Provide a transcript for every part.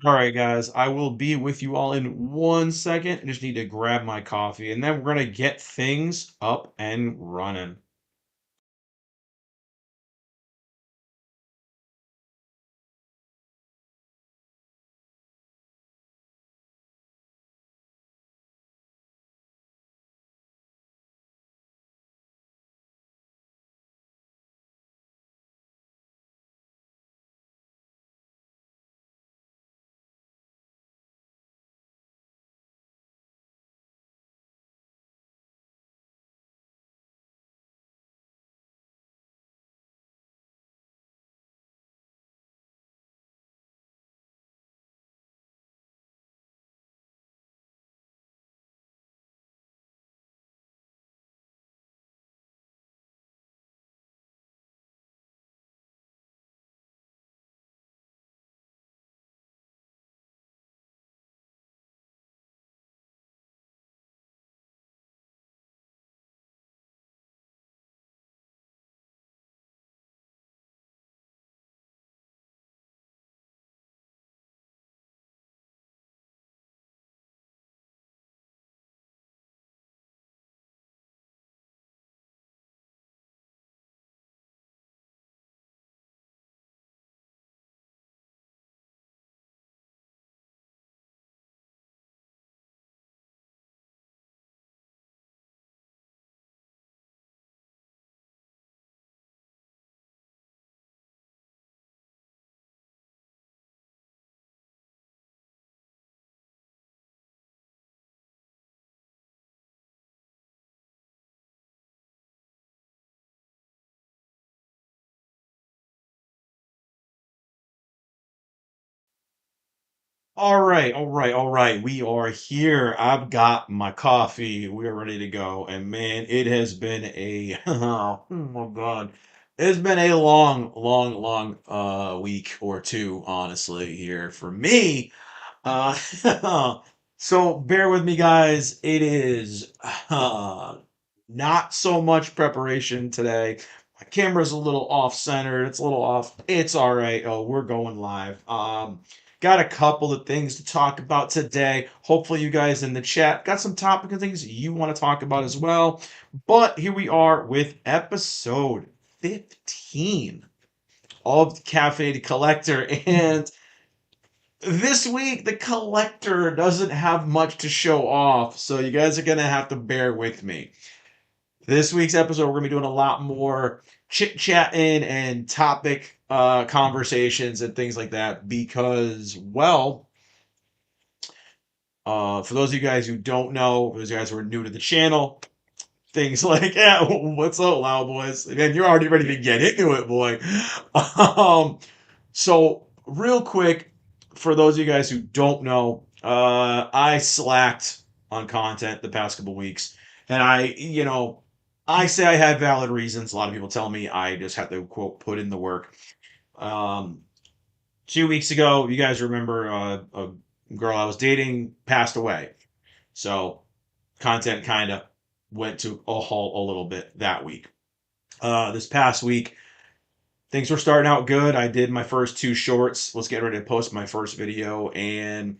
All right, guys, I will be with you all in 1 second. I just need to grab my coffee, and then we're gonna get things up and running. All right, all right, all right. We are here. I've got my coffee. We are ready to go. And man, it has been a oh my God. It's been a long, long, long week or two, honestly, here for me. Uh so bear with me, guys. It is not so much preparation today. My camera's a little off centered. It's a little off. It's all right. Oh, we're going live. Got a couple of things to talk about today. Hopefully, you guys in the chat got some topic and things you want to talk about as well. But here we are with episode 15 of Caffeinated Collector. And this week, the collector doesn't have much to show off, so you guys are going to have to bear with me. This week's episode, we're going to be doing a lot more chit chatting and topic conversations and things like that because, well, for those of you guys who don't know, those guys who are new to the channel, things like, yeah, what's up, Loud Boys? Man, you're already ready to get into it, boy. So, real quick, for those of you guys who don't know, I slacked on content the past couple weeks, and I say I had valid reasons. A lot of people tell me I just have to quote put in the work. Um, 2 weeks ago, you guys remember a girl I was dating passed away, so content kind of went to a halt a little bit that week. This past week, things were starting out good. I did my first two shorts, was getting ready to post my first video, and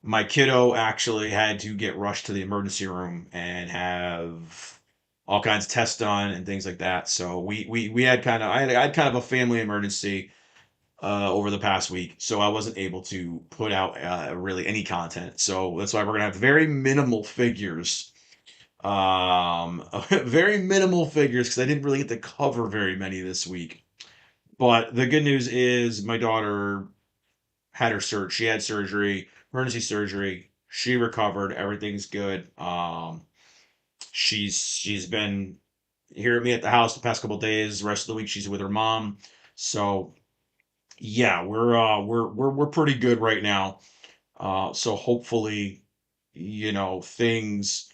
my kiddo actually had to get rushed to the emergency room and have all kinds of tests done and things like that. So we had I had kind of a family emergency over the past week, so I wasn't able to put out really any content. So that's why we're gonna have very minimal figures, very minimal figures because I didn't really get to cover very many this week. But the good news is my daughter had her surgery. She had surgery, emergency surgery. She recovered. Everything's good. She's been here at me at the house the past couple of days. The rest of the week she's with her mom. So yeah, we're pretty good right now. So hopefully, things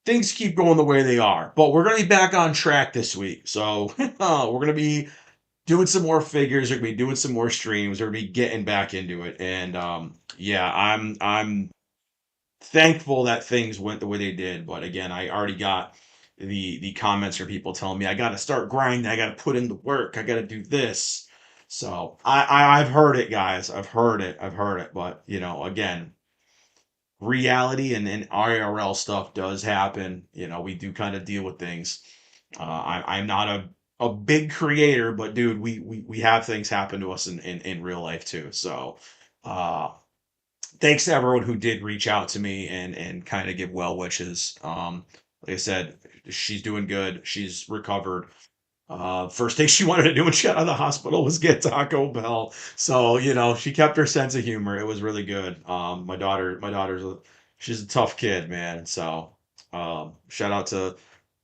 keep going the way they are. But we're gonna be back on track this week. So we're gonna be doing some more figures. We're gonna be doing some more streams. We're gonna be getting back into it. And yeah, I'm thankful that things went the way they did. But again, I already got the comments from people telling me I got to start grinding. I got to put in the work. I got to do this. So I've heard it, guys. I've heard it. I've heard it. But again, reality and IRL stuff does happen. We do kind of deal with things. I'm not a big creator, but dude, we have things happen to us in real life too. So uh thanks to everyone who did reach out to me and kind of give well wishes. Like I said, she's doing good. She's recovered. First thing she wanted to do when she got out of the hospital was get Taco Bell. So, she kept her sense of humor. It was really good. She's a tough kid, man. So, shout out to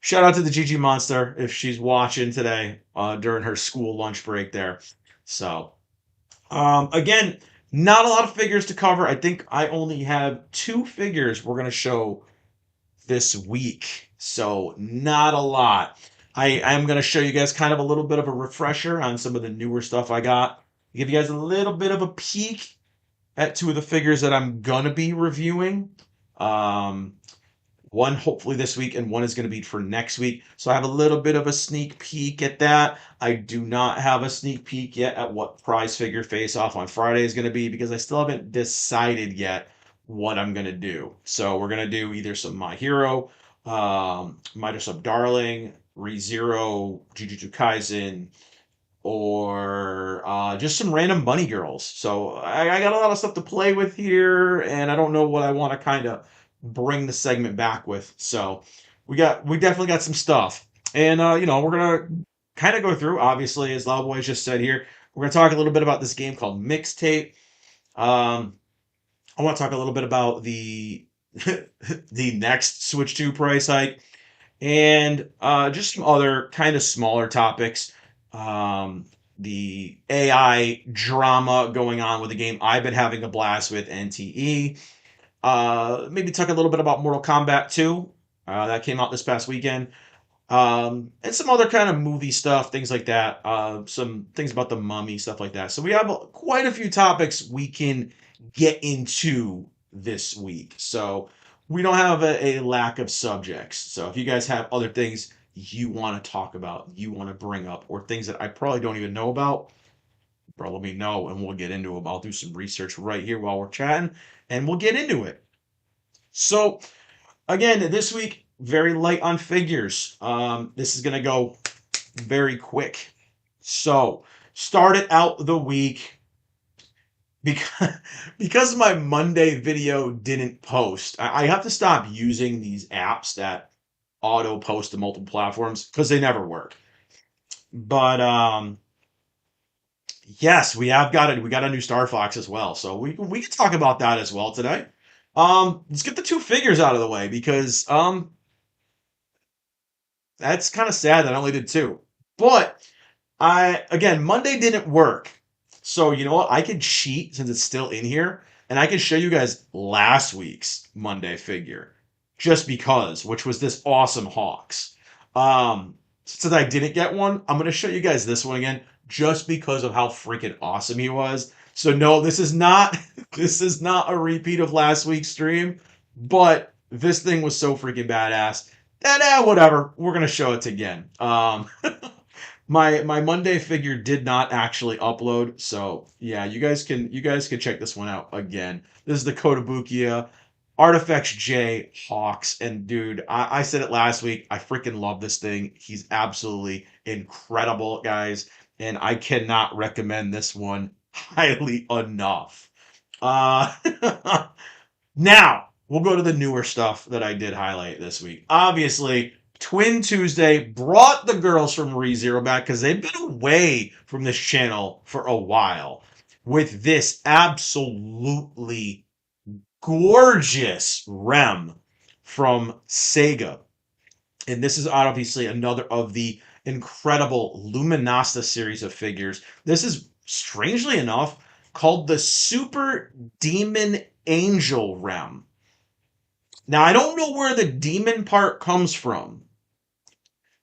the Gigi Monster if she's watching today, during her school lunch break there. So, again, not a lot of figures to cover. I think I only have two figures we're going to show this week. So, not a lot. I am going to show you guys kind of a little bit of a refresher on some of the newer stuff I got. Give you guys a little bit of a peek at two of the figures that I'm going to be reviewing. Um, One hopefully this week, and one is going to be for next week. So I have a little bit of a sneak peek at that. I do not have a sneak peek yet at what prize figure face off on Friday is going to be because I still haven't decided yet what I'm going to do. So we're going to do either some My Hero, Mighty Sub Darling, ReZero, Jujutsu Kaisen, or just some random bunny girls. So I got a lot of stuff to play with here, and I don't know what I want to kind of bring the segment back with. So we definitely got some stuff, and we're gonna kind of go through. Obviously, as Loudboy just said here, we're gonna talk a little bit about this game called Mixtape. Um, I want to talk a little bit about the the next Switch 2 price hike and just some other kind of smaller topics. Um, the AI drama going on with the game I've been having a blast with, NTE. Maybe talk a little bit about Mortal Kombat 2. That came out this past weekend. And some other kind of movie stuff, things like that. Some things about the mummy, stuff like that. So we have quite a few topics we can get into this week. So we don't have a lack of subjects. So if you guys have other things you want to talk about, you want to bring up, or things that I probably don't even know about, bro, let me know and we'll get into them. I'll do some research right here while we're chatting and we'll get into it. So again, this week, very light on figures. This is going to go very quick. So, started out the week because, because my Monday video didn't post. I have to stop using these apps that auto post to multiple platforms because they never work. But yes, we got a new Star Fox as well. So we can talk about that as well today. Let's get the two figures out of the way because that's kind of sad that I only did two. But again, Monday didn't work. So you know what? I could cheat since it's still in here, and I can show you guys last week's Monday figure, just because, which was this awesome Hawks. Since I didn't get one, I'm gonna show you guys this one again, just because of how freaking awesome he was. So no, this is not this is not a repeat of last week's stream, but this thing was so freaking badass. And whatever, we're gonna show it again. My Monday figure did not actually upload, so yeah, you guys can check this one out again. This is the Kotobukiya Artifacts J Hawks, and dude, I said it last week. I freaking love this thing. He's absolutely incredible, guys, and I cannot recommend this one highly enough. Uh, Now, we'll go to the newer stuff that I did highlight this week. Obviously, Twin Tuesday brought the girls from ReZero back because they've been away from this channel for a while with this absolutely gorgeous Rem from Sega. And this is obviously another of the incredible Luminasta series of figures. This is, strangely enough, called the Super Demon Angel Rem. Now, I don't know where the demon part comes from.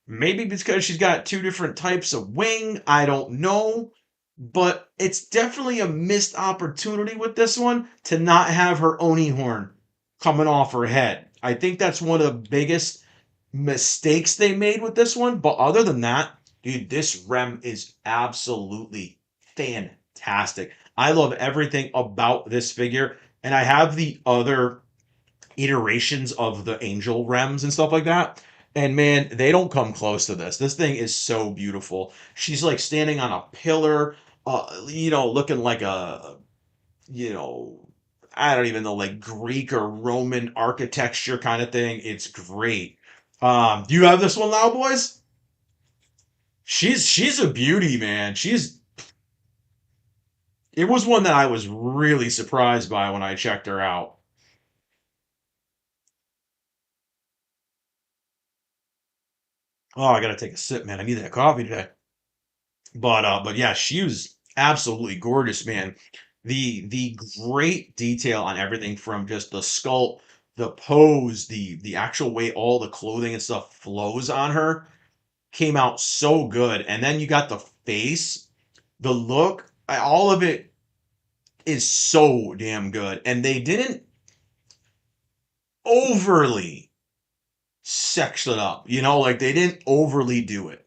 Maybe because she's got two different types of wing. I don't know. But it's definitely a missed opportunity with this one to not have her Oni horn coming off her head. I think that's one of the biggest mistakes they made with this one. But other than that, dude, this Rem is absolutely fantastic. I love everything about this figure, and I have the other iterations of the angel rems and stuff like that. And man, they don't come close to this. This thing is so beautiful. She's like standing on a pillar, looking like you know, I don't even know, like Greek or Roman architecture kind of thing. It's great. Do you have this one now, boys? She's a beauty, man. It was one that I was really surprised by when I checked her out. Oh, I gotta take a sip, man. I need that coffee today. But yeah, she was absolutely gorgeous, man. The great detail on everything from just the sculpt, the pose, the actual way all the clothing and stuff flows on her came out so good. And then you got the face, the look, all of it is so damn good. And they didn't overly sex it up, like they didn't overly do it.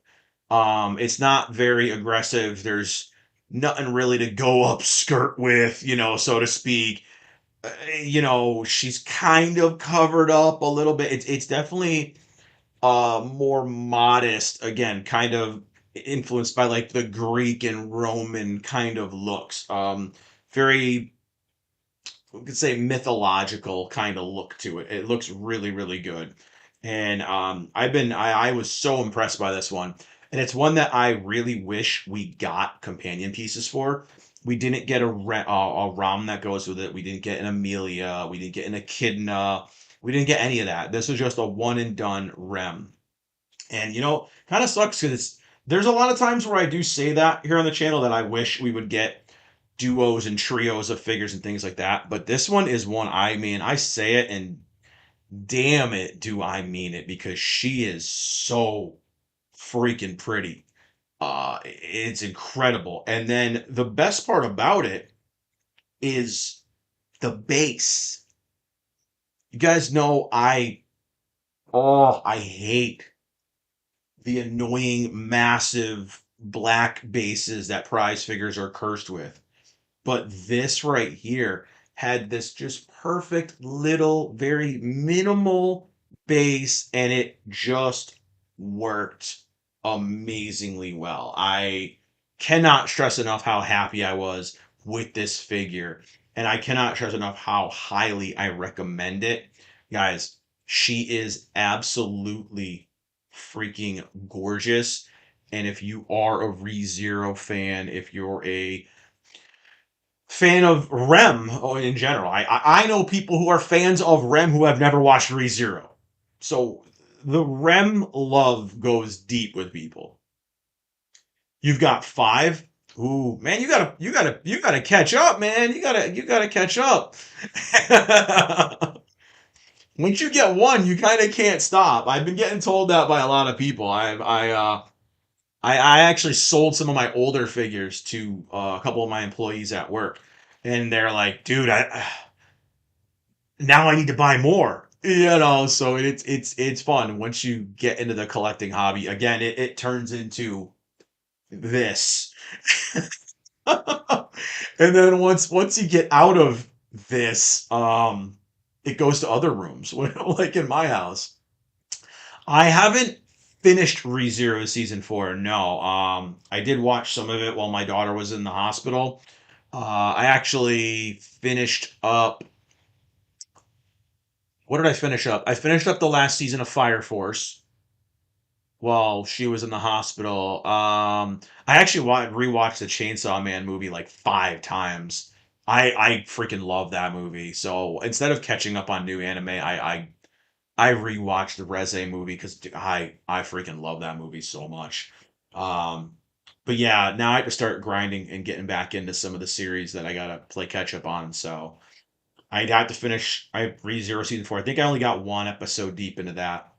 It's not very aggressive. There's nothing really to go up skirt with, so to speak. She's kind of covered up a little bit. It's definitely more modest, again, kind of influenced by like the Greek and Roman kind of looks. Very, we could say, mythological kind of look to it. It looks really, really good. And I was so impressed by this one. And it's one that I really wish we got companion pieces for. We didn't get a Rom that goes with it. We didn't get an Amelia. We didn't get an Echidna. We didn't get any of that. This was just a one and done Rem. And kind of sucks because there's a lot of times where I do say that here on the channel that I wish we would get duos and trios of figures and things like that. But this one is one I say it and damn it, do I mean it because she is so freaking pretty. It's incredible. And then the best part about it is the base. You guys know I hate the annoying massive black bases that prize figures are cursed with. But this right here had this just perfect little, very minimal base, and it just worked amazingly well. I cannot stress enough how happy I was with this figure, and I cannot stress enough how highly I recommend it. Guys, she is absolutely freaking gorgeous. And if you are a ReZero fan, if you're a fan of Rem in general. I know people who are fans of Rem who have never watched ReZero. So the Rem love goes deep with people. You've got five. Ooh, man, you gotta catch up, man. You gotta catch up. Once you get one, you kind of can't stop. I've been getting told that by a lot of people. I actually sold some of my older figures to a couple of my employees at work, and they're like, "Dude, I now I need to buy more." So it's fun once you get into the collecting hobby. Again, it turns into this, and then once you get out of this, it goes to other rooms, like in my house. I haven't finished ReZero season four. No, I did watch some of it while my daughter was in the hospital. I actually finished up. What did I finish up? I finished up the last season of Fire Force while she was in the hospital. I actually rewatched the Chainsaw Man movie like 5 times. I freaking love that movie. So instead of catching up on new anime, I rewatched the Reze movie because I freaking love that movie so much. Um, but yeah, now I have to start grinding and getting back into some of the series that I gotta play catch up on. So I'd have to finish. I ReZero season four. I think I only got one episode deep into that,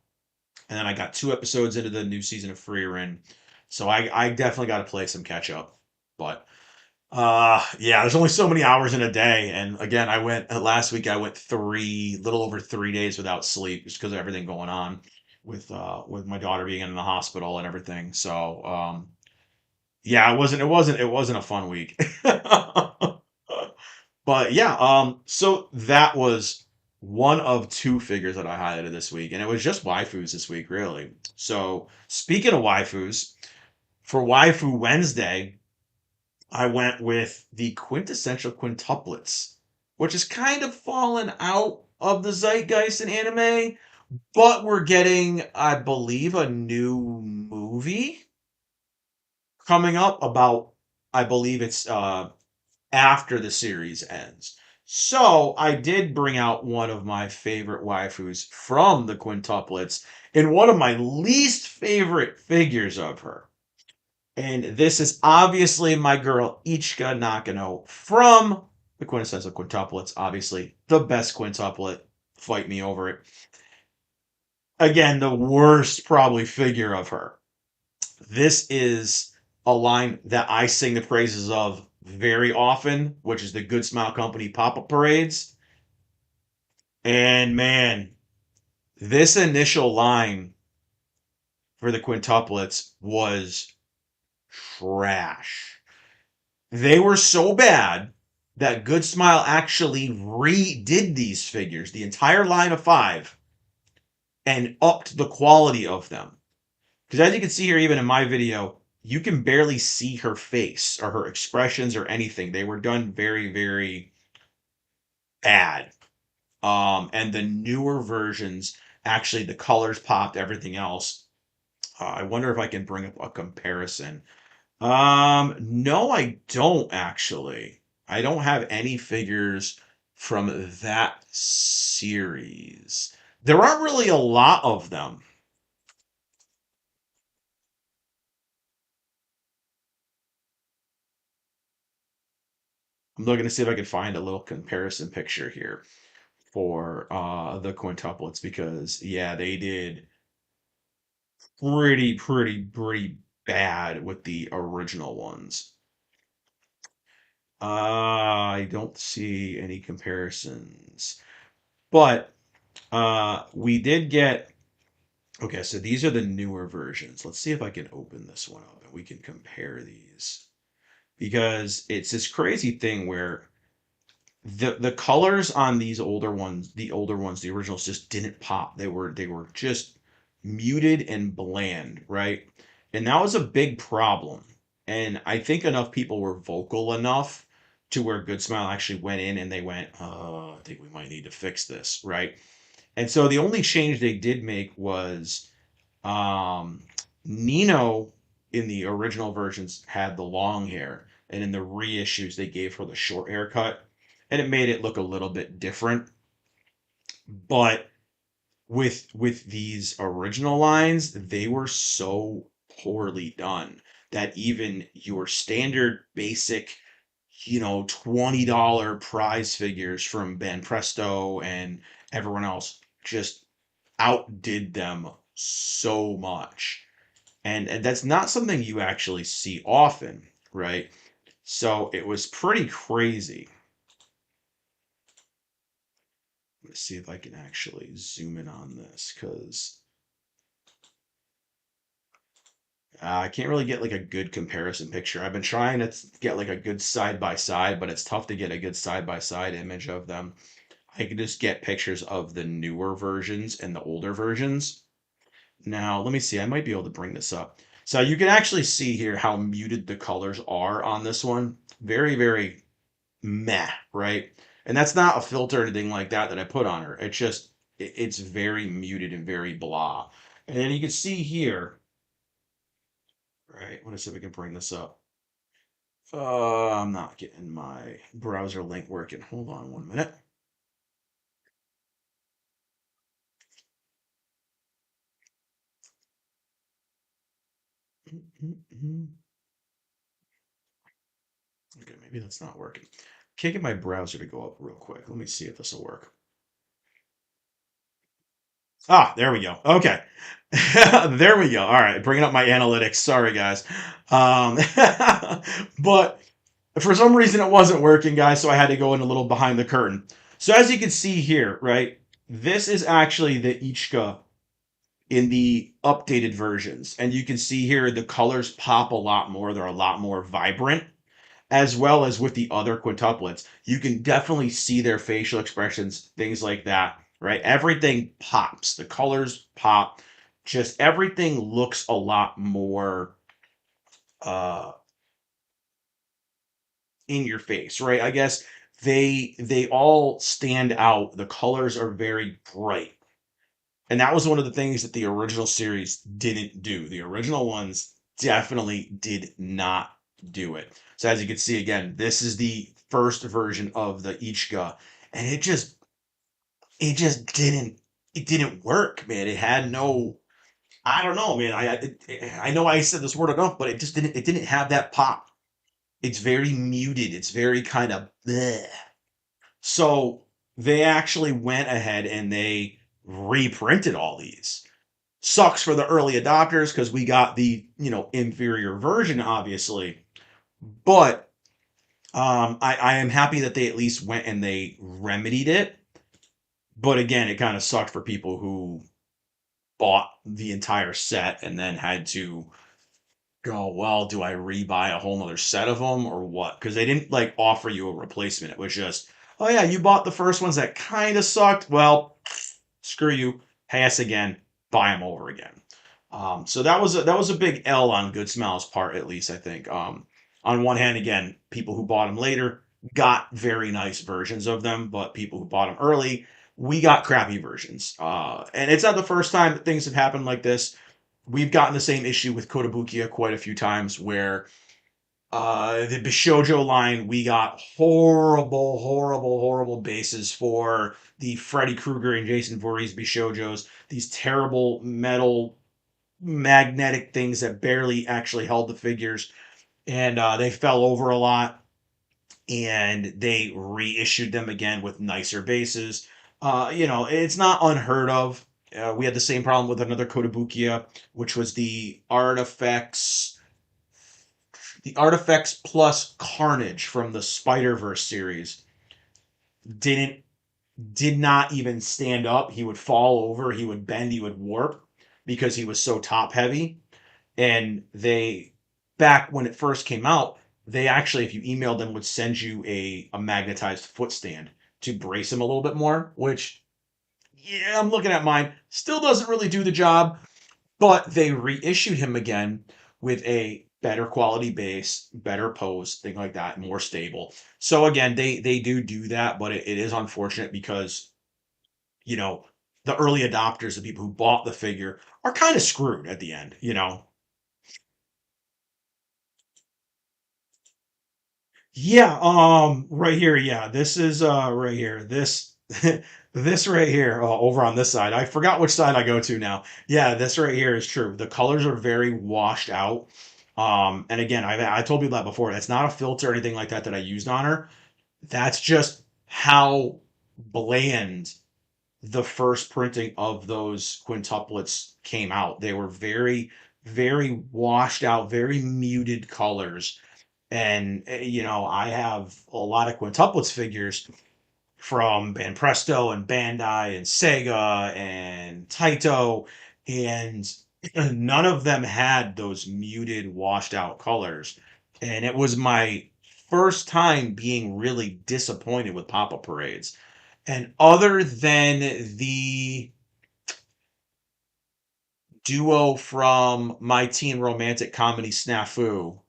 and then I got 2 episodes into the new season of Freerin. So I definitely got to play some catch up. But yeah, there's only so many hours in a day, and again, I went last week. I went little over 3 days without sleep just because of everything going on with my daughter being in the hospital and everything. So Yeah, it wasn't a fun week. But yeah, so that was one of two figures that I highlighted this week, and it was just waifus this week, really. So speaking of waifus, for Waifu Wednesday, I went with the quintessential quintuplets, which has kind of fallen out of the zeitgeist in anime, but we're getting, I believe, a new movie coming up about, I believe it's after the series ends. So I did bring out one of my favorite waifus from the quintuplets and one of my least favorite figures of her. And this is obviously my girl Ichika Nakano from the quintessential quintuplets. Obviously, the best quintuplet. Fight me over it. Again, the worst probably figure of her. This is a line that I sing the praises of very often, which is the Good Smile Company pop-up parades. And man, this initial line for the quintuplets was trash. They were so bad that Good Smile actually redid these figures, the entire line of five, and upped the quality of them. Because as you can see here, even in my video, you can barely see her face or her expressions or anything. They were done very, very bad. And the newer versions, actually, the colors popped, everything else. I wonder if I can bring up a comparison. No, I don't actually. I don't have any figures from that series. There aren't really a lot of them. I'm looking to see if I can find a little comparison picture here for the quintuplets because yeah, they did pretty bad with the original ones. I don't see any comparisons, but we did get. Okay, so these are the newer versions. Let's see if I can open this one up and we can compare these because it's this crazy thing where the colors on these older ones, the originals just didn't pop. They were just muted and bland, right? And that was a big problem. And I think enough people were vocal enough to where Good Smile actually went in and they went, I think we might need to fix this, right? And so the only change they did make was um, Nino in the original versions had the long hair, and in the reissues they gave her the short haircut, and it made it look a little bit different. But with these original lines, they were so poorly done that even your standard basic, $20 prize figures from Ben Presto and everyone else just outdid them so much. And that's not something you actually see often, right? So it was pretty crazy. Let's see if I can actually zoom in on this because I can't really get like a good comparison picture. I've been trying to get like a good side by side, but it's tough to get a good side by side image of them. I can just get pictures of the newer versions and the older versions. Now, let me see. I might be able to bring this up. So you can actually see here how muted the colors are on this one. Very, very meh, right? And that's not a filter or anything like that that I put on her. It's just, it's very muted and very blah. And then you can see here, right? Let me see if we can bring this up. I'm not getting my browser link working. Hold on one minute. Okay, maybe that's not working. Can't get my browser to go up real quick. Let me see if this will work. Ah, there we go. Okay. There we go. All right. Bringing up my analytics. Sorry, guys. Um, but for some reason, it wasn't working, guys. So I had to go in a little behind the curtain. So as you can see here, right, this is actually the Ichika in the updated versions. And you can see here the colors pop a lot more. They're a lot more vibrant, as well as with the other quintuplets. You can definitely see their facial expressions, things like that, right? Everything pops. The colors pop. Just everything looks a lot more uh in your face, right? I guess they all stand out. The colors are very bright. And that was one of the things that the original series didn't do. The original ones definitely did not do it. So as you can see again, this is the first version of the Ichika, and it just didn't work, man. It had no, I don't know, man. I know I said this word enough, but it didn't have that pop. It's very muted. It's very kind of bleh. So they actually went ahead and they reprinted all these. Sucks for the early adopters because we got the inferior version, obviously. But I am happy that they at least went and they remedied it. But again, it kind of sucked for people who bought the entire set and then had to go, well, do I rebuy a whole nother set of them or what? Because they didn't like offer you a replacement. It was just, oh yeah, you bought the first ones that kind of sucked. Well, screw you, pass again, buy them over again. So that was a big L on Good Smell's part, at least I think. On one hand, again, people who bought them later got very nice versions of them, but people who bought them early, we got crappy versions. And it's not the first time that things have happened like this. We've gotten the same issue with Kotobukiya quite a few times where the Bishojo line, we got horrible, horrible, horrible bases for the Freddy Krueger and Jason Voorhees Bishojos. These terrible metal magnetic things that barely actually held the figures, and they fell over a lot. And they reissued them again with nicer bases. It's not unheard of. We had the same problem with another Kotobukiya, which was the Artifacts plus Carnage from the Spider-Verse series. Didn't did not even stand up. He would fall over, he would bend, he would warp because he was so top heavy. And they, back when it first came out, they actually, if you emailed them, would send you a magnetized foot stand to brace him a little bit more, which, yeah, I'm looking at mine, still doesn't really do the job. But they reissued him again with a better quality base, better pose, thing like that, more stable. So again, they do that, but it is unfortunate because you know the early adopters, the people who bought the figure, are kind of screwed at the end. Yeah, right here, yeah. This is right here. This this right here, over on this side. I forgot which side I go to now. Yeah, this right here is true. The colors are very washed out. And again, I told you that before. That's not a filter or anything like that I used on her. That's just how bland the first printing of those quintuplets came out. They were very, very washed out, very muted colors. And I have a lot of quintuplets figures from Banpresto and Bandai and Sega and Taito, and none of them had those muted, washed out colors. And it was my first time being really disappointed with pop-up parades. And other than the duo from My Teen Romantic Comedy Snafu,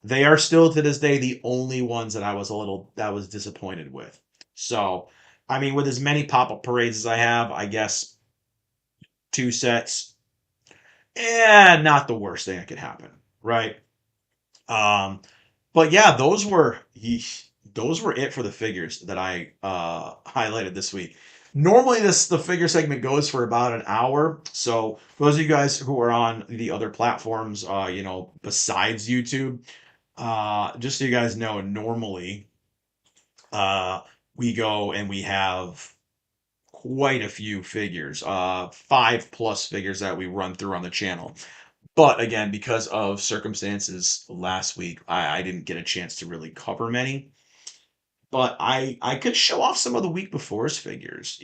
they are still to this day the only ones that was disappointed with. So, I mean, with as many pop-up parades as I have, I guess two sets, not the worst thing that could happen, right? Um, but yeah, those were it for the figures that I highlighted this week. Normally, the figure segment goes for about an hour. So, for those of you guys who are on the other platforms, besides YouTube, just so you guys know, normally uh, we go and we have quite a few figures, 5+ figures that we run through on the channel. But again, because of circumstances last week, I didn't get a chance to really cover many. But I could show off some of the week before's figures.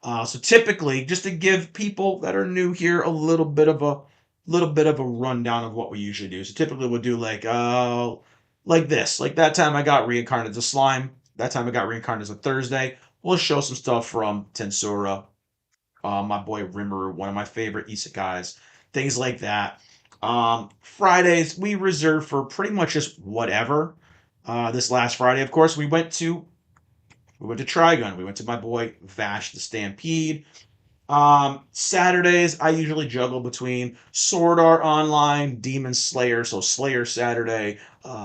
So typically, just to give people that are new here a little bit of a rundown of what we usually do. So typically we'll do like this. Like that time I got reincarnated as a slime. That time I got reincarnated as a Thursday. We'll show some stuff from Tensura, my boy Rimuru, one of my favorite isekais, things like that. Fridays we reserve for pretty much just whatever. This last Friday, of course, we went to Trigun. We went to my boy Vash the Stampede. Saturdays, I usually juggle between Sword Art Online, Demon Slayer, so Slayer Saturday,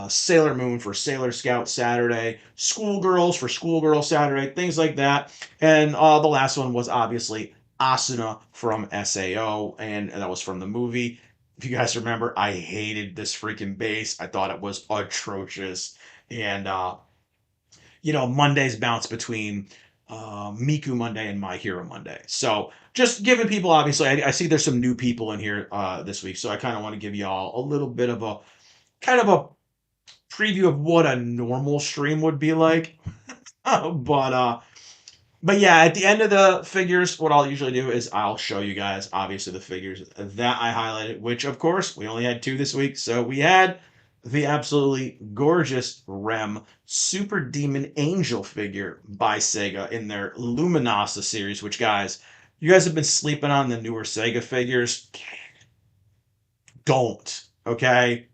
Sailor Moon for Sailor Scout Saturday, Schoolgirls for Schoolgirl Saturday, things like that. And the last one was obviously Asuna from SAO, and that was from the movie. If you guys remember, I hated this freaking base. I thought it was atrocious. And Mondays bounce between Miku Monday and My Hero Monday. So just giving people, obviously, I see there's some new people in here this week, so I kind of want to give y'all a little bit of a kind of a preview of what a normal stream would be like. But yeah, at the end of the figures, what I'll usually do is I'll show you guys, obviously, the figures that I highlighted, which, of course, we only had two this week. So we had the absolutely gorgeous Rem Super Demon Angel figure by Sega in their Luminasa series, which, guys, you guys have been sleeping on the newer Sega figures. Don't, okay?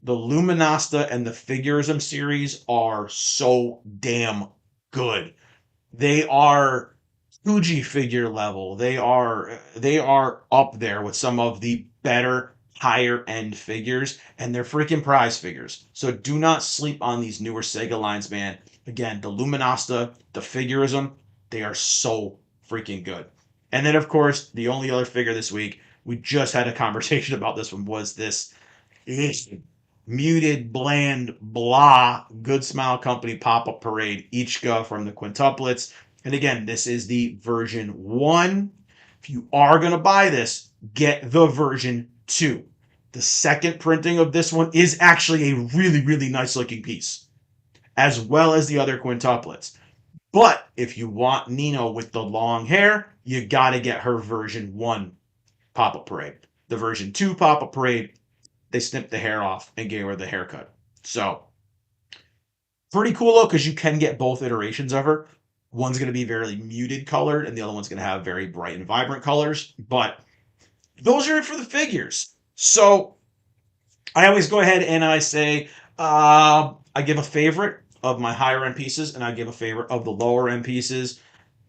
The Luminasta and the Figurism series are so damn good. They are Fuji figure level. They are up there with some of the better higher end figures, and they're freaking prize figures. So do not sleep on these newer Sega lines, man. Again, the Luminasta, the Figurism, they are so freaking good. And then of course, the only other figure this week, we just had a conversation about this one, was this muted, bland, blah, Good Smile Company pop-up parade Ichika from the quintuplets. And again, this is the version 1. If you are going to buy this, get the version 2. The second printing of this one is actually a really, really nice looking piece, as well as the other quintuplets. But if you want Nino with the long hair, you got to get her version 1 pop-up parade. The version 2 pop-up parade, they snipped the hair off and gave her the haircut. So pretty cool though, because you can get both iterations of her. One's going to be very muted colored, and the other one's going to have very bright and vibrant colors. But those are it for the figures. So I always go ahead and I say I give a favorite of my higher end pieces, and I give a favorite of the lower end pieces.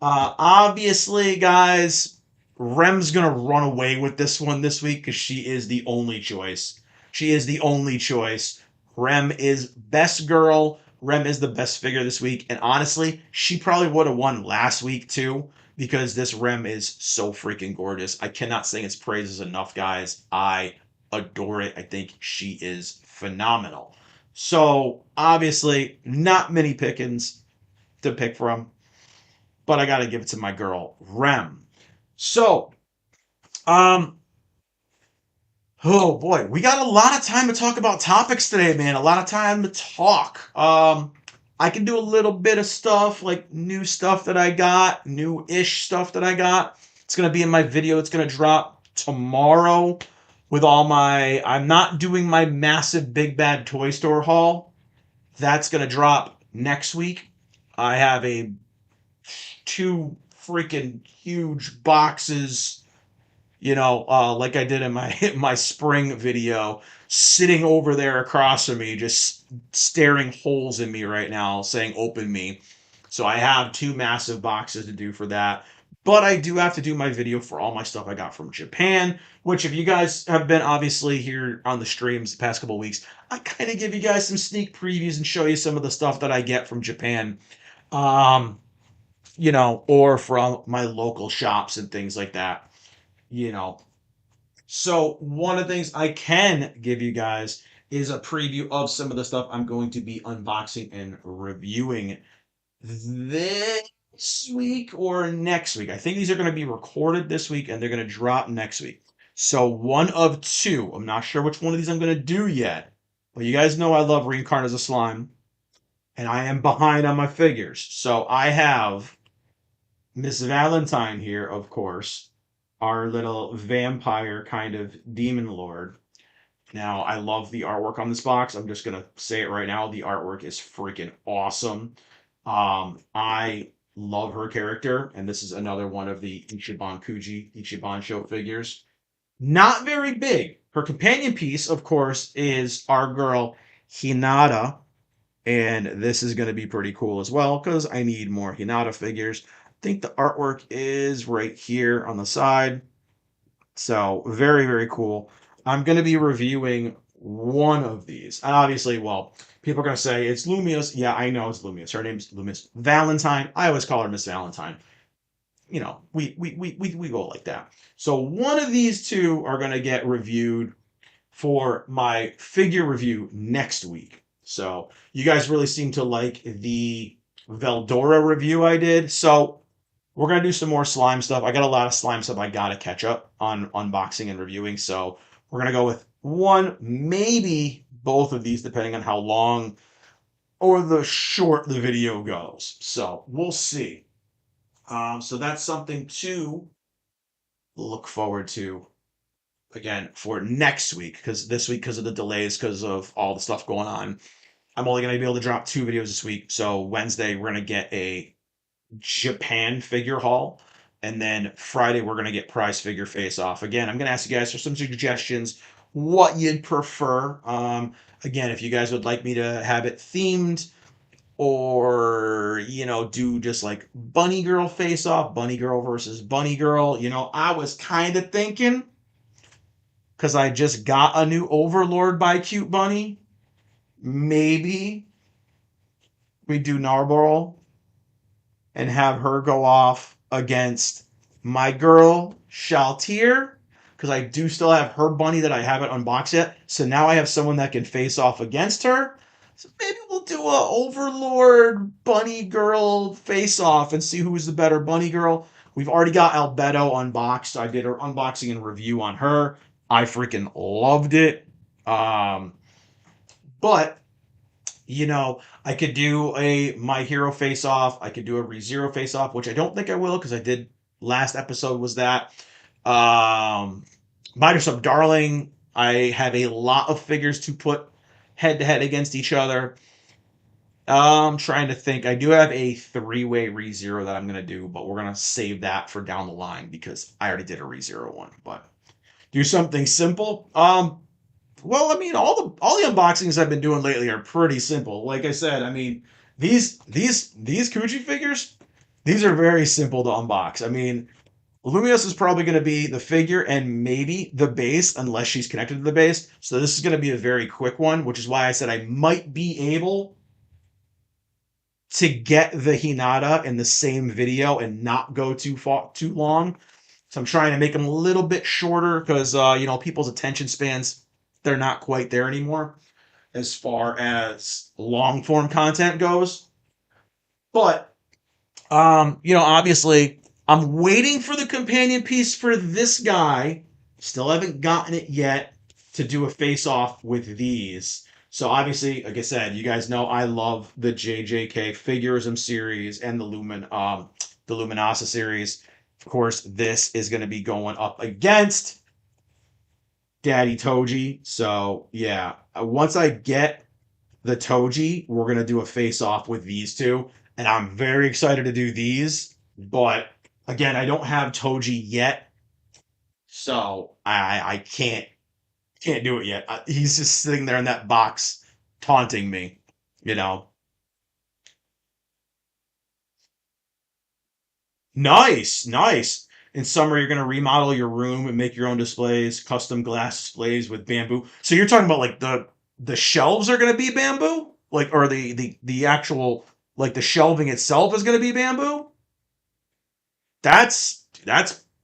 Obviously, guys, Rem's gonna run away with this one this week because she is the only choice. She is the only choice. Rem is best girl. Rem is the best figure this week, and honestly, she probably would have won last week too because this Rem is so freaking gorgeous. I cannot sing its praises enough, guys. I adore it. I think she is phenomenal. So obviously, not many pickings to pick from, but I got to give it to my girl, Rem. So, um, oh boy, we got a lot of time to talk about topics today, man. A lot of time to talk. I can do a little bit of stuff, like new stuff that I got, new-ish stuff that I got. It's gonna be in my video. It's gonna drop tomorrow with all my. I'm not doing my massive big bad toy store haul. That's gonna drop next week. I have a two freaking huge boxes, like I did in my my spring video, sitting over there across from me, just staring holes in me right now, saying "Open me." So I have two massive boxes to do for that. But I do have to do my video for all my stuff I got from Japan, which if you guys have been obviously here on the streams the past couple of weeks, I kind of give you guys some sneak previews and show you some of the stuff that I get from Japan. Um, or from my local shops and things like that, you know. So one of the things I can give you guys is a preview of some of the stuff I'm going to be unboxing and reviewing this week or next week. I think these are going to be recorded this week and they're going to drop next week. So one of two. I'm not sure which one of these I'm going to do yet. But you guys know I love Reincarnate as a Slime. And I am behind on my figures. So I have Miss Valentine here, of course, our little vampire kind of demon lord. Now, I love the artwork on this box. I'm just gonna say it right now. The artwork is freaking awesome. I love her character, and this is another one of the Ichiban Kuji, Ichiban show figures. Not very big. Her companion piece, of course, is our girl Hinata, and this is going to be pretty cool as well because I need more Hinata figures. I think the artwork is right here on the side. So very, very cool. I'm going to be reviewing one of these. And obviously, well, people are going to say it's Lumia's. Yeah, I know it's Lumia's. Her name's Lumia's Valentine. I always call her Miss Valentine. You know, we go like that. So one of these two are going to get reviewed for my figure review next week. So you guys really seem to like the Veldora review I did. So we're gonna do some more slime stuff. I got a lot of slime stuff I gotta catch up on unboxing and reviewing. So we're gonna go with one, maybe both of these, depending on how long or the short the video goes. So we'll see. So that's something to look forward to again for next week, because this week, because of the delays, because of all the stuff going on, I'm only going to be able to drop 2 videos this week. So Wednesday we're going to get a Japan figure haul, and then Friday we're going to get prize figure face off. Again, I'm going to ask you guys for some suggestions what you'd prefer. Again, if you guys would like me to have it themed, or do just like bunny girl face off, bunny girl versus bunny girl. I was kind of thinking, because I just got a new Overlord by Cute Bunny. Maybe we do Narborough and have her go off against my girl Shaltier, because I do still have her bunny that I haven't unboxed yet. So now I have someone that can face off against her. So maybe we'll do a Overlord bunny girl face off and see who's the better bunny girl. We've already got Albedo unboxed. I did her unboxing and review on her. I freaking loved it. But I could do a My Hero face off. I could do a ReZero face off, which I don't think I will, because I did last episode was that. Minor Sub Darling. I have a lot of figures to put head to head against each other. I'm trying to think. I do have a 3-way ReZero that I'm gonna do, but we're gonna save that for down the line because I already did a ReZero one. But do something simple. Well, I mean, all the unboxings I've been doing lately are pretty simple. Like I said, I mean, these Kuji figures, these are very simple to unbox. I mean, Lumios is probably going to be the figure and maybe the base, unless she's connected to the base. So this is going to be a very quick one, which is why I said I might be able to get the Hinata in the same video and not go too long. So I'm trying to make them a little bit shorter because people's attention spans, they're not quite there anymore as far as long form content goes. But obviously I'm waiting for the companion piece for this guy. Still haven't gotten it yet to do a face off with these. So obviously, like I said, you guys know I love the JJK Figurism series and the Luminasa series. Of course, this is going to be going up against Daddy Toji. So yeah, once I get the Toji, we're going to do a face off with these two. And I'm very excited to do these. But again, I don't have Toji yet. So I can't do it yet. He's just sitting there in that box taunting me, you know. Nice, nice. In summer, you're going to remodel your room and make your own displays, custom glass displays with bamboo. So you're talking about like the shelves are going to be bamboo, like, or the actual, like, the shelving itself is going to be bamboo. That's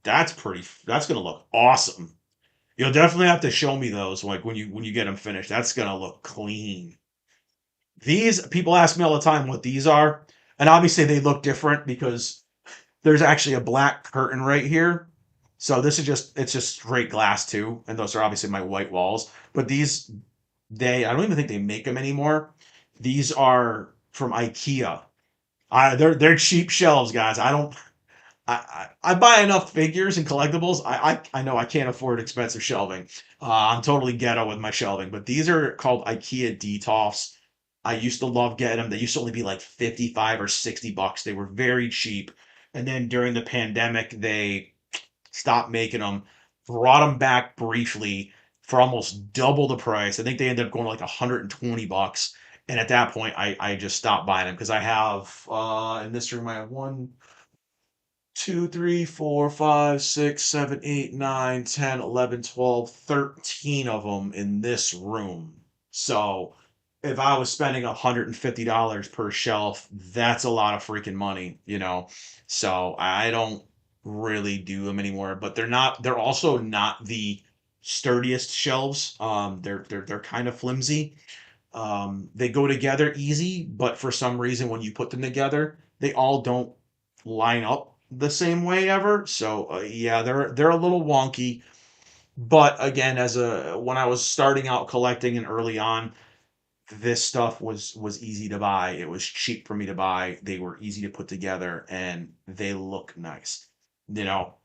pretty. That's going to look awesome. You'll definitely have to show me those, like when you get them finished. That's going to look clean. These people ask me all the time what these are, and obviously they look different because there's actually a black curtain right here. So this is it's just straight glass too, and those are obviously my white walls. But these, I don't even think they make them anymore. These are from IKEA. They're cheap shelves, guys. I buy enough figures and collectibles. I know I can't afford expensive shelving. I'm totally ghetto with my shelving, but these are called IKEA Detolfs. I used to love getting them. They used to only be like 55 or 60 bucks. They were very cheap. And then during the pandemic, they stopped making them, brought them back briefly for almost double the price. I think they ended up going to like 120 bucks. And at that point, I just stopped buying them because I have in this room I have one, two, three, four, five, six, seven, eight, 9, 10, 11, 12, 13 of them in this room. So if I was spending $150 per shelf, that's a lot of freaking money, you know. So I don't really do them anymore, but they're also not the sturdiest shelves. They're kind of flimsy. They go together easy, but for some reason, when you put them together, they all don't line up the same way ever. So yeah, they're a little wonky. But again, as a when I was starting out collecting and early on, this stuff was easy to buy. It was cheap for me to buy. They were easy to put together, and they look nice. You know,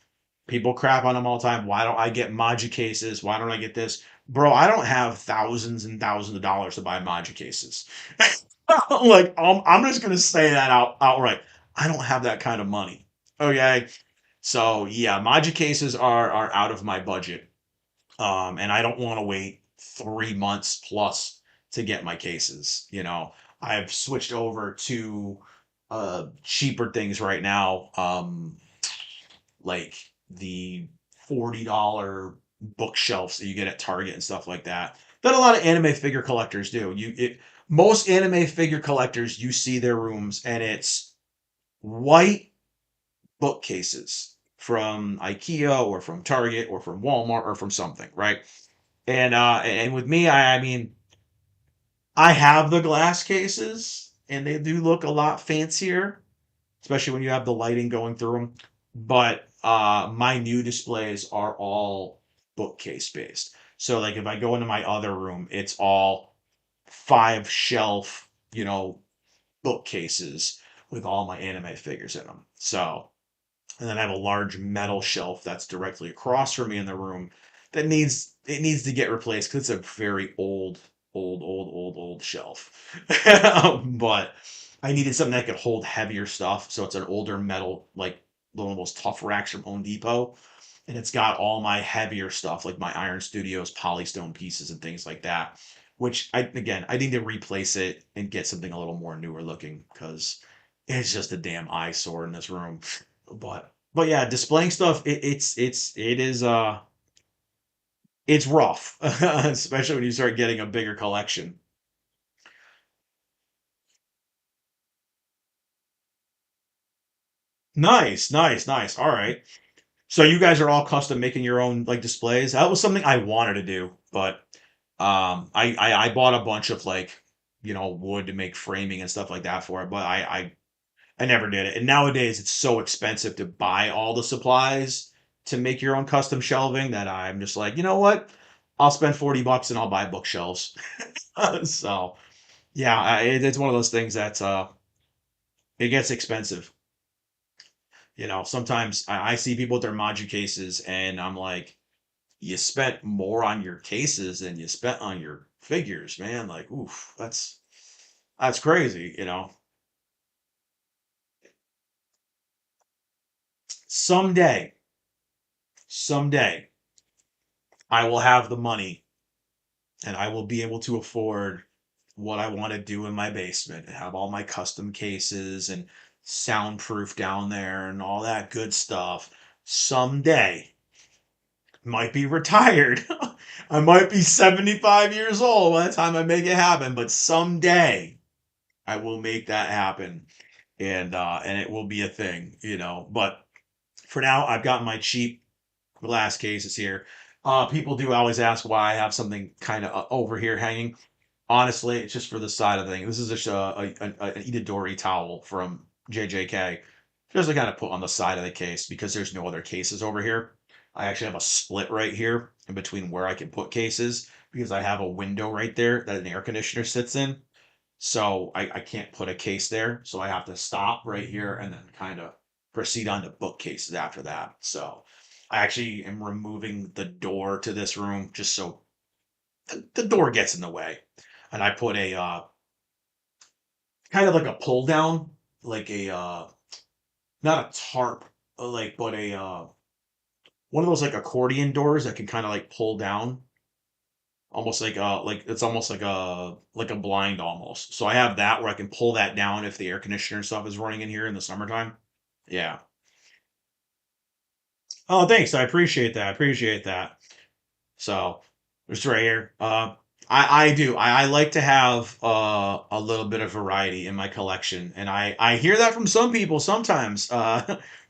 people crap on them all the time. Why don't I get Maji cases? Why don't I get this? Bro, I don't have thousands and thousands of dollars to buy Maji cases. Like, I'm just gonna say that outright. I don't have that kind of money. Okay, so yeah, Maji cases are out of my budget, and I don't want to wait 3 months plus to get my cases. You know, I've switched over to cheaper things right now. Like the $40 bookshelves that you get at Target and stuff like that. That a lot of anime figure collectors do. Most anime figure collectors, you see their rooms and it's white bookcases from IKEA or from Target or from Walmart or from something, right? And with me, I mean, I have the glass cases and they do look a lot fancier, especially when you have the lighting going through them. But my new displays are all bookcase based. So like if I go into my other room, it's all 5 shelf, bookcases with all my anime figures in them. So and then I have a large metal shelf that's directly across from me in the room that needs to get replaced because it's a very old shelf. But I needed something that could hold heavier stuff, so it's an older metal, like one of those tough racks from Home Depot, and it's got all my heavier stuff, like my Iron Studios polystone pieces and things like that. Which I need to replace it and get something a little more newer looking because it's just a damn eyesore in this room. But yeah, displaying stuff it's rough, especially when you start getting a bigger collection. Nice, nice, nice. All right. So you guys are all custom making your own like displays. That was something I wanted to do, but I bought a bunch of like wood to make framing and stuff like that for it, but I never did it. And nowadays it's so expensive to buy all the supplies to make your own custom shelving that I'm just like, you know what? I'll spend 40 bucks and I'll buy bookshelves. So yeah, it's one of those things that it gets expensive. Sometimes I see people with their Maji cases and I'm like, you spent more on your cases than you spent on your figures, man. Like, oof, that's crazy. Someday, someday, I will have the money and I will be able to afford what I want to do in my basement and have all my custom cases and soundproof down there and all that good stuff. Someday, might be retired. I might be 75 years old by the time I make it happen, but someday I will make that happen and it will be a thing, But for now, I've got my cheap glass cases here. People do always ask why I have something kind of over here hanging. Honestly, it's just for the side of the thing. This is just an Itadori towel from JJK. Just to kind of put on the side of the case because there's no other cases over here. I actually have a split right here in between where I can put cases because I have a window right there that an air conditioner sits in. So I can't put a case there. So I have to stop right here and then kind of proceed on to bookcases after that. So I actually am removing the door to this room just so the door gets in the way. And I put a kind of like a pull down, like a not a tarp, but a one of those like accordion doors that can kind of like pull down, almost like it's almost like a blind almost. So I have that where I can pull that down if the air conditioner stuff is running in here in the summertime. Yeah. Oh, thanks. I appreciate that. I appreciate that. So it's right here. I do. I like to have a little bit of variety in my collection, and I hear that from some people sometimes.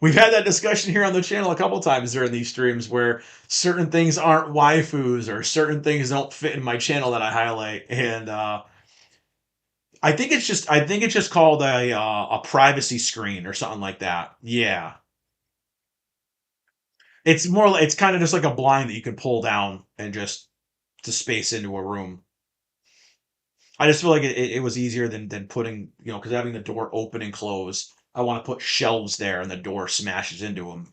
We've had that discussion here on the channel a couple times during these streams where certain things aren't waifus or certain things don't fit in my channel that I highlight, and I think it's just called a privacy screen or something like that. Yeah, it's kind of just like a blind that you can pull down and just to space into a room. I just feel like it was easier than putting, because having the door open and close, I want to put shelves there and the door smashes into them.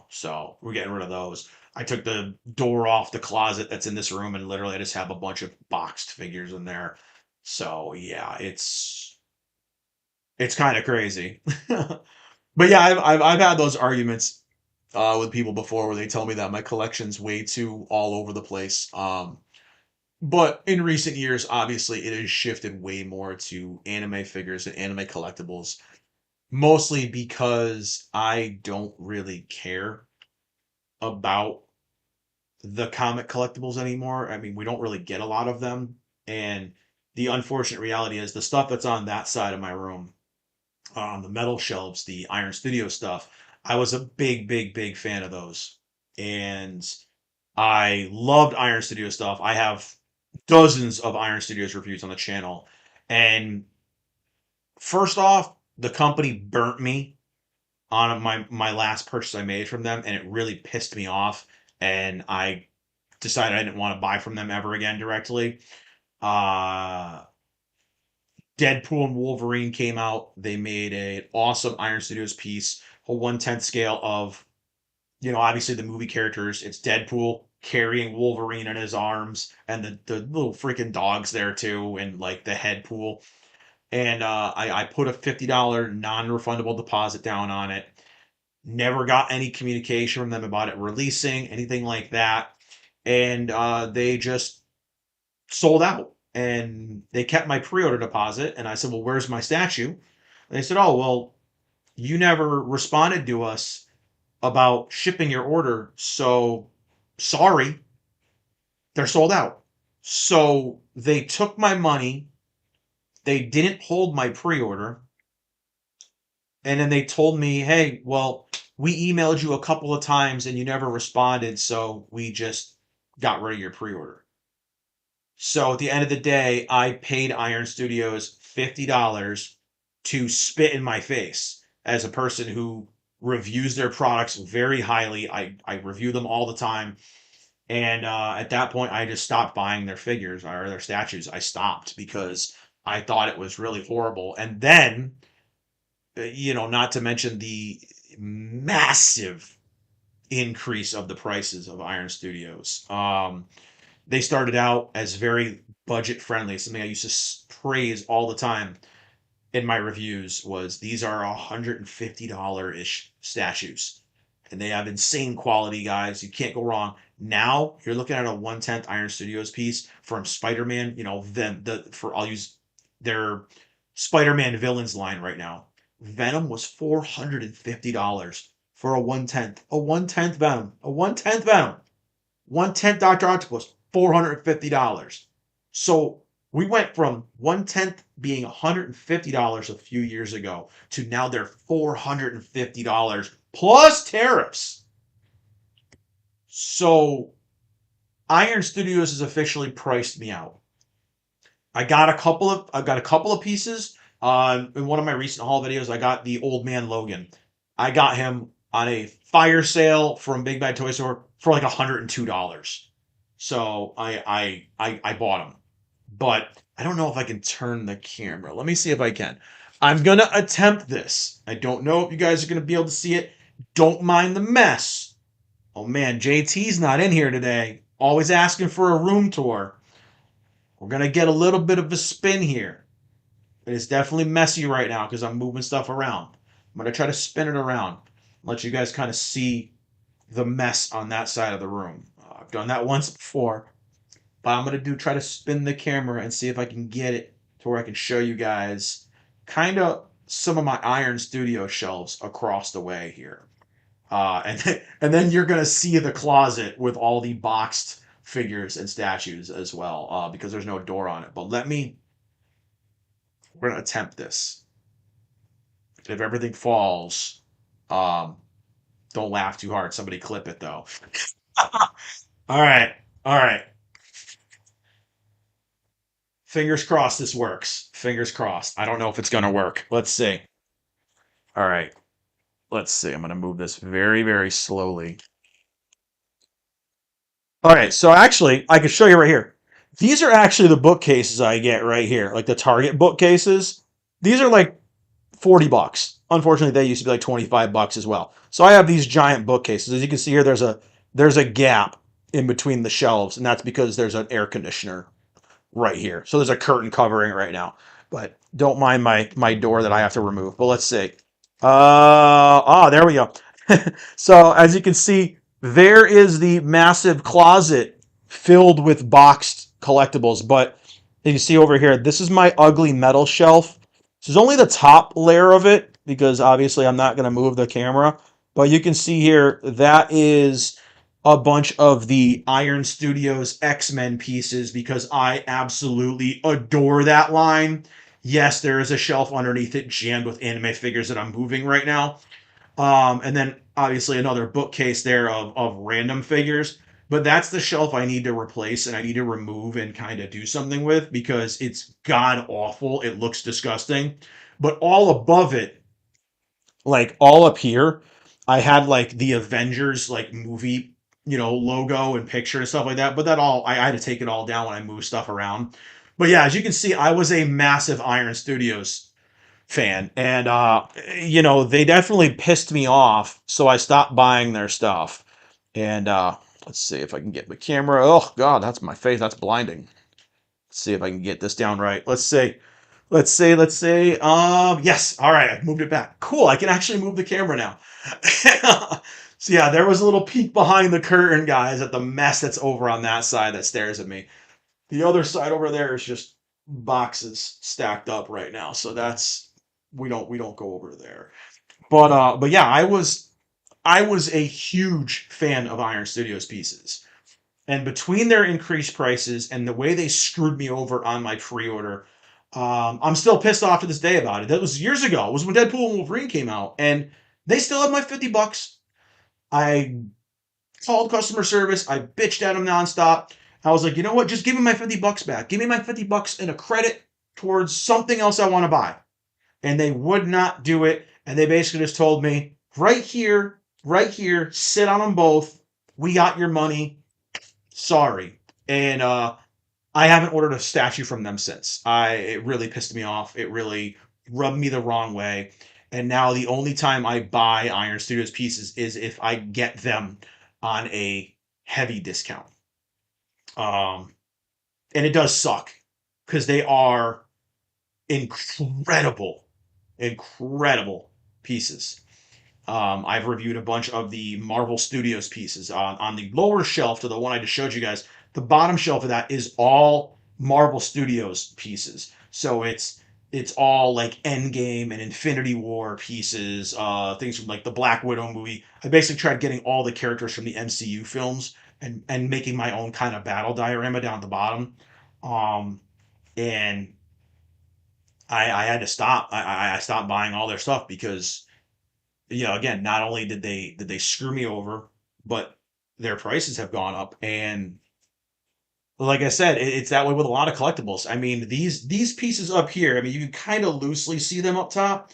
So we're getting rid of those. I took the door off the closet that's in this room and literally I just have a bunch of boxed figures in there. So yeah, it's kind of crazy. But yeah, I've had those arguments with people before where they tell me that my collection's way too all over the place. But in recent years, obviously, it has shifted way more to anime figures and anime collectibles, mostly because I don't really care about the comic collectibles anymore. I mean, we don't really get a lot of them. And the unfortunate reality is the stuff that's on that side of my room, on the metal shelves, the Iron Studio stuff, I was a big, big, big fan of those. And I loved Iron Studio stuff. I have dozens of Iron Studios reviews on the channel. And first off, the company burnt me on my last purchase I made from them, and it really pissed me off. And I decided I didn't want to buy from them ever again directly. Uh, Deadpool and Wolverine came out. They made an awesome Iron Studios piece, a 1/10 scale of, obviously the movie characters. It's Deadpool carrying Wolverine in his arms, and the little freaking dogs there too, and like the head pool. And I put a $50 non-refundable deposit down on it. Never got any communication from them about it releasing, anything like that. And they just sold out. And they kept my pre-order deposit. And I said, well, where's my statue? And they said, oh, well, you never responded to us about shipping your order. So sorry, they're sold out. So they took my money. They didn't hold my pre-order. And then they told me, hey, well, we emailed you a couple of times and you never responded. So we just got rid of your pre-order. So at the end of the day, I paid Iron Studios $50 to spit in my face as a person who reviews their products very highly. I review them all the time. And at that point, I just stopped buying their figures or their statues. I stopped because I thought it was really horrible. And then, not to mention the massive increase of the prices of Iron Studios. They started out as very budget friendly. Something I used to praise all the time in my reviews was these are $150 ish statues, and they have insane quality, guys. You can't go wrong. Now you're looking at a 1/10 Iron Studios piece from Spider-Man. Them the for I'll use their Spider-Man villains line right now. Venom was $450 for a 1/10, Venom, a 1/10 Venom. 1/10 Dr. Octopus, $450. So we went from 1/10 being $150 a few years ago to now they're $450 plus tariffs. So Iron Studios has officially priced me out. I've got a couple of pieces. In one of my recent haul videos, I got the Old Man Logan. I got him on a fire sale from Big Bad Toy Store for like $102. So I bought him, but I don't know if I can turn the camera. Let me see if I can. I'm gonna attempt this. I don't know if you guys are gonna be able to see it. Don't mind the mess. Oh man, JT's not in here today. Always asking for a room tour. We're gonna get a little bit of a spin here. It's definitely messy right now because I'm moving stuff around. I'm gonna try to spin it around, let you guys kind of see the mess on that side of the room. I've done that once before, but I'm gonna try to spin the camera and see if I can get it to where I can show you guys kind of some of my Iron Studio shelves across the way here. And then you're gonna see the closet with all the boxed figures and statues as well, because there's no door on it. But we're gonna attempt this. If everything falls, um, don't laugh too hard. Somebody clip it though. All right, all right. Fingers crossed this works. Fingers crossed. I don't know if it's gonna work. Let's see. All right, let's see. I'm gonna move this very, very slowly. All right, so actually, I can show you right here. These are actually the bookcases I get right here, like the Target bookcases. These are like 40 bucks. Unfortunately, they used to be like 25 bucks as well. So I have these giant bookcases. As you can see here, there's a gap in between the shelves, and that's because there's an air conditioner right here. So there's a curtain covering right now. But don't mind my door that I have to remove. But let's see. There we go. So as you can see, there is the massive closet filled with boxed collectibles. But you see over here, this is my ugly metal shelf. This is only the top layer of it because obviously I'm not going to move the camera. But you can see here, that is a bunch of the Iron Studios X-Men pieces because I absolutely adore that line. Yes, there is a shelf underneath it jammed with anime figures that I'm moving right now. And then obviously another bookcase there of random figures. But that's the shelf I need to replace and I need to remove and kind of do something with because it's god awful. It looks disgusting. But all above it, like all up here, I had like the Avengers like movie, logo and picture and stuff like that. But that all I had to take it all down when I moved stuff around. But yeah, as you can see, I was a massive Iron Studios fan, and they definitely pissed me off, so I stopped buying their stuff. And let's see if I can get my camera. Oh God, that's my face. That's blinding. Let's see if I can get this down right. Let's say. Yes. All right, I moved it back. Cool. I can actually move the camera now. So yeah, there was a little peek behind the curtain, guys, at the mess that's over on that side that stares at me. The other side over there is just boxes stacked up right now. So that's we don't go over there. But yeah, I was a huge fan of Iron Studios pieces. And between their increased prices and the way they screwed me over on my pre-order, I'm still pissed off to this day about it. That was years ago. It was when Deadpool and Wolverine came out, and they still have my 50 bucks. I called customer service. I bitched at them nonstop. I was like, you know what? Just give me my 50 bucks back. Give me my 50 bucks and a credit towards something else I want to buy. And they would not do it. And they basically just told me, right here, sit on them both. We got your money. Sorry. And I haven't ordered a statue from them since. It really pissed me off. It really rubbed me the wrong way. And now the only time I buy Iron Studios pieces is if I get them on a heavy discount. Um, and it does suck because they are incredible, incredible pieces. I've reviewed a bunch of the Marvel Studios pieces on the lower shelf to the one I just showed you guys. The bottom shelf of that is all Marvel Studios pieces. So it's all like Endgame and Infinity War pieces, things from like the Black Widow movie. I basically tried getting all the characters from the MCU films and making my own kind of battle diorama down at the bottom. Um, and I had to stop. I stopped buying all their stuff because again, not only did they screw me over, but their prices have gone up. And like I said, it's that way with a lot of collectibles. I mean, these pieces up here, I mean, you can kind of loosely see them up top.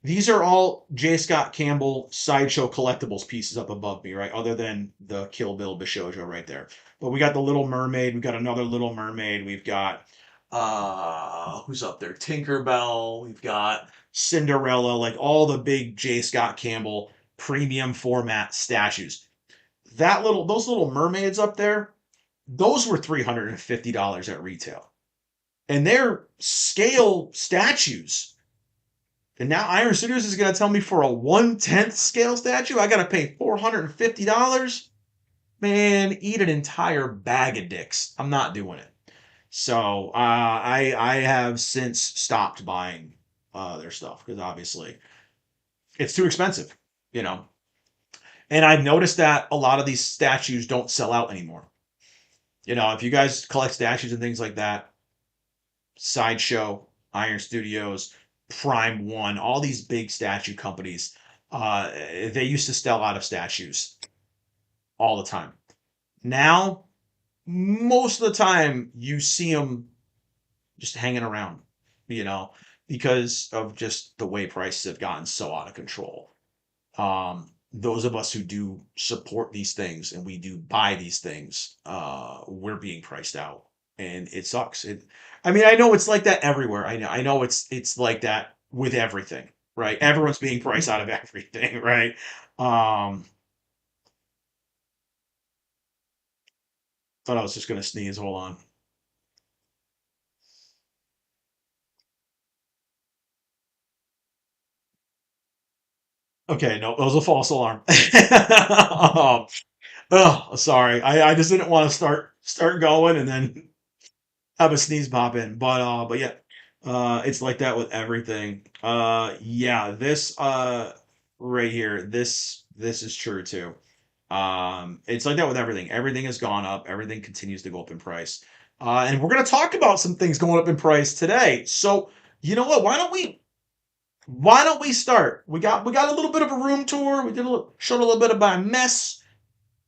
These are all J. Scott Campbell Sideshow collectibles pieces up above me, right? Other than the Kill Bill Bishojo right there. But we got the Little Mermaid. We've got another Little Mermaid. We've got Who's up there? Tinkerbell. We've got Cinderella, like all the big J. Scott Campbell premium format statues. Those little mermaids up there, those were $350 at retail. And they're scale statues. And now Iron Studios is going to tell me for a 1/10 scale statue, I got to pay $450? Man, eat an entire bag of dicks. I'm not doing it. So I have since stopped buying their stuff because obviously it's too expensive, you know. And I've noticed that a lot of these statues don't sell out anymore. You know, if you guys collect statues and things like that, Sideshow, Iron Studios, Prime One, all these big statue companies, they used to sell out of statues all the time. Now, most of the time, you see them just hanging around, you know, because of just the way prices have gotten so out of control. Those of us who do support these things and we do buy these things, we're being priced out, and it sucks. I mean, I know it's like that everywhere. I know it's like that with everything, right? Everyone's being priced out of everything, right? Um, Thought I was just gonna sneeze. Hold on. Okay, no, it was a false alarm. Oh, sorry. I just didn't want to start going and then have a sneeze pop in. But yeah. It's like that with everything. Yeah, this right here, this is true too. It's like that with everything. Everything has gone up, everything continues to go up in price. And we're gonna talk about some things going up in price today. So you know what? Why don't we start? We got a little bit of a room tour. We showed a little bit of my mess.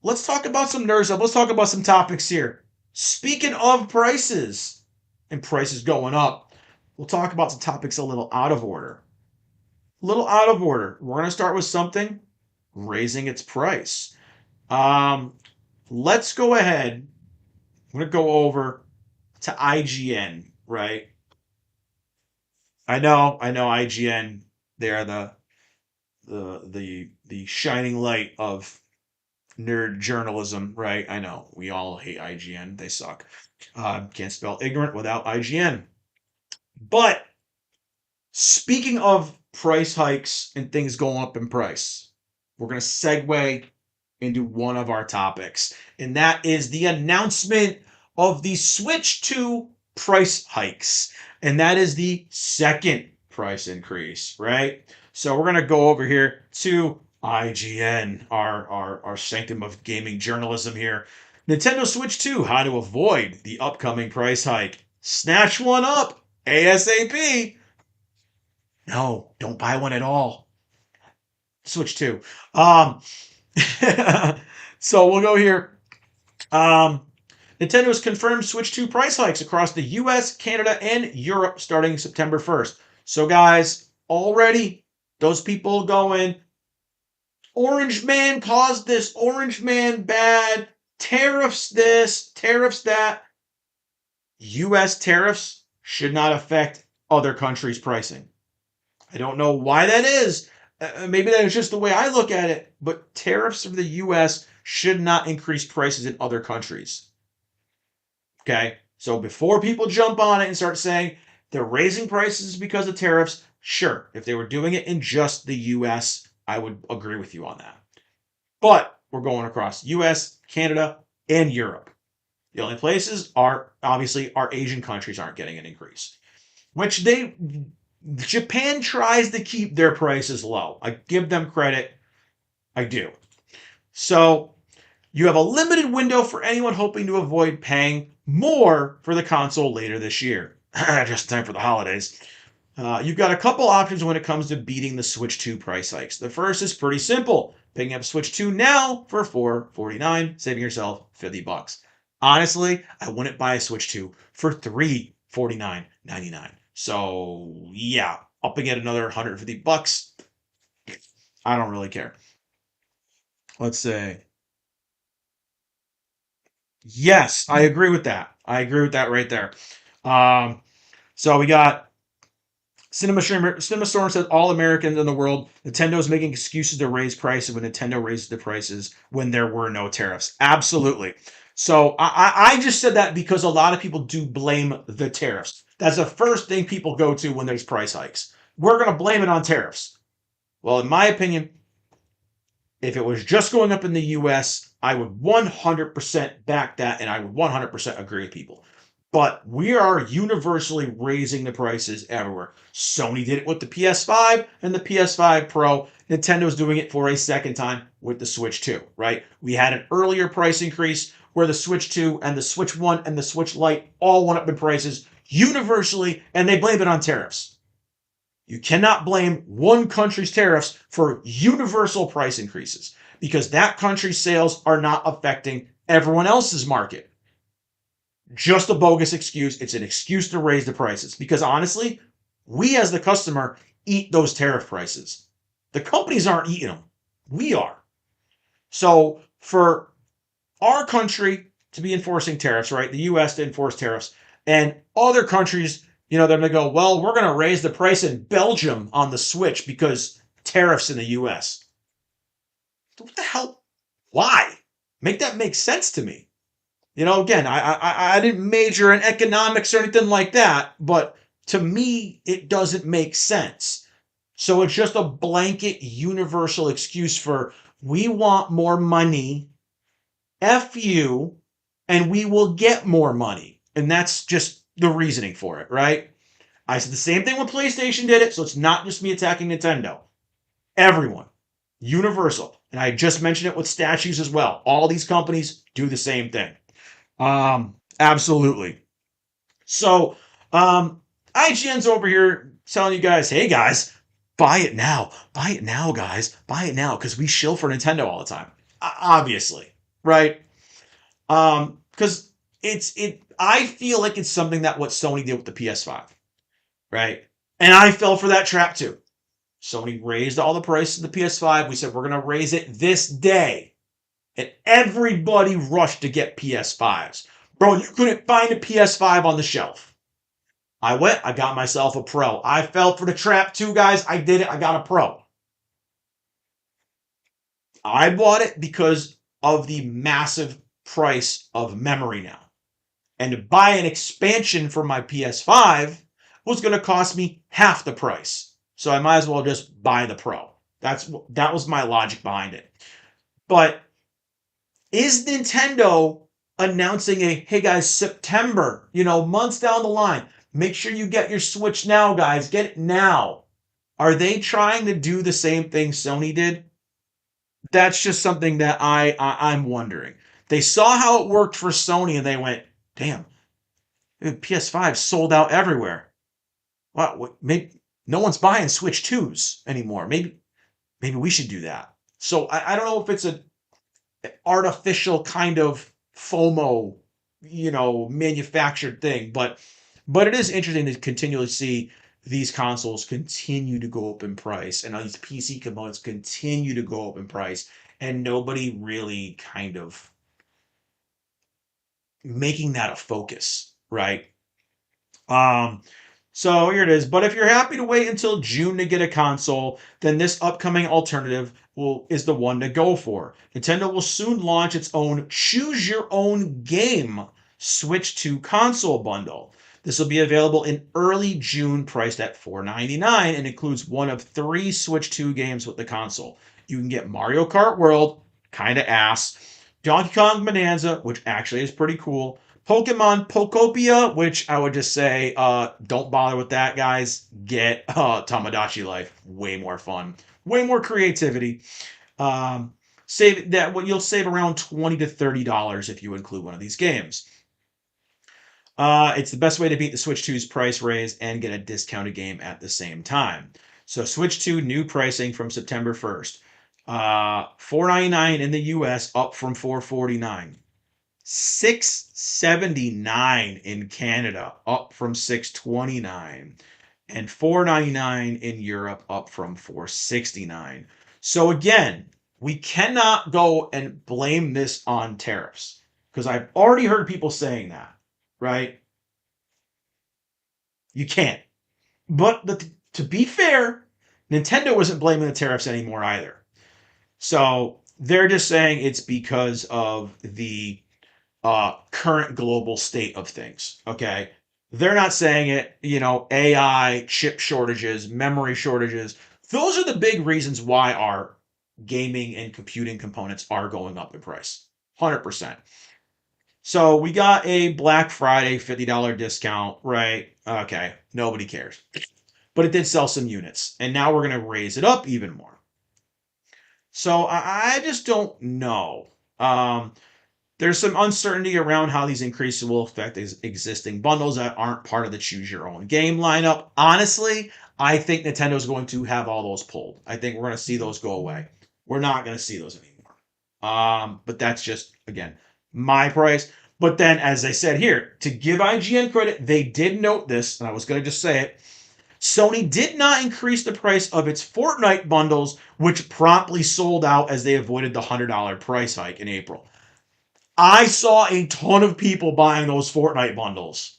Let's talk about some nerd stuff. Let's talk about some topics here. Speaking of prices and prices going up, we'll talk about some topics a little out of order. A little out of order. We're going to start with something raising its price. Um, let's go ahead. I'm going to go over to IGN, right? I know IGN. They are the shining light of nerd journalism, right? I know we all hate IGN. They suck. Can't spell ignorant without IGN. But speaking of price hikes and things going up in price, we're going to segue into one of our topics, and that is the announcement of the Switch 2 price hikes. And that is the second price increase, right? So we're going to go over here to IGN, our sanctum of gaming journalism here. Nintendo Switch 2, how to avoid the upcoming price hike. Snatch one up ASAP. No, don't buy one at all. Switch 2. Um, so we'll go here. Um, Nintendo has confirmed Switch 2 price hikes across the US, Canada, and Europe starting September 1st. So, guys, already those people going, Orange Man caused this, Orange Man bad, tariffs this, tariffs that. US tariffs should not affect other countries' pricing. I don't know why that is. Maybe that is just the way I look at it, but tariffs from the US should not increase prices in other countries. Okay? So before people jump on it and start saying they're raising prices because of tariffs, sure, if they were doing it in just the US, I would agree with you on that. But we're going across US, Canada, and Europe. The only places are obviously our Asian countries aren't getting an increase, which Japan tries to keep their prices low. I give them credit. I do. So you have a limited window for anyone hoping to avoid paying more for the console later this year. Just in time for the holidays. You've got a couple options when it comes to beating the Switch 2 price hikes. The first is pretty simple. Picking up Switch 2 now for $449, saving yourself $50. Honestly, I wouldn't buy a Switch 2 for $349.99. So yeah, up again another $150. I don't really care. Let's say yes, I agree with that. I agree with that right there. Um, so we got Cinema Storm says all Americans in the world, Nintendo is making excuses to raise prices when Nintendo raised the prices when there were no tariffs. Absolutely. So I just said that because a lot of people do blame the tariffs. That's the first thing people go to when there's price hikes. We're going to blame it on tariffs. Well, in my opinion, if it was just going up in the US, I would 100% back that and I would 100% agree with people. But we are universally raising the prices everywhere. Sony did it with the PS5 and the PS5 Pro. Nintendo's doing it for a second time with the Switch 2, right? We had an earlier price increase where the Switch 2 and the Switch 1 and the Switch Lite all went up in prices universally, and they blame it on tariffs. You cannot blame one country's tariffs for universal price increases because that country's sales are not affecting everyone else's market. Just a bogus excuse. It's an excuse to raise the prices because honestly, we as the customer eat those tariff prices. The companies aren't eating them. We are. So for our country to be enforcing tariffs, right? The US to enforce tariffs, and other countries, they're going to go, well, we're going to raise the price in Belgium on the Switch because tariffs in the US. What the hell? Why? Make that make sense to me. Again, I didn't major in economics or anything like that, but to me, it doesn't make sense. So it's just a blanket universal excuse for we want more money, F you, and we will get more money. And that's just the reasoning for it, right? I said the same thing when PlayStation did it, so it's not just me attacking Nintendo. Everyone. Universal. And I just mentioned it with statues as well. All these companies do the same thing. Absolutely. So, IGN's over here telling you guys, hey guys, buy it now. Buy it now, guys. Buy it now, because we shill for Nintendo all the time. Obviously. Right? Because I feel like it's something that what Sony did with the PS5. Right? And I fell for that trap too. Sony raised all the prices of the PS5. We said we're going to raise it this day. And everybody rushed to get PS5s. Bro, you couldn't find a PS5 on the shelf. I got myself a Pro. I fell for the trap too, guys. I did it. I got a Pro. I bought it because of the massive price of memory now. And to buy an expansion for my PS5 was going to cost me half the price. So I might as well just buy the Pro. That was my logic behind it. But is Nintendo announcing hey guys, September, months down the line, make sure you get your Switch now, guys, get it now. Are they trying to do the same thing Sony did? That's just something that I'm wondering. They saw how it worked for Sony and they went, damn, PS5 sold out everywhere. Well, maybe no one's buying Switch 2s anymore. Maybe we should do that. So I don't know if it's an artificial kind of FOMO, manufactured thing, but it is interesting to continually see these consoles continue to go up in price and these PC components continue to go up in price and nobody really kind of making that a focus, right? Um, so here it is. But if you're happy to wait until June to get a console, then this upcoming alternative is the one to go for. Nintendo will soon launch its own choose your own game Switch 2 console bundle. This will be available in early June, priced at $4.99, and includes one of 3 Switch 2 games with the console. You can get Mario Kart World, kind of ass, Donkey Kong Bonanza, which actually is pretty cool, Pokemon Pokopia, which I would just say, don't bother with that, guys. Get Tamagotchi Life. Way more fun. Way more creativity. Save that. Well, you'll save around $20 to $30 if you include one of these games. It's the best way to beat the Switch 2's price raise and get a discounted game at the same time. So Switch 2 new pricing from September 1st. $4.99 in the US, up from $4.49. $6.79 in Canada, up from $6.29, and $4.99 in Europe, up from $4.69. So again, we cannot go and blame this on tariffs because I've already heard people saying that, right? You can't. But to be fair, Nintendo isn't blaming the tariffs anymore either. So they're just saying it's because of the current global state of things. Okay. They're not saying it, AI, chip shortages, memory shortages. Those are the big reasons why our gaming and computing components are going up in price. 100%. So we got a Black Friday $50 discount, right? Okay. Nobody cares. But it did sell some units. And now we're going to raise it up even more. So I just don't know. There's some uncertainty around how these increases will affect existing bundles that aren't part of the choose your own game lineup. Honestly, I think Nintendo's going to have all those pulled. I think we're going to see those go away. We're not going to see those anymore. But that's just, again, my price. But then, as I said here, to give IGN credit, they did note this, and I was going to just say it. Sony did not increase the price of its Fortnite bundles, which promptly sold out as they avoided the $100 price hike in April. I saw a ton of people buying those Fortnite bundles.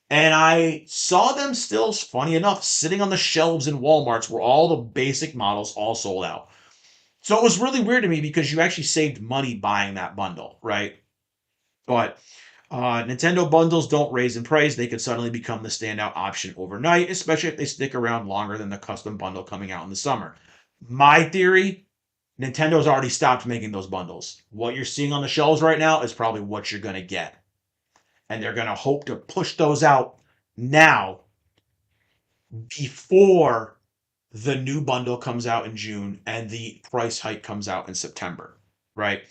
And I saw them still, funny enough, sitting on the shelves in Walmarts where all the basic models all sold out. So it was really weird to me because you actually saved money buying that bundle, right? But Nintendo bundles don't raise in price. They could suddenly become the standout option overnight, especially if they stick around longer than the custom bundle coming out in the summer. My theory, Nintendo's already stopped making those bundles. What you're seeing on the shelves right now is probably what you're going to get. And they're going to hope to push those out now before the new bundle comes out in June and the price hike comes out in September, right?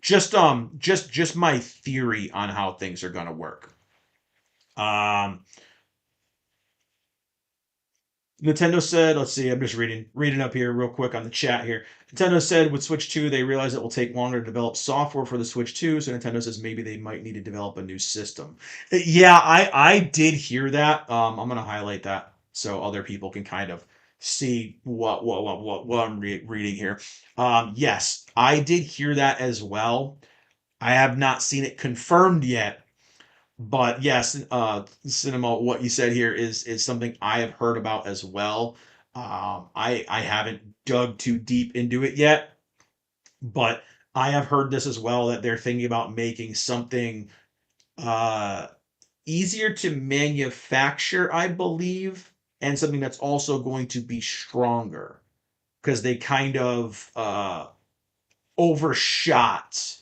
Just my theory on how things are going to work. Um Nintendo said, let's see, I'm just reading up here real quick on the chat here. Nintendo said with Switch 2, they realized it will take longer to develop software for the Switch 2, so Nintendo says maybe they might need to develop a new system. Yeah, I did hear that. I'm gonna highlight that so other people can kind of see what I'm reading here. Yes, I did hear that as well. I have not seen it confirmed yet, but yes, cinema. What you said here is something I have heard about as well. I haven't dug too deep into it yet, but I have heard this as well that they're thinking about making something uh, easier to manufacture, I believe, and something that's also going to be stronger because they kind of overshot,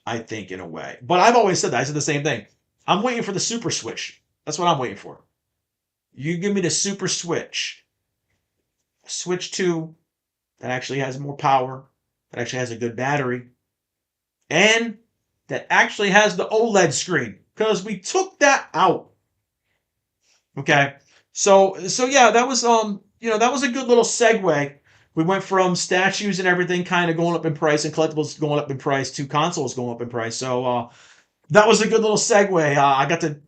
I think, in a way. But I've always said that. I said the same thing. I'm waiting for the Super Switch. That's what I'm waiting for. You give me the Super Switch. Switch 2 that actually has more power, that actually has a good battery, and that actually has the OLED screen. Because we took that out. Okay. So yeah, that was that was a good little segue. We went from statues and everything kind of going up in price and collectibles going up in price to consoles going up in price. So that was a good little segue. I got to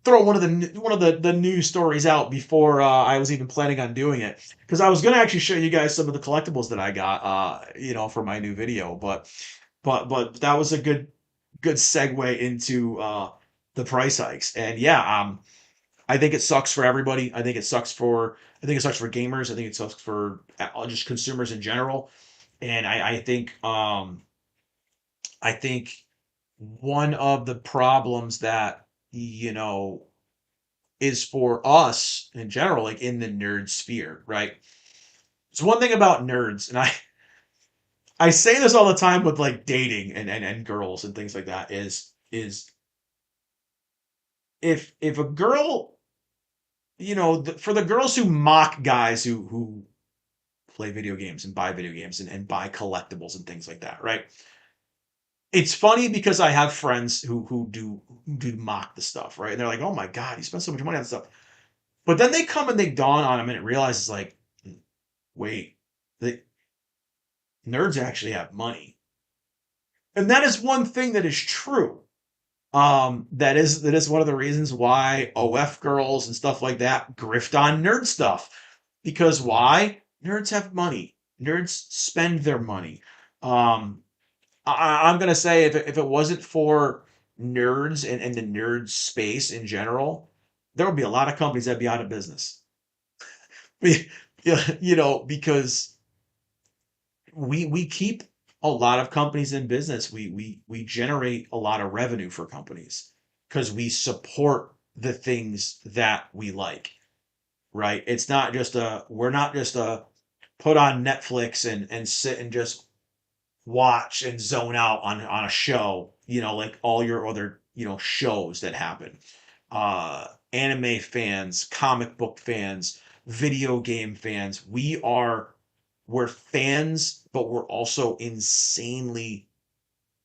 throw one of the news stories out before I was even planning on doing it because I was going to actually show you guys some of the collectibles that I got, for my new video. But that was a good segue into the price hikes. And yeah, I think it sucks for everybody. I think it sucks for gamers. I think it sucks for just consumers in general. And I think one of the problems that is for us in general, like in the nerd sphere, right? It's one thing about nerds, and I say this all the time with like dating and girls and things like that, is if a girl, for the girls who mock guys who play video games and buy video games and buy collectibles and things like that, right? It's funny because I have friends who do mock the stuff, right? And they're like, "Oh my god, you spent so much money on this stuff." But then they come and they dawn on them and it realizes like, wait, the nerds actually have money. And that is one thing that is true. That is one of the reasons why OF girls and stuff like that grift on nerd stuff. Because why? Nerds have money. Nerds spend their money. Um, I'm gonna say if it wasn't for nerds and the nerd space in general, there would be a lot of companies that'd be out of business. You know, because we keep a lot of companies in business. We generate a lot of revenue for companies because we support the things that we like, right? It's not just a we're not just a put on Netflix and sit and just watch and zone out on a show, you know, like all your other, you know, shows that happen. Anime fans, comic book fans, video game fans, we're fans, but we're also insanely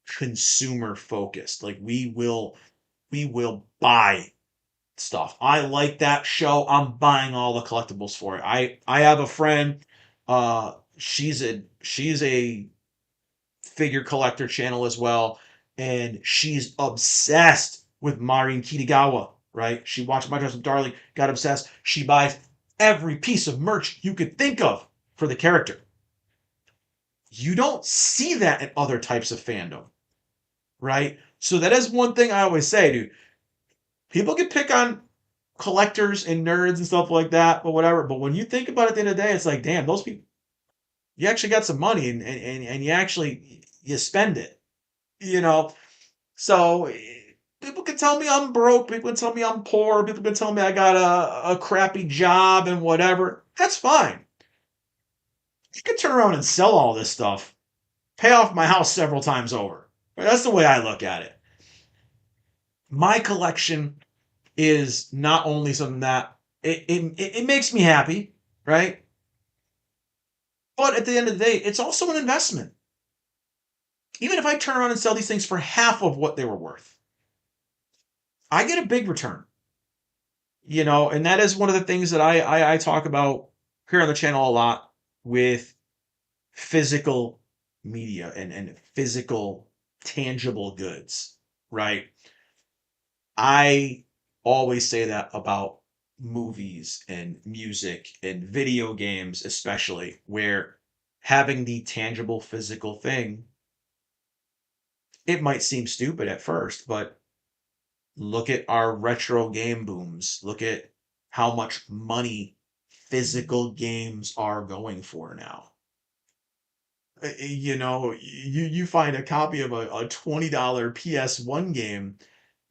consumer focused. Like we will buy stuff. I like that show. I'm buying all the collectibles for it. I have a friend, she's a figure collector channel as well, and she's obsessed with Marin Kitagawa, right? She watched My Dress with Darling, got obsessed. She buys every piece of merch you could think of for the character. You don't see that in other types of fandom, right? So that is one thing I always say, dude. People can pick on collectors and nerds and stuff like that, but whatever. But when you think about it at the end of the day, it's like, damn, those people, you actually got some money and you actually you spend it, you know. So people can tell me I'm broke, people can tell me I'm poor, people can tell me I got a crappy job and whatever. That's fine. You can turn around and sell all this stuff, pay off my house several times over. That's the way I look at it. My collection is not only something that it makes me happy, right? But at the end of the day, it's also an investment. Even if I turn around and sell these things for half of what they were worth, I get a big return. You know, and that is one of the things that I talk about here on the channel a lot with physical media and physical tangible goods, right? I always say that about movies and music and video games, especially, where having the tangible physical thing, it might seem stupid at first, but look at our retro game booms. Look at how much money physical games are going for now. You know, you find a copy of a $20 PS1 game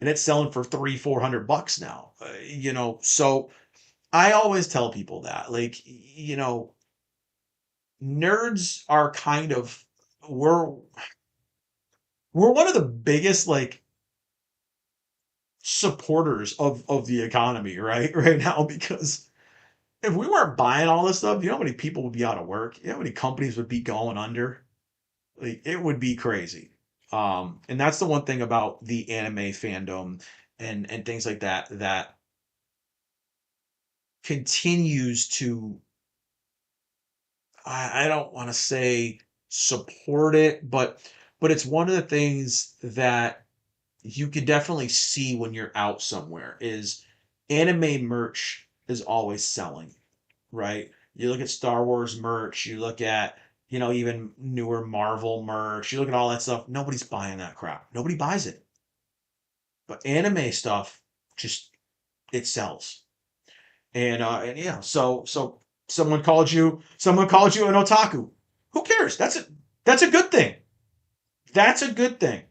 and it's selling for 300-400 bucks now. You know, so I always tell people that, like, you know, nerds are kind of we're we're one of the biggest like supporters of the economy, right? Right now, because if we weren't buying all this stuff, you know how many people would be out of work? You know how many companies would be going under? Like it would be crazy. And that's the one thing about the anime fandom and things like that that continues to I don't want to say support it, but it's one of the things that you can definitely see when you're out somewhere is anime merch is always selling, right? You look at Star Wars merch, you look at, you know, even newer Marvel merch, you look at all that stuff, nobody's buying that crap. Nobody buys it. But anime stuff just it sells. And yeah, so someone called you an otaku. Who cares? That's a good thing. That's a good thing.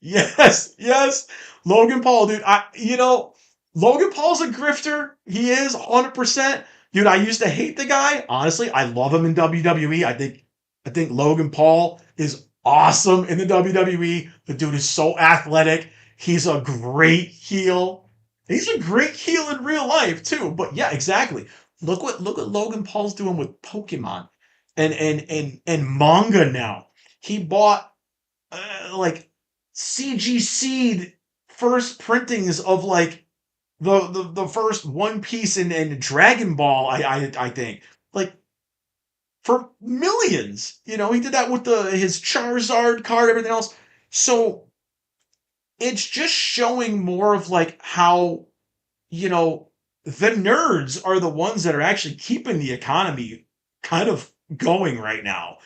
Yes, yes. Logan Paul, dude. Logan Paul's a grifter. He is 100%. Dude, I used to hate the guy. Honestly, I love him in WWE. I think Logan Paul is awesome in the WWE. The dude is so athletic. He's a great heel. He's a great heel in real life too. But yeah, exactly. Look what Logan Paul's doing with Pokemon and manga now. He bought like CGC'd first printings of like the first One Piece and Dragon Ball. I think like for millions. You know, he did that with the his Charizard card, everything else. So it's just showing more of like how you know the nerds are the ones that are actually keeping the economy kind of going right now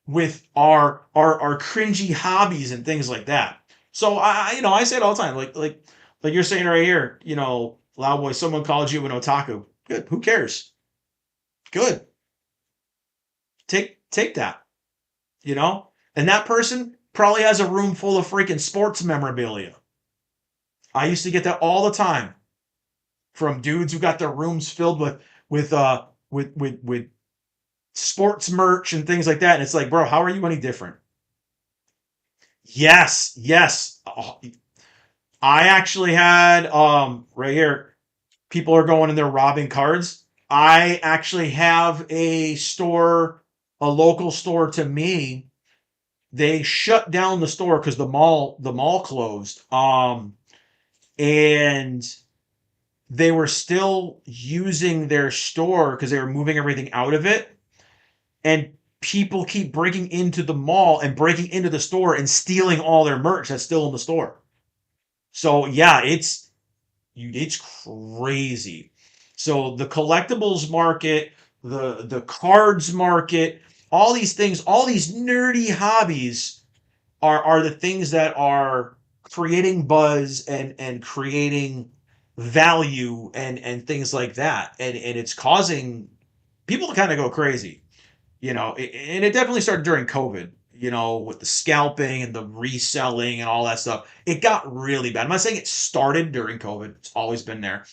with our cringy hobbies and things like that. So I say it all the time, like you're saying right here, loud boy, someone called you an otaku. Good. Who cares? Good. Take that. And that person probably has a room full of freaking sports memorabilia. I used to get that all the time from dudes who got their rooms filled with sports merch and things like that. And it's like, bro, how are you any different? Yes, yes. Oh, I actually had right here. People are going and they're robbing cards. I actually have a store, a local store to me. They shut down the store because the mall closed. And they were still using their store because they were moving everything out of it. And people keep breaking into the mall and breaking into the store and stealing all their merch that's still in the store. So yeah, it's crazy. So the collectibles market, the cards market, all these things, all these nerdy hobbies are the things that are creating buzz and creating value and things like that. And it's causing people to kind of go crazy. And it definitely started during COVID, with the scalping and the reselling and all that stuff. It got really bad. I'm not saying it started during COVID, it's always been there,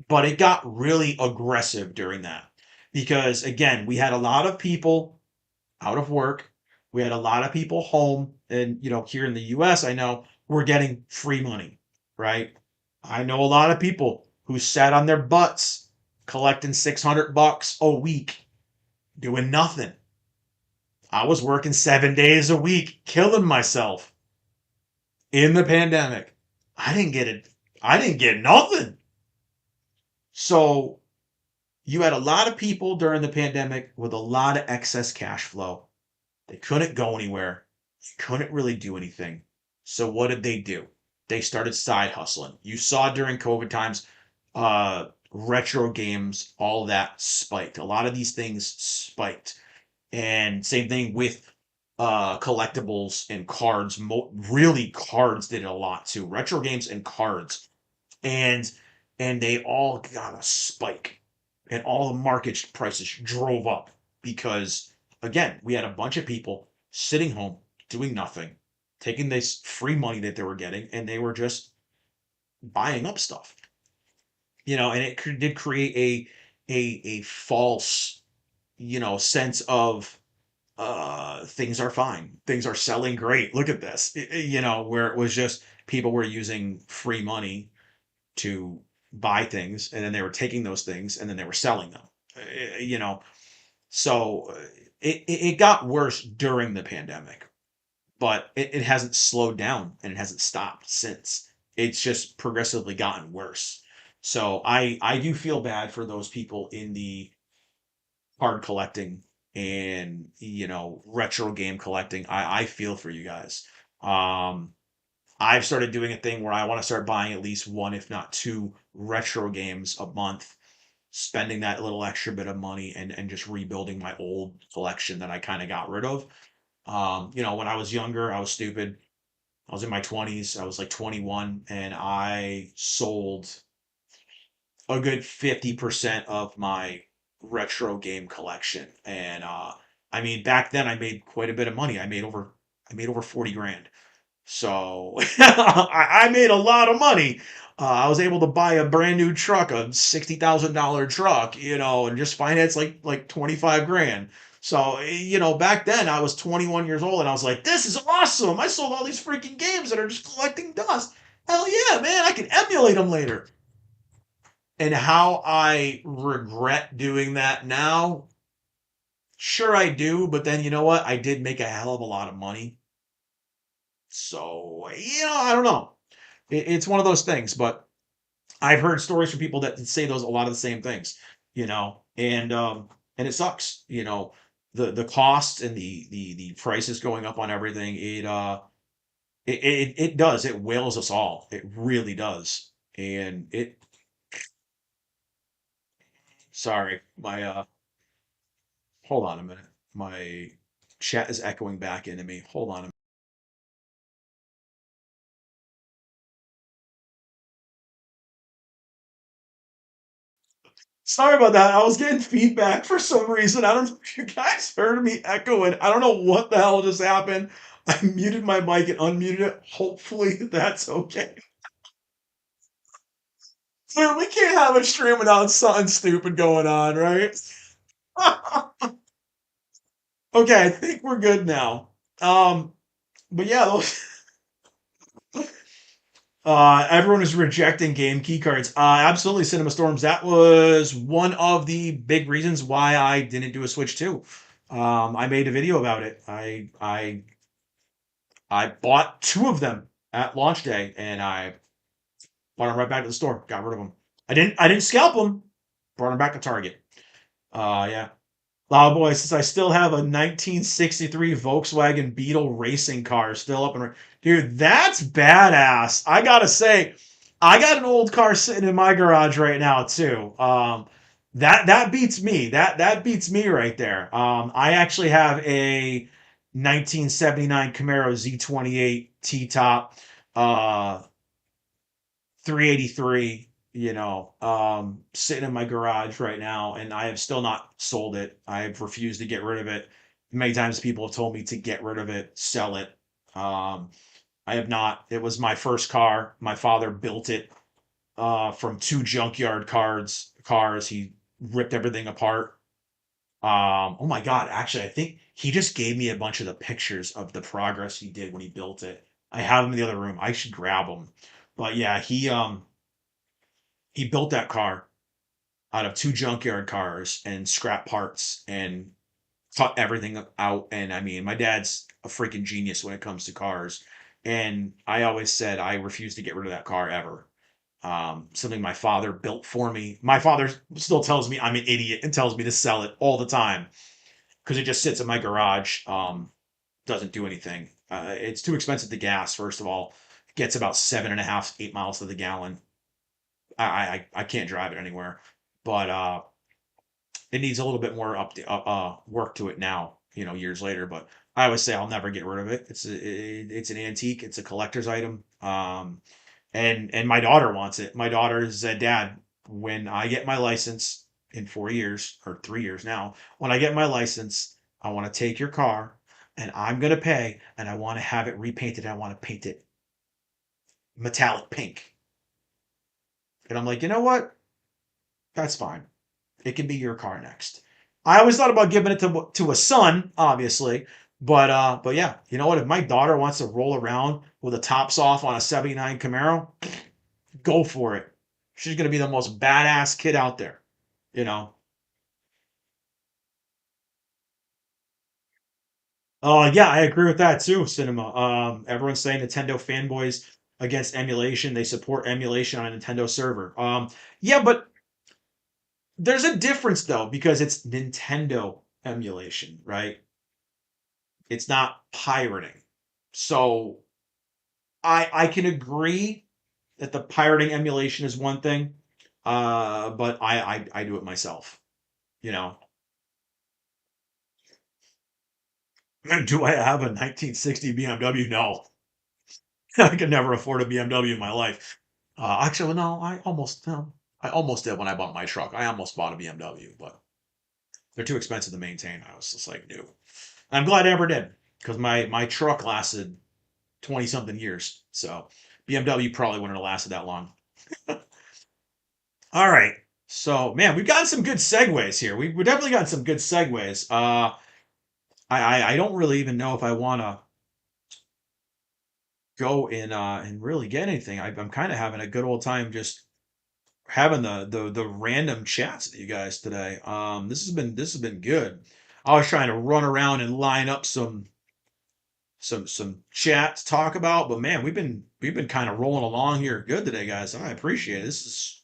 but it got really aggressive during that because, again, we had a lot of people out of work. We had a lot of people home. And, here in the US, I know we're getting free money, right? I know a lot of people who sat on their butts collecting $600 a week doing nothing. I was working 7 days a week, killing myself in the pandemic. I didn't get it. I didn't get nothing. So you had a lot of people during the pandemic with a lot of excess cash flow. They couldn't go anywhere. They couldn't really do anything. So what did they do? They started side hustling. You saw during COVID times, retro games, all that spiked. A lot of these things spiked. And same thing with collectibles and cards. Really, cards did it a lot too. Retro games and cards, and they all got a spike, and all the market prices drove up because, again, we had a bunch of people sitting home doing nothing, taking this free money that they were getting, and they were just buying up stuff. And it did create a false sense of things are fine. Things are selling great. Look at this. Where it was just people were using free money to buy things, and then they were taking those things and then they were selling them. You know, so it got worse during the pandemic, but it hasn't slowed down and it hasn't stopped since. It's just progressively gotten worse. So I do feel bad for those people in the card collecting and retro game collecting. I feel for you guys. um I've started doing a thing where I want to start buying at least one, if not two, retro games a month, spending that little extra bit of money and just rebuilding my old collection that I kind of got rid of. When I was younger, I was stupid. I was in my 20s. I was like 21, and I sold a good 50% of my retro game collection. And I mean, back then I made quite a bit of money. I made over 40 grand. So I made a lot of money. I was able to buy a brand new truck, a $60,000 truck, and just finance like 25 grand. So, back then I was 21 years old and I was like, this is awesome. I sold all these freaking games that are just collecting dust. Hell yeah, man, I can emulate them later. And how I regret doing that now, sure I do, but then you know what? I did make a hell of a lot of money. So, I don't know. It's one of those things, but I've heard stories from people that say those a lot of the same things, and it sucks, the costs and the prices going up on everything. It does. It whales us all. It really does. And sorry, my hold on a minute. My chat is echoing back into me. Hold on a Sorry about that. I was getting feedback for some reason. I don't know if you guys heard me echoing. I don't know what the hell just happened. I muted my mic and unmuted it. Hopefully that's okay. Dude, we can't have a stream without something stupid going on, right? Okay, I think we're good now. But yeah, those, everyone is rejecting game key cards. Absolutely, Cinema Storms. That was one of the big reasons why I didn't do a Switch 2. I made a video about it. I bought two of them at launch day, and I brought them right back to the store. Got rid of them. I didn't scalp them. Brought them back to Target. Yeah. Oh boy, since I still have a 1963 Volkswagen Beetle racing car still up and dude, that's badass. I gotta say, I got an old car sitting in my garage right now too. That beats me. That beats me right there. I actually have a 1979 Camaro Z28 T-top. Uh, 383, sitting in my garage right now, and I have still not sold it. I've refused to get rid of it. Many times people have told me to get rid of it, sell it. Um, I have not. It was my first car. My father built it from two junkyard cars. He ripped everything apart. Oh my God, actually, I think he just gave me a bunch of the pictures of the progress he did when he built it. I have them in the other room. I should grab them. But yeah, he built that car out of two junkyard cars and scrap parts and cut everything out. And I mean, my dad's a freaking genius when it comes to cars. And I always said I refuse to get rid of that car ever. Something my father built for me. My father still tells me I'm an idiot and tells me to sell it all the time because it just sits in my garage. Doesn't do anything. It's too expensive to gas, first of all. It gets about 7.5, 8 miles to the gallon. I can't drive it anywhere. But it needs a little bit more work to it now, years later. But I always say I'll never get rid of it. It's an antique. It's a collector's item. And my daughter wants it. My daughter said, Dad, when I get my license in 4 years or 3 years now, when I get my license, I want to take your car and I'm gonna pay and I want to have it repainted. I want to paint it metallic pink. And I'm like, you know what? That's fine. It can be your car next. I always thought about giving it to a son, obviously, but yeah, you know what? If my daughter wants to roll around with the tops off on a '79 Camaro, go for it. She's gonna be the most badass kid out there, you know. Yeah, I agree with that too, Cinema. Everyone's saying Nintendo fanboys against emulation. They support emulation on a Nintendo server. Yeah, but there's a difference though because it's Nintendo emulation, right? It's not pirating. So I can agree that the pirating emulation is one thing, but I do it myself. You know, do I have a 1960 BMW? No, I could never afford a BMW in my life. Actually, no, I almost did when I bought my truck. I almost bought a BMW, but they're too expensive to maintain. I was just like, no. I'm glad I never did because my truck lasted 20 something years. So BMW probably wouldn't have lasted that long. All right. So, man, we've gotten some good segues here. We definitely got some good segues. I don't really even know if I want to go and really get anything. I'm kind of having a good old time just having the random chats with you guys today. This has been good. I was trying to run around and line up some chat to talk about, but man, we've been kind of rolling along here good today, guys. I appreciate it. This has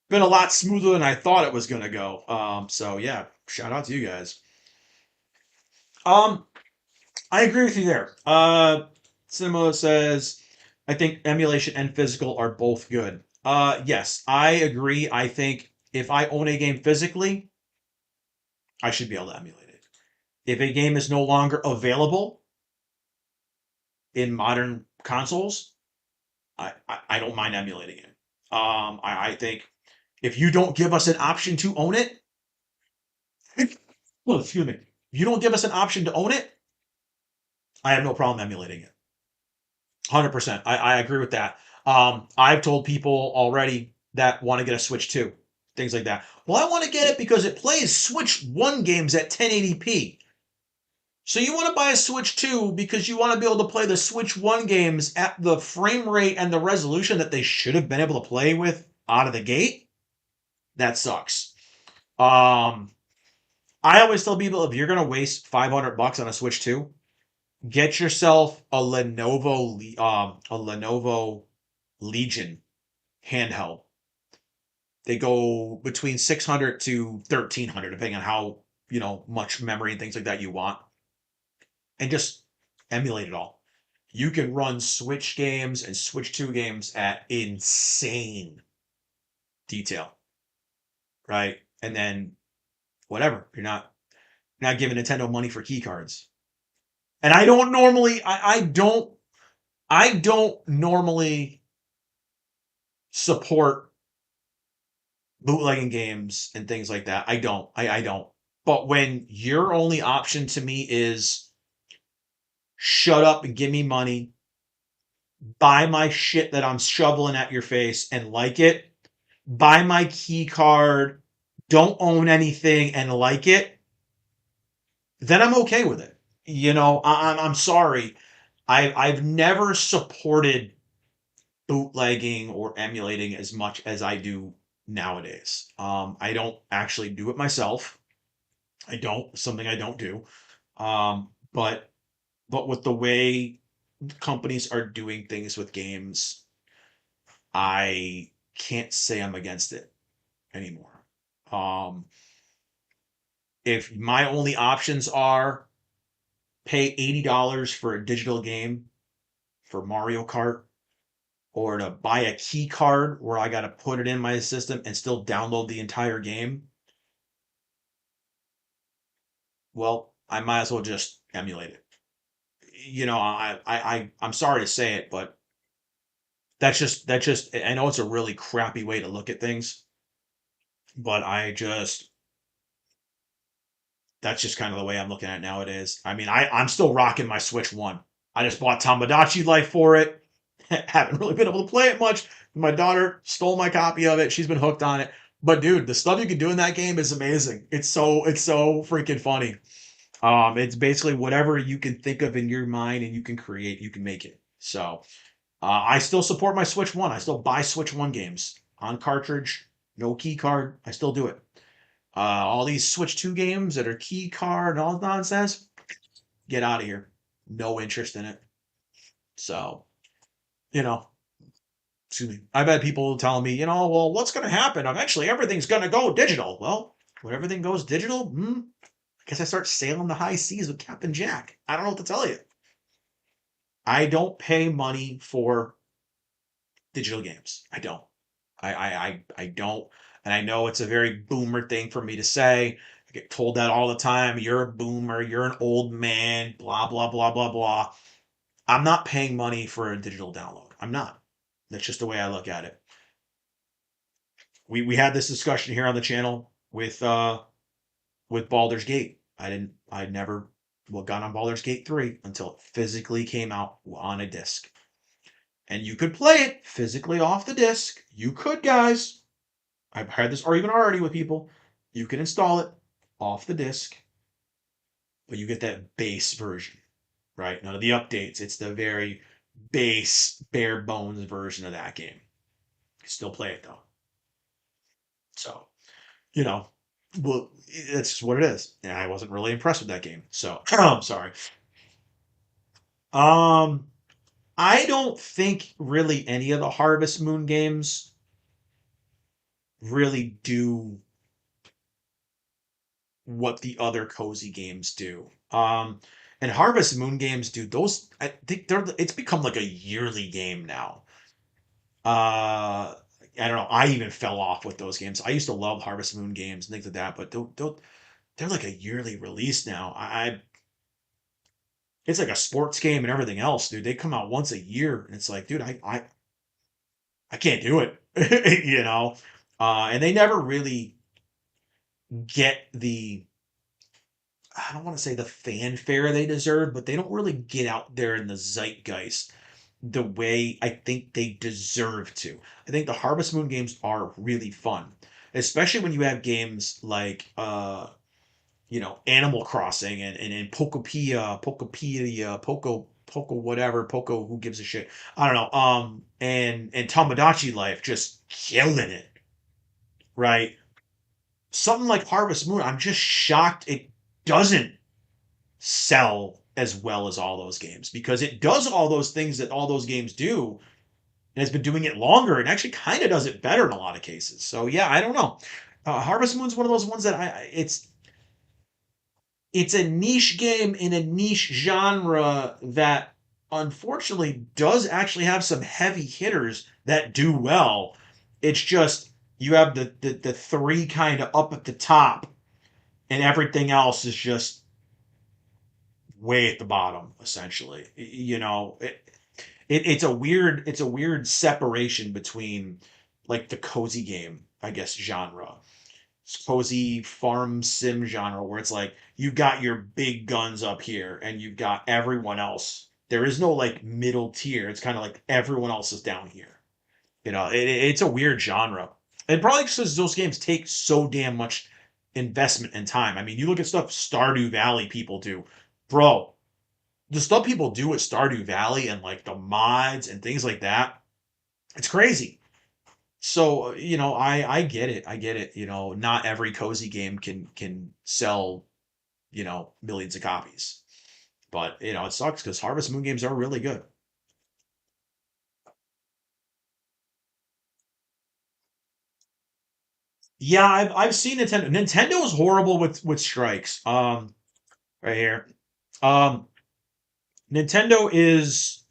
been a lot smoother than I thought it was gonna go. So yeah, shout out to you guys. Um, I agree with you there. Cinema says, I think emulation and physical are both good. Yes, I agree. I think if I own a game physically, I should be able to emulate it. If a game is no longer available in modern consoles, I don't mind emulating it. I think If you don't give us an option to own it, well, excuse me, if you don't give us an option to own it, I have no problem emulating it. 100%. I agree with that. I've told people already that want to get a Switch 2, things like that. Well, I want to get it because it plays Switch 1 games at 1080p. So you want to buy a Switch 2 because you want to be able to play the Switch 1 games at the frame rate and the resolution that they should have been able to play with out of the gate? That sucks. Um, I always tell people if you're going to waste 500 bucks on a Switch 2, get yourself a Lenovo Legion handheld. They go between 600 to 1300 depending on how, much memory and things like that you want, and just emulate it all. You can run Switch games and Switch 2 games at insane detail, right? And then whatever, you're not giving Nintendo money for key cards. And I don't normally I don't normally support bootlegging games and things like that. I don't. I don't. But when your only option to me is shut up and give me money, buy my shit that I'm shoveling at your face and like it, buy my key card, don't own anything and like it, then I'm okay with it. I'm sorry. I've never supported bootlegging or emulating as much as I do nowadays. I don't actually do it myself. I don't. Something I don't do. But with the way companies are doing things with games, I can't say I'm against it anymore. Um, if my only options are pay $80 for a digital game for Mario Kart, or to buy a key card where I got to put it in my system and still download the entire game, well, I might as well just emulate it. I'm sorry to say it, but that's just I know it's a really crappy way to look at things, but that's just kind of the way I'm looking at it nowadays. I mean, I'm still rocking my Switch 1. I just bought Tamagotchi Life for it. Haven't really been able to play it much. My daughter stole my copy of it. She's been hooked on it. But dude, the stuff you can do in that game is amazing. It's so freaking funny. It's basically whatever you can think of in your mind and you can create, you can make it. So I still support my Switch 1. I still buy Switch 1 games on cartridge, no key card. I still do it. All these Switch 2 games that are key card and all nonsense, get out of here. No interest in it. So, you know, excuse me. I've had people telling me, well, what's going to happen? Eventually, everything's going to go digital. Well, when everything goes digital, I guess I start sailing the high seas with Captain Jack. I don't know what to tell you. I don't pay money for digital games. I don't. I don't. And I know it's a very boomer thing for me to say. I get told that all the time. You're a boomer. You're an old man. Blah, blah, blah, blah, blah. I'm not paying money for a digital download. I'm not. That's just the way I look at it. We had this discussion here on the channel with Baldur's Gate. I'd never got on Baldur's Gate 3 until it physically came out on a disc. And you could play it physically off the disc. You could, guys. I've had this argument already with people. You can install it off the disc, but you get that base version, right? None of the updates. It's the very base, bare bones version of that game. You still play it though. So, you know, well, that's just what it is. And I wasn't really impressed with that game. So, I'm sorry. Um, I don't think really any of the Harvest Moon games really do what the other cozy games do. And Harvest Moon games, dude, those I think it's become like a yearly game now. I don't know. I even fell off with those games. I used to love Harvest Moon games and things like that, but they're like a yearly release now. It's like a sports game and everything else, dude. They come out once a year, and it's like, dude, I can't do it. you know. And they never really get the, I don't want to say the fanfare they deserve, but they don't really get out there in the zeitgeist the way I think they deserve to. I think the Harvest Moon games are really fun, especially when you have games like Animal Crossing and Pokopedia, Poco whatever, Poco who gives a shit. I don't know. And Tomodachi Life just killing it, right? Something like Harvest Moon, I'm just shocked it doesn't sell as well as all those games because it does all those things that all those games do and has been doing it longer and actually kind of does it better in a lot of cases. So yeah, I don't know. Harvest Moon's one of those ones that it's a niche game in a niche genre that unfortunately does actually have some heavy hitters that do well. It's just you have the three kind of up at the top and everything else is just way at the bottom essentially. It's a weird separation between like the cozy game, I guess, genre, cozy farm sim genre, where it's like you've got your big guns up here and you've got everyone else. There is no like middle tier. It's kind of like everyone else is down here. It's a weird genre, and probably because those games take so damn much investment and time. I mean, you look at stuff Stardew Valley people do, bro. The stuff people do at Stardew Valley and like the mods and things like that, it's crazy. So I get it. I get it. Not every cozy game can sell millions of copies, but it sucks because Harvest Moon games are really good. Yeah, I've seen Nintendo. Nintendo is horrible with strikes. Right here. Um, Nintendo is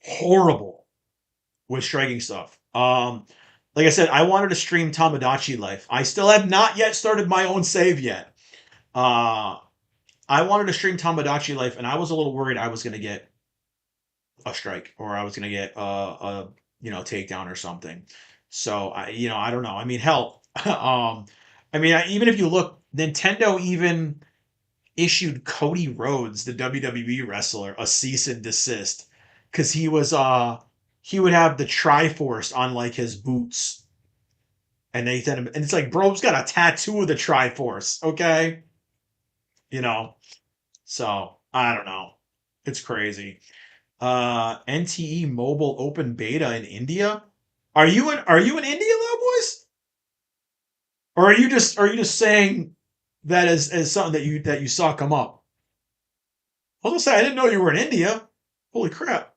horrible with striking stuff. Like I said, I wanted to stream Tamagotchi Life. I still have not yet started my own save yet. Uh, I wanted to stream Tamagotchi Life, and I was a little worried I was going to get a strike or I was going to get a takedown or something. So I don't know. I mean, hell, even if you look, Nintendo even issued Cody Rhodes, the WWE wrestler, a cease and desist because he would have the Triforce on like his boots, and they sent him, and it's like, bro's got a tattoo of the Triforce, okay, you know. So I don't know, it's crazy. NTE Mobile Open Beta in India. Are you in India, though, boys? Or are you just saying that as something that you saw come up? I was gonna say I didn't know you were in India. Holy crap!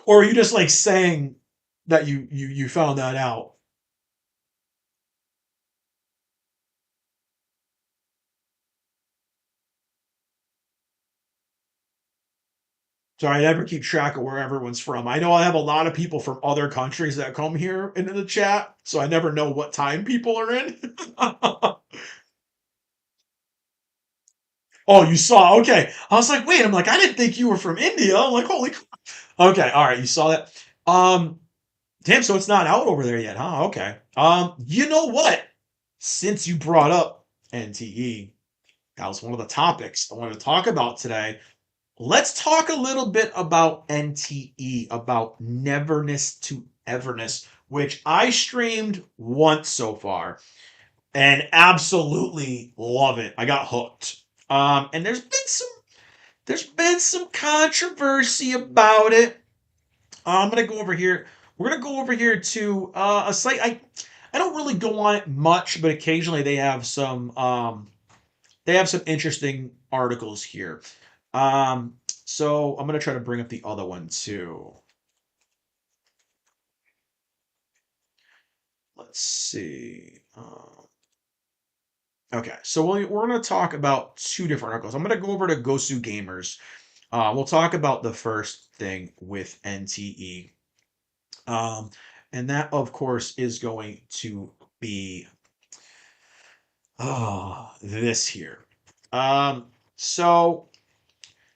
Or are you just like saying that you found that out? So I never keep track of where everyone's from. I know I have a lot of people from other countries that come here into the chat, so I never know what time people are in. Oh, you saw? Okay. I was like, wait. I'm like, I didn't think you were from India. I'm like, holy. Okay. All right. You saw that. Um. Damn. So it's not out over there yet, huh? Okay. You know what? Since you brought up NTE, that was one of the topics I wanted to talk about today. Let's talk a little bit about NTE, about Neverness to Everness, which I streamed once so far and absolutely love it. I got hooked. And there's been some controversy about it. I'm gonna go over here. We're gonna go over here to a site. I don't really go on it much, but occasionally they have some interesting articles here. So I'm gonna try to bring up the other one too. Let's see. Okay, so we're going to talk about two different articles. I'm going to go over to Gosu Gamers. We'll talk about the first thing with NTE. Um, and that, of course, is going to be this here. So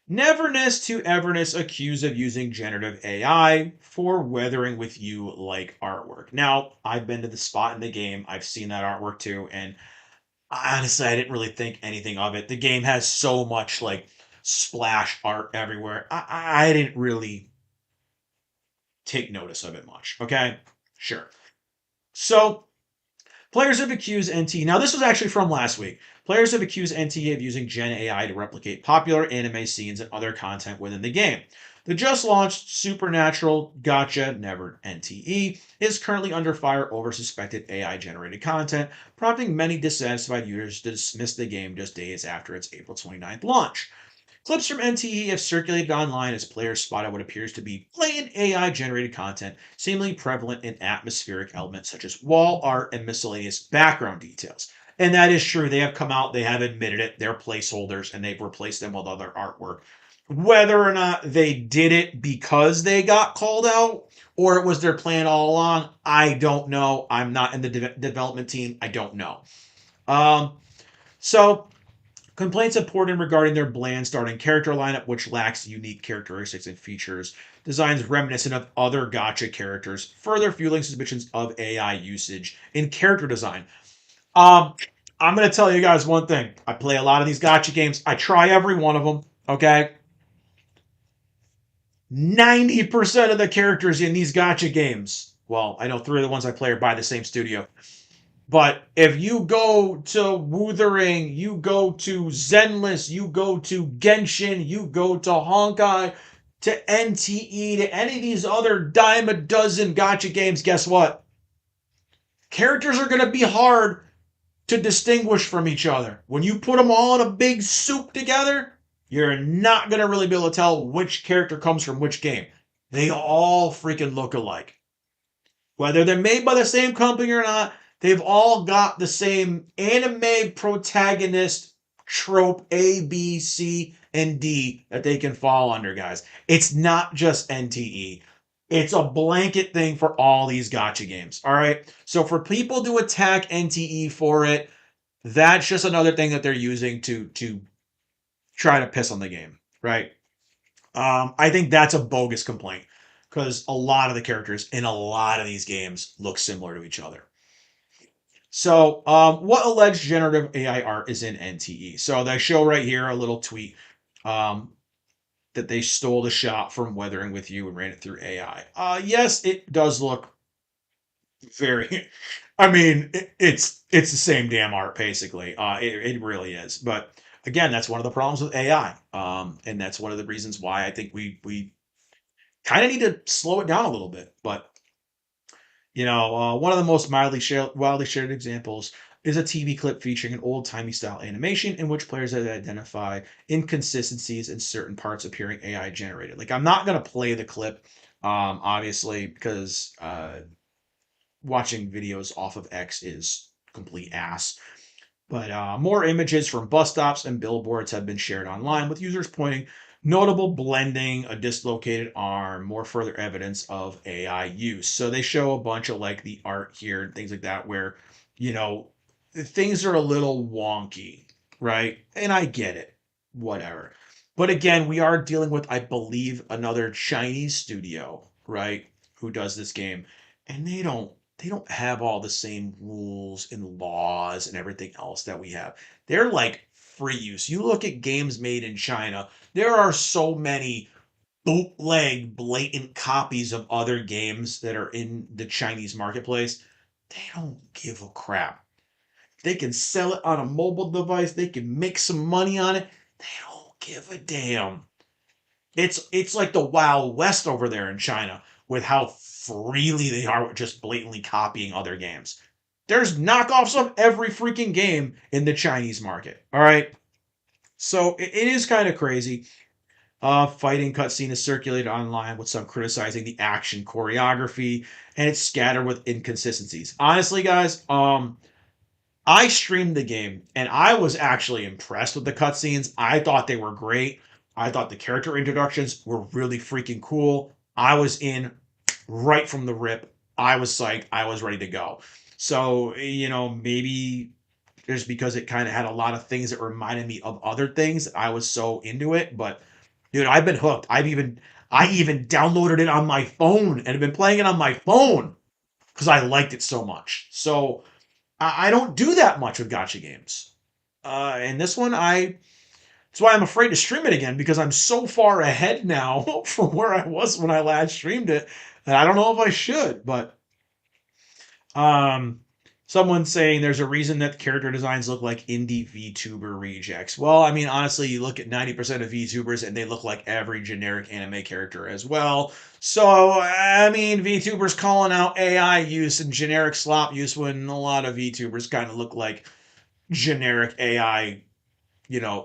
Neverness to Everness accused of using generative AI for weathering with you like artwork. Now, I've been to the spot in the game. I've seen that artwork too, and honestly, I didn't really think anything of it. The game has so much like splash art everywhere. I didn't really take notice of it much. Okay, sure. So players have accused NTE. Now, this was actually from last week. Players have accused NTE of using Gen AI to replicate popular anime scenes and other content within the game. The just launched Supernatural Gotcha Never NTE is currently under fire over suspected AI generated content, prompting many dissatisfied users to dismiss the game just days after its April 29th launch. Clips from NTE have circulated online as players spotted what appears to be blatant AI generated content, seemingly prevalent in atmospheric elements such as wall art and miscellaneous background details. And that is true. They have come out, they have admitted it. They're placeholders and they've replaced them with other artwork. Whether or not they did it because they got called out or it was their plan all along, I don't know. I'm not in the development team. I don't know. Um, so Complaints have poured in regarding their bland starting character lineup, which lacks unique characteristics and features, designs reminiscent of other gotcha characters, further fueling suspicions of AI usage in character design. Um, I'm going to tell you guys one thing. I play a lot of these gotcha games. I try every one of them, okay? 90% of the characters in these gotcha games, well, I know three of the ones I play are by the same studio, but if you go to Wuthering, you go to Zenless, you go to Genshin, you go to Honkai, to NTE, to any of these other dime a dozen gotcha games, guess what? Characters are going to be hard to distinguish from each other. When you put them all in a big soup together, you're not going to really be able to tell which character comes from which game. They all freaking look alike. Whether they're made by the same company or not, they've all got the same anime protagonist trope A, B, C, and D that they can fall under, guys. It's not just NTE. It's a blanket thing for all these gotcha games. All right. So for people to attack NTE for it, that's just another thing that they're using to try to piss on the game, right? I think that's a bogus complaint because a lot of the characters in a lot of these games look similar to each other. So, what alleged generative AI art is in NTE? So they show right here a little tweet um, that they stole the shot from Weathering with You and ran it through AI. Yes, it does look very. I mean, it's the same damn art basically. It really is. But again, that's one of the problems with AI, and that's one of the reasons why I think we kind of need to slow it down a little bit. But one of the most wildly shared examples is a TV clip featuring an old-timey style animation in which players had identify inconsistencies in certain parts appearing AI generated. Like, I'm not going to play the clip, obviously, because watching videos off of X is complete ass. But more images from bus stops and billboards have been shared online, with users pointing notable blending, a dislocated arm, more further evidence of AI use. So they show a bunch of like the art here and things like that, where you know things are a little wonky, right? And I get it, whatever. But again, we are dealing with, I believe, another Chinese studio, right, who does this game, and they don't have all the same rules and laws and everything else that we have. They're like free use. You look at games made in China, there are so many bootleg, blatant copies of other games that are in the Chinese marketplace. They don't give a crap. They can sell it on a mobile device, they can make some money on it. They don't give a damn. It's like the Wild West over there in China with how freely they are just blatantly copying other games. There's knockoffs of every freaking game in the Chinese market. All right. So it is kind of crazy. Fighting cutscene is circulated online with some criticizing the action choreography, and it's scattered with inconsistencies. Honestly, guys, I streamed the game and I was actually impressed with the cutscenes. I thought they were great. I thought the character introductions were really freaking cool. I was in right from the rip. I was psyched. I was ready to go. So, maybe just because it kind of had a lot of things that reminded me of other things, I was so into it. But Dude, I've been hooked. I even downloaded it on my phone and have been playing it on my phone because I liked it so much. So I don't do that much with gotcha games. And this one, that's why I'm afraid to stream it again because I'm so far ahead now from where I was when I last streamed it that I don't know if I should. But um, someone's saying there's a reason that character designs look like indie VTuber rejects. Well, I mean, honestly, you look at 90% of VTubers and they look like every generic anime character as well. So, I mean, VTubers calling out AI use and generic slop use when a lot of VTubers kind of look like generic AI,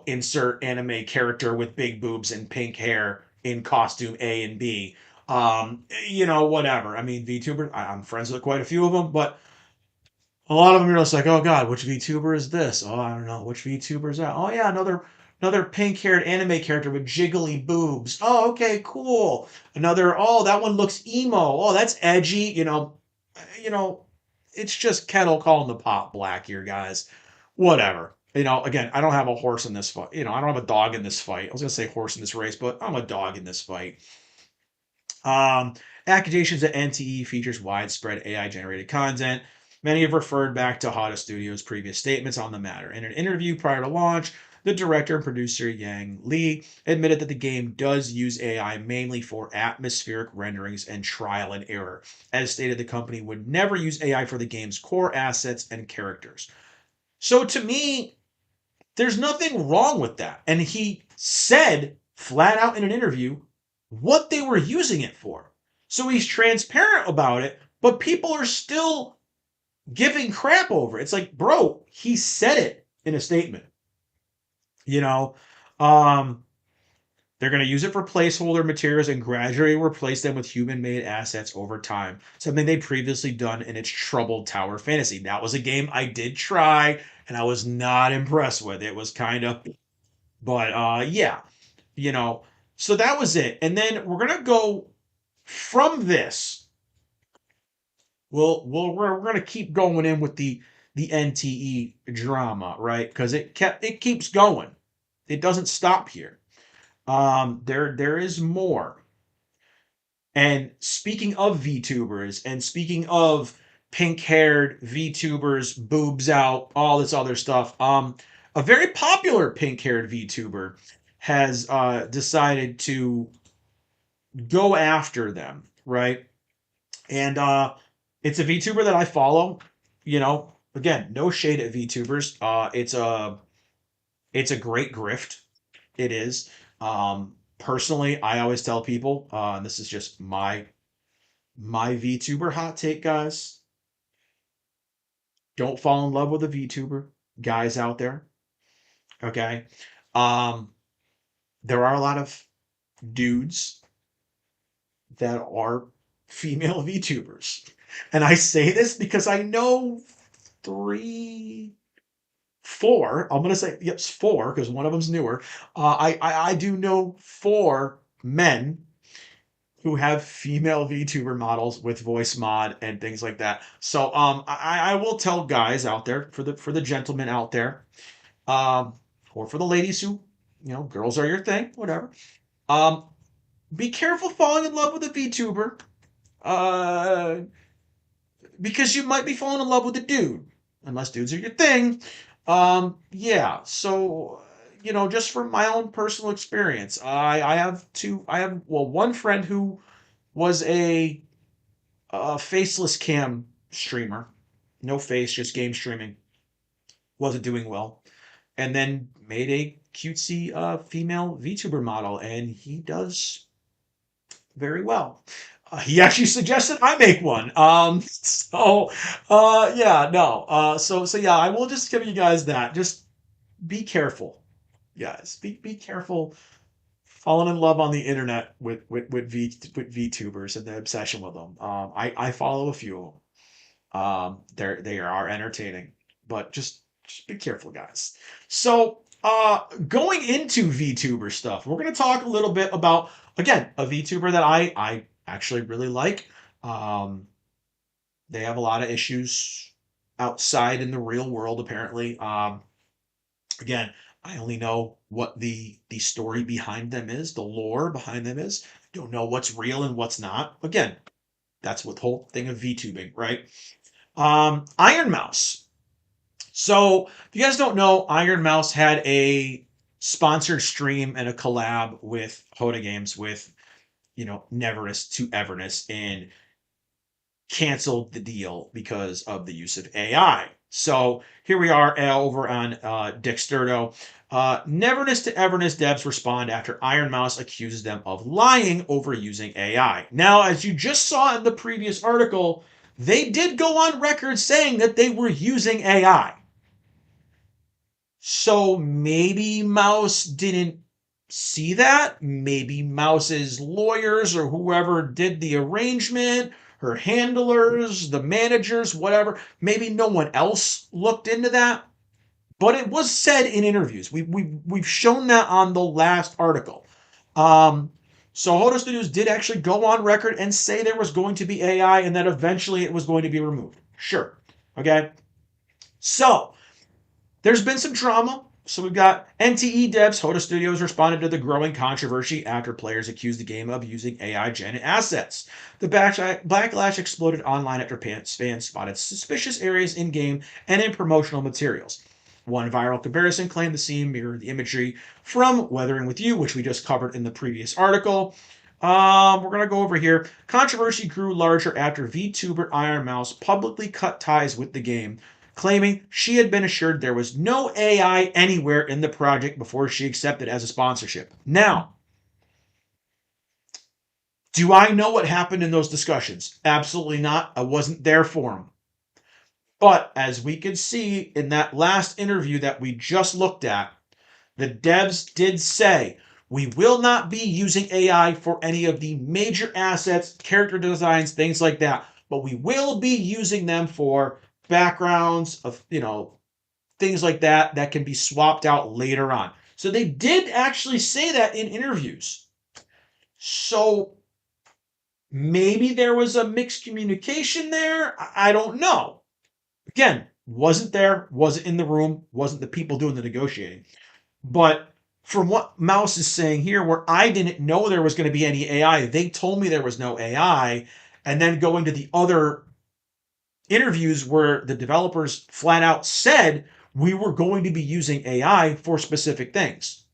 insert anime character with big boobs and pink hair in costume A and B. Whatever. I mean, VTuber, I'm friends with quite a few of them, but a lot of them are just like, oh God, which VTuber is this? Oh, I don't know. Which VTuber is that? Oh yeah, another pink-haired anime character with jiggly boobs. Oh, okay, cool. Another, oh, that one looks emo. Oh, that's edgy. You know, it's just kettle calling the pot black here, guys. Whatever. Again, I don't have a horse in this fight. I don't have a dog in this fight. I was gonna say horse in this race, but I'm a dog in this fight. Um, Accusations that NTE features widespread AI generated content. Many have referred back to Hada Studios' previous statements on the matter. In an interview prior to launch, the director and producer Yang Li admitted that the game does use AI mainly for atmospheric renderings and trial and error. As stated, the company would never use AI for the game's core assets and characters. So to me, there's nothing wrong with that. And he said flat out in an interview what they were using it for. So he's transparent about it, but people are still giving crap over it. It's like, bro, he said it in a statement. You know, um, they're going to use it for placeholder materials and gradually replace them with human made assets over time. Something they previously done in its Troubled Tower Fantasy. That was a game I did try and I was not impressed with. It was kind of, but yeah, you know, so that was it. And then we're going to go from this. We're going to keep going in with the NTE drama, right? Because it keeps going. It doesn't stop here. There is more. And speaking of VTubers, and speaking of pink-haired VTubers, boobs out, all this other stuff, a very popular pink-haired VTuber has decided to go after them, right? And it's a VTuber that I follow. Again, no shade at VTubers. It's a great grift. It is. Personally, I always tell people, and this is just my VTuber hot take, guys. Don't fall in love with a VTuber, guys out there. Okay. Um, there are a lot of dudes that are female VTubers. And I say this because I know three, four. I'm gonna say yes, four because one of them's newer. I do know four men who have female VTuber models with voice mod and things like that. So I will tell guys out there for the gentlemen out there, um, or for the ladies who girls are your thing, whatever. Um, be careful falling in love with a VTuber, uh, because you might be falling in love with a dude, unless dudes are your thing. Yeah. So just from my own personal experience, I have two. I have well one friend who was a faceless cam streamer, no face, just game streaming, wasn't doing well, and then made a cutesy female VTuber model, and he does very well. He actually suggested I make one. Yeah, no. So yeah, I will just give you guys that. Just be careful, guys. Be careful falling in love on the internet with VTubers and the obsession with them. I follow a few of them. They are entertaining, but just be careful, guys. So, going into VTuber stuff, we're gonna talk a little bit about again a VTuber that I actually really like. Um, they have a lot of issues outside in the real world, apparently. Again, I only know what the story behind them is, the lore behind them is. Don't know what's real and what's not. Again, that's what the whole thing of VTubing, right? Iron Mouse. So if you guys don't know, Iron Mouse had a sponsored stream and a collab with Hoda Games with Neverness to Everness, and canceled the deal because of the use of AI. So here we are over on Dexterdo. Neverness to Everness devs respond after Iron Mouse accuses them of lying over using AI. Now, as you just saw in the previous article, they did go on record saying that they were using AI. So maybe Mouse didn't see that. Maybe Mouse's lawyers or whoever did the arrangement, her handlers, the managers, whatever, maybe no one else looked into that. But it was said in interviews. We've shown that on the last article. Um, so Hodo Studios did actually go on record and say there was going to be AI and that eventually it was going to be removed. Sure. Okay. So there's been some drama. So we've got NTE devs, Hoda Studios responded to the growing controversy after players accused the game of using AI-generated assets. The backlash exploded online after fans spotted suspicious areas in-game and in promotional materials. One viral comparison claimed the scene mirrored the imagery from Weathering with You, which we just covered in the previous article. We're going to go over here. Controversy grew larger after VTuber Iron Mouse publicly cut ties with the game, claiming she had been assured there was no AI anywhere in the project before she accepted as a sponsorship. Now, do I know what happened in those discussions? Absolutely not. I wasn't there for them. But as we can see in that last interview that we just looked at, the devs did say, we will not be using AI for any of the major assets, character designs, things like that, but we will be using them for backgrounds of, things like that that can be swapped out later on. So they did actually say that in interviews. So maybe there was a mixed communication there. I don't know. Again, wasn't there, wasn't in the room, wasn't the people doing the negotiating. But from what Mouse is saying here, where I didn't know there was going to be any AI, they told me there was no AI. And then going to the other interviews where the developers flat out said we were going to be using AI for specific things.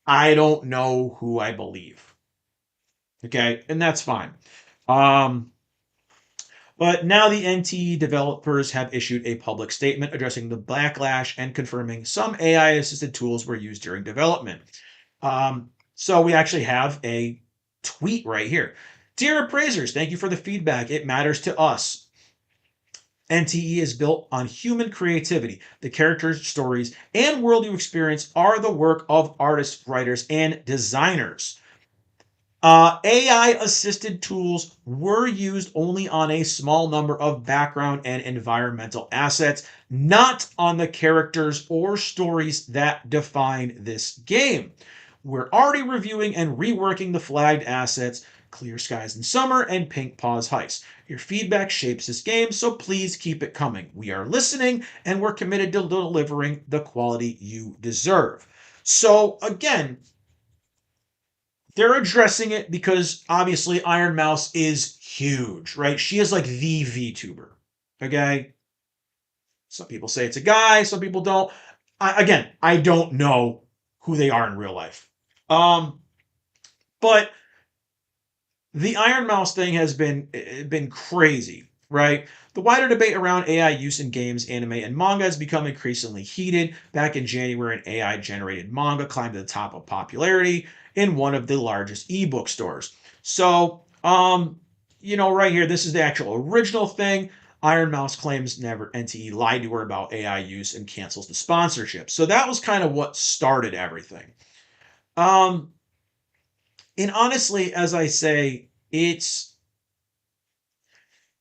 I don't know who I believe. Okay, and that's fine. But now the NTE developers have issued a public statement addressing the backlash and confirming some AI assisted tools were used during development. So we actually have a tweet right here. Dear appraisers, thank you for the feedback. It matters to us. NTE is built on human creativity. The characters, stories, and world you experience are the work of artists, writers, and designers. AI assisted tools were used only on a small number of background and environmental assets, not on the characters or stories that define this game. We're already reviewing and reworking the flagged assets, Clear Skies in Summer and Pink Paws Heist. Your feedback shapes this game, so please keep it coming. We are listening and we're committed to delivering the quality you deserve. So again, they're addressing it because obviously Iron Mouse is huge, right? She is like the VTuber. Okay? Some people say it's a guy, some people don't. I don't know who they are in real life. But the Iron Mouse thing has been crazy, right? The wider debate around AI use in games, anime, and manga has become increasingly heated. Back in January, an AI-generated manga climbed to the top of popularity in one of the largest ebook stores. So, right here, this is the actual original thing. Iron Mouse claims never NTE lied to her about AI use and cancels the sponsorship. So that was kind of what started everything. And honestly, as I say, it's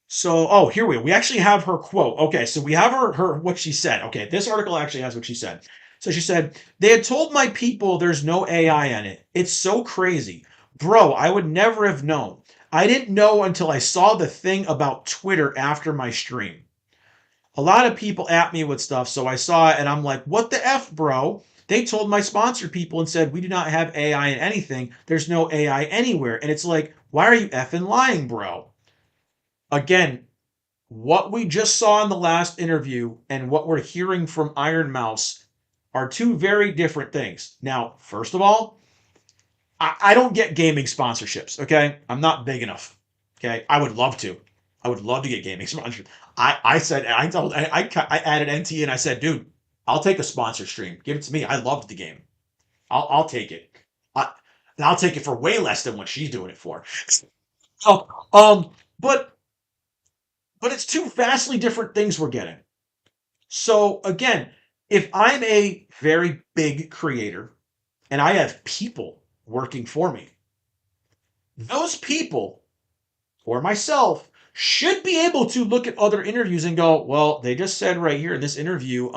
so. Oh, here we actually have her quote. Okay, so we have her what she said. Okay, this article actually has what she said. So she said, they had told my people there's no AI in it. It's so crazy. Bro, I would never have known. I didn't know until I saw the thing about Twitter after my stream. A lot of people at me with stuff, so I saw it and I'm like, what the F, bro? They told my sponsor people and said, we do not have AI in anything. There's no AI anywhere. And it's like, why are you effing lying, bro? Again, what we just saw in the last interview and what we're hearing from Iron Mouse are two very different things. Now, first of all, I don't get gaming sponsorships. Okay, I'm not big enough. Okay, I would love to. I would love to get gaming sponsorships. I said I told I added NTE and I said, dude, I'll take a sponsor stream. Give it to me. I loved the game. I'll take it. I, and I'll take it for way less than what she's doing it for. Oh, but it's two vastly different things we're getting. So again, if I'm a very big creator and I have people working for me, those people or myself should be able to look at other interviews and go, well, they just said right here in this interview,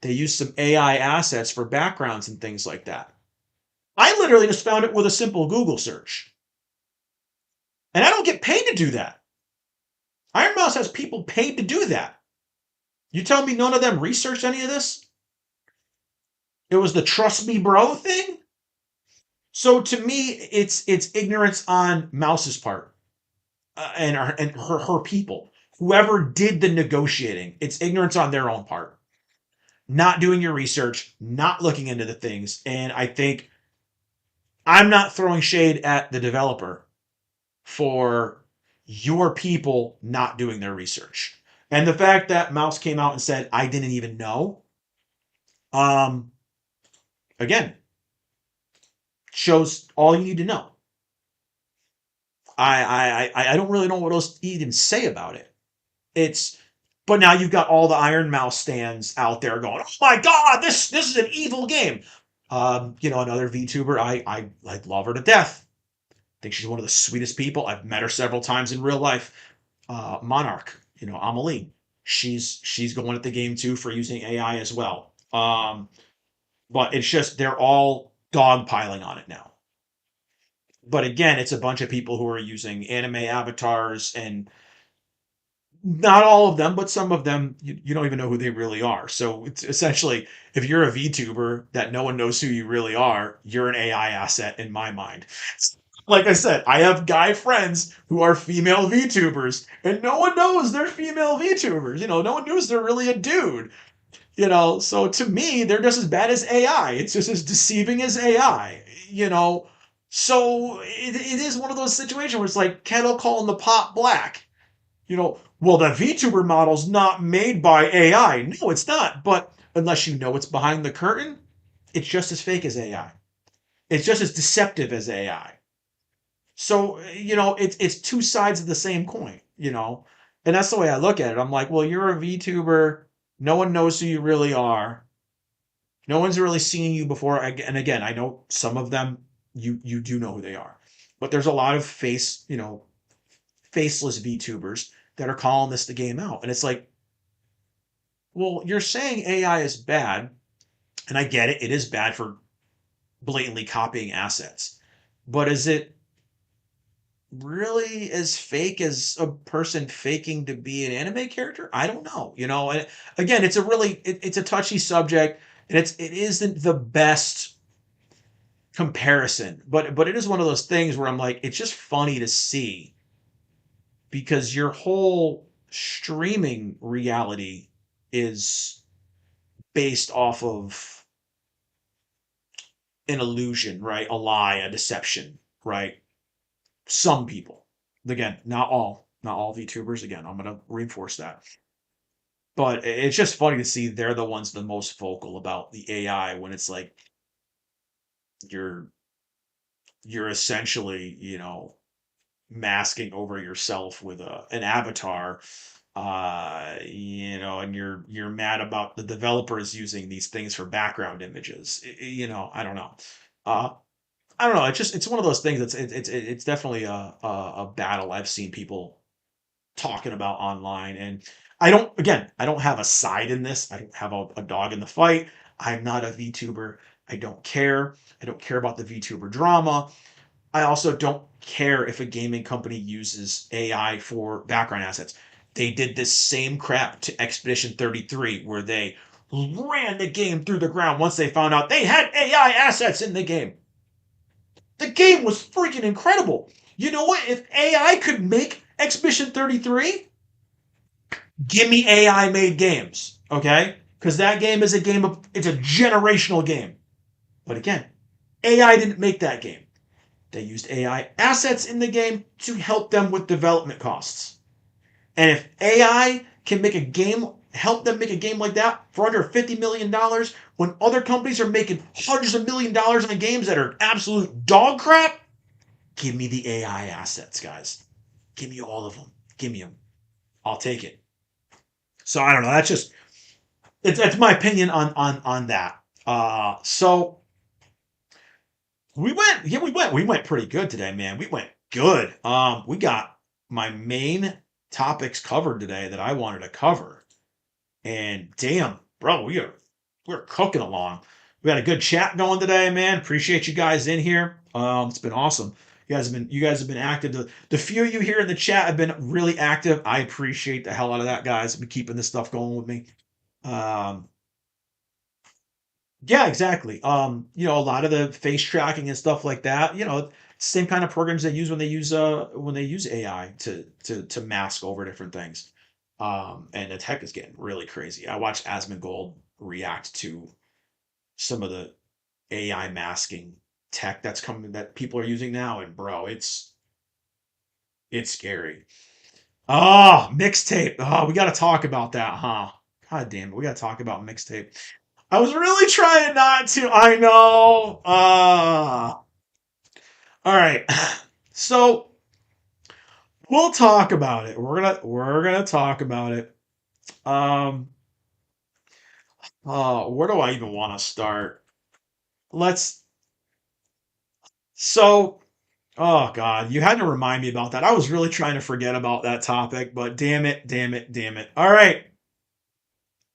they used some AI assets for backgrounds and things like that. I literally just found it with a simple Google search. And I don't get paid to do that. Iron Mouse has people paid to do that. You tell me none of them researched any of this? It was the trust me bro thing? So to me, it's ignorance on Mouse's part and her people. Whoever did the negotiating, it's ignorance on their own part. Not doing your research, not looking into the things, and I think I'm not throwing shade at the developer for your people not doing their research. And the fact that Mouse came out and said, I didn't even know, um, again, shows all you need to know. I don't really know what else to even say about it. It's but now you've got all the Iron Mouse stands out there going, oh my god, this is an evil game. Another VTuber, I love her to death. I think she's one of the sweetest people. I've met her several times in real life. Monarch, Amelie. She's going at the game too for using AI as well. But it's just they're all dogpiling on it now. But again, it's a bunch of people who are using anime avatars and not all of them, but some of them you don't even know who they really are. So it's essentially if you're a VTuber that no one knows who you really are, you're an AI asset in my mind. Like I said, I have guy friends who are female VTubers, and no one knows they're female VTubers. No one knows they're really a dude. So to me, they're just as bad as AI. It's just as deceiving as AI. So it is one of those situations where it's like kettle calling the pot black. Well, the VTuber model's not made by AI. No, it's not. But unless you know what's behind the curtain, it's just as fake as AI. It's just as deceptive as AI. So, it's two sides of the same coin. And that's the way I look at it. I'm like, well, you're a VTuber. No one knows who you really are. No one's really seen you before. And again, I know some of them you do know who they are. But there's a lot of faceless VTubers that are calling this the game out. And it's like, well, you're saying AI is bad, and I get it. It is bad for blatantly copying assets. But is it really as fake as a person faking to be an anime character? I don't know. And again, it's a touchy subject, and it isn't the best comparison, but it is one of those things where I'm like, it's just funny to see because your whole streaming reality is based off of an illusion, right? A lie, a deception, right? Some people. Again, not all VTubers. Again, I'm going to reinforce that. But it's just funny to see they're the ones the most vocal about the AI when it's like you're you're essentially, masking over yourself with an avatar, and you're mad about the developers using these things for background images. I don't know. Uh, I don't know. It's one of those things that's it's definitely a battle I've seen people talking about online, and I don't have a side in this. I don't have a dog in the fight. I'm not a VTuber. I don't care. I don't care about the VTuber drama. I also don't care if a gaming company uses AI for background assets. They did this same crap to Expedition 33, where they ran the game through the ground once they found out they had AI assets in the game. The game was freaking incredible. You know what? If AI could make Expedition 33, give me AI made games, okay? Because that game is a game of, it's a generational game. But again, AI didn't make that game. They used AI assets in the game to help them with development costs. And if AI can make a game, help them make a game like that for under $50 million, when other companies are making hundreds of $1 millions on games that are absolute dog crap, give me the AI assets, guys. Give me all of them. Give me them. I'll take it. So I don't know. That's just it's my opinion on that. So we went pretty good today, man. We went good. We got my main topics covered today that I wanted to cover. And damn, bro, we're cooking along. We had a good chat going today, man. Appreciate you guys in here. It's been awesome. You guys have been active. The few of you here in the chat have been really active. I appreciate the hell out of that, guys. Been keeping this stuff going with me. Um, yeah, exactly. A lot of the face tracking and stuff like that, same kind of programs they use when they use AI to mask over different things. And the tech is getting really crazy. I watched Asmongold react to some of the AI masking tech that's coming that people are using now, and bro, it's scary. Oh, mixtape. Oh, we got to talk about that, huh? God damn it, we got to talk about mixtape. I was really trying not to. I know. All right. So we'll talk about it. We're gonna talk about it. Um. Where do I even want to start? Let's. So. Oh God, you had to remind me about that. I was really trying to forget about that topic, but damn it, damn it, damn it. All right.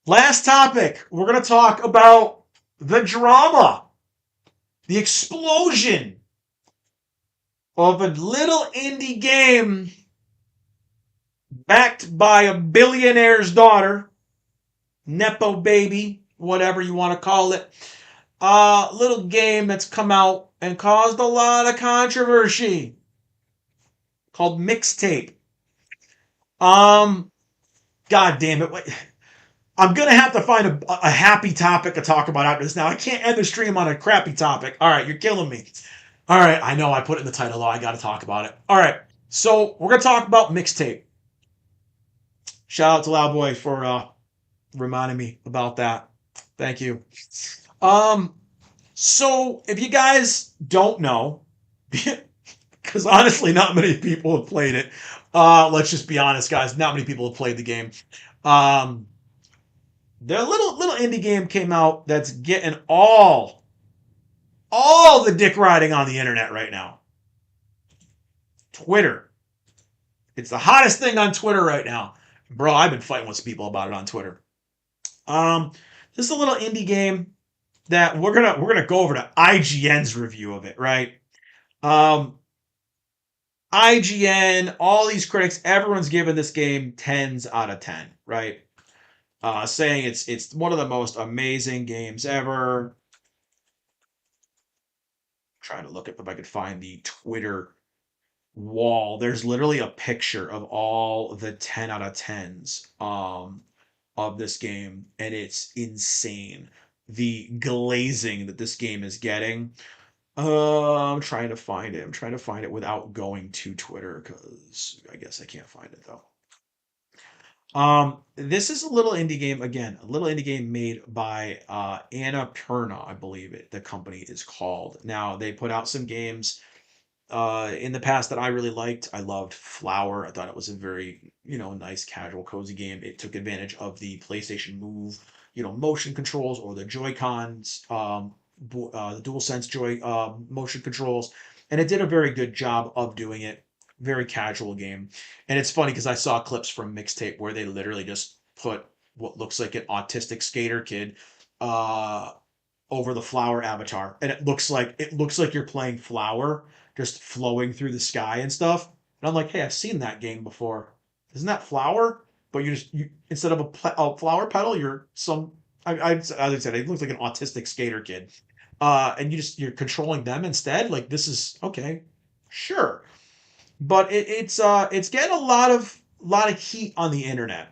Last topic. We're gonna talk about the drama, the explosion of a little indie game backed by a billionaire's daughter, Nepo baby, whatever you want to call it. Little game that's come out and caused a lot of controversy called Mixtape. Um, God damn it. I'm going to have to find a happy topic to talk about after this now. I can't end the stream on a crappy topic. All right, you're killing me. All right, I know I put it in the title, though. I got to talk about it. All right, so we're going to talk about Mixtape. Shout out to Loudboy for reminding me about that. Thank you. Um, so if you guys don't know, because honestly, not many people have played it. Let's just be honest, guys. Not many people have played the game. Um, the little indie game came out that's getting all the dick riding on the internet right now. Twitter. It's the hottest thing on Twitter right now. Bro, I've been fighting with people about it on Twitter. Um, this is a little indie game that we're gonna go over to IGN's review of it, right? Um, IGN, all these critics, everyone's giving this game tens out of 10, right? Saying it's one of the most amazing games ever. Trying to look up if I could find the Twitter wall. There's literally a picture of all the 10 out of 10s of this game, and it's insane. The glazing that this game is getting. I'm trying to find it. I'm trying to find it without going to Twitter because I guess I can't find it though. This is a little indie game again, a little indie game made by Annapurna, I believe the company is called. Now they put out some games in the past that I really liked. I loved Flower. I thought it was a very, nice, casual, cozy game. It took advantage of the PlayStation Move, motion controls or the Joy Cons, the DualSense Joy motion controls, and it did a very good job of doing it. Very casual game, and it's funny because I saw clips from Mixtape where they literally just put what looks like an autistic skater kid uh, over the Flower avatar, and it looks like you're playing Flower just flowing through the sky and stuff. And I'm like, hey, I've seen that game before. Isn't that Flower? but you instead of a flower petal, you're some. As I said, it looks like an autistic skater kid, and you're controlling them instead. Like this is okay, sure, but it's getting a lot of heat on the internet,